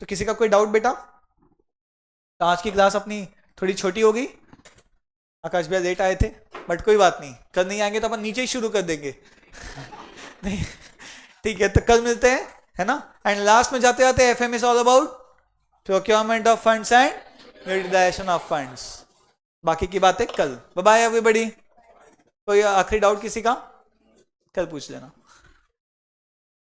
तो किसी का कोई डाउट बेटा? तो आज की क्लास अपनी थोड़ी छोटी हो गई, आकाश भैया लेट आए थे, बट कोई बात नहीं, कल नहीं आएंगे तो अपन नीचे ही शुरू कर देंगे नहीं, ठीक है, तो कल मिलते हैं, है ना। एंड लास्ट में जाते जाते FM is all about procurement of funds and utilisation of funds. बाकी की बातें कल। Bye bye everybody. कोई आखिरी डाउट किसी का? कल पूछ लेना।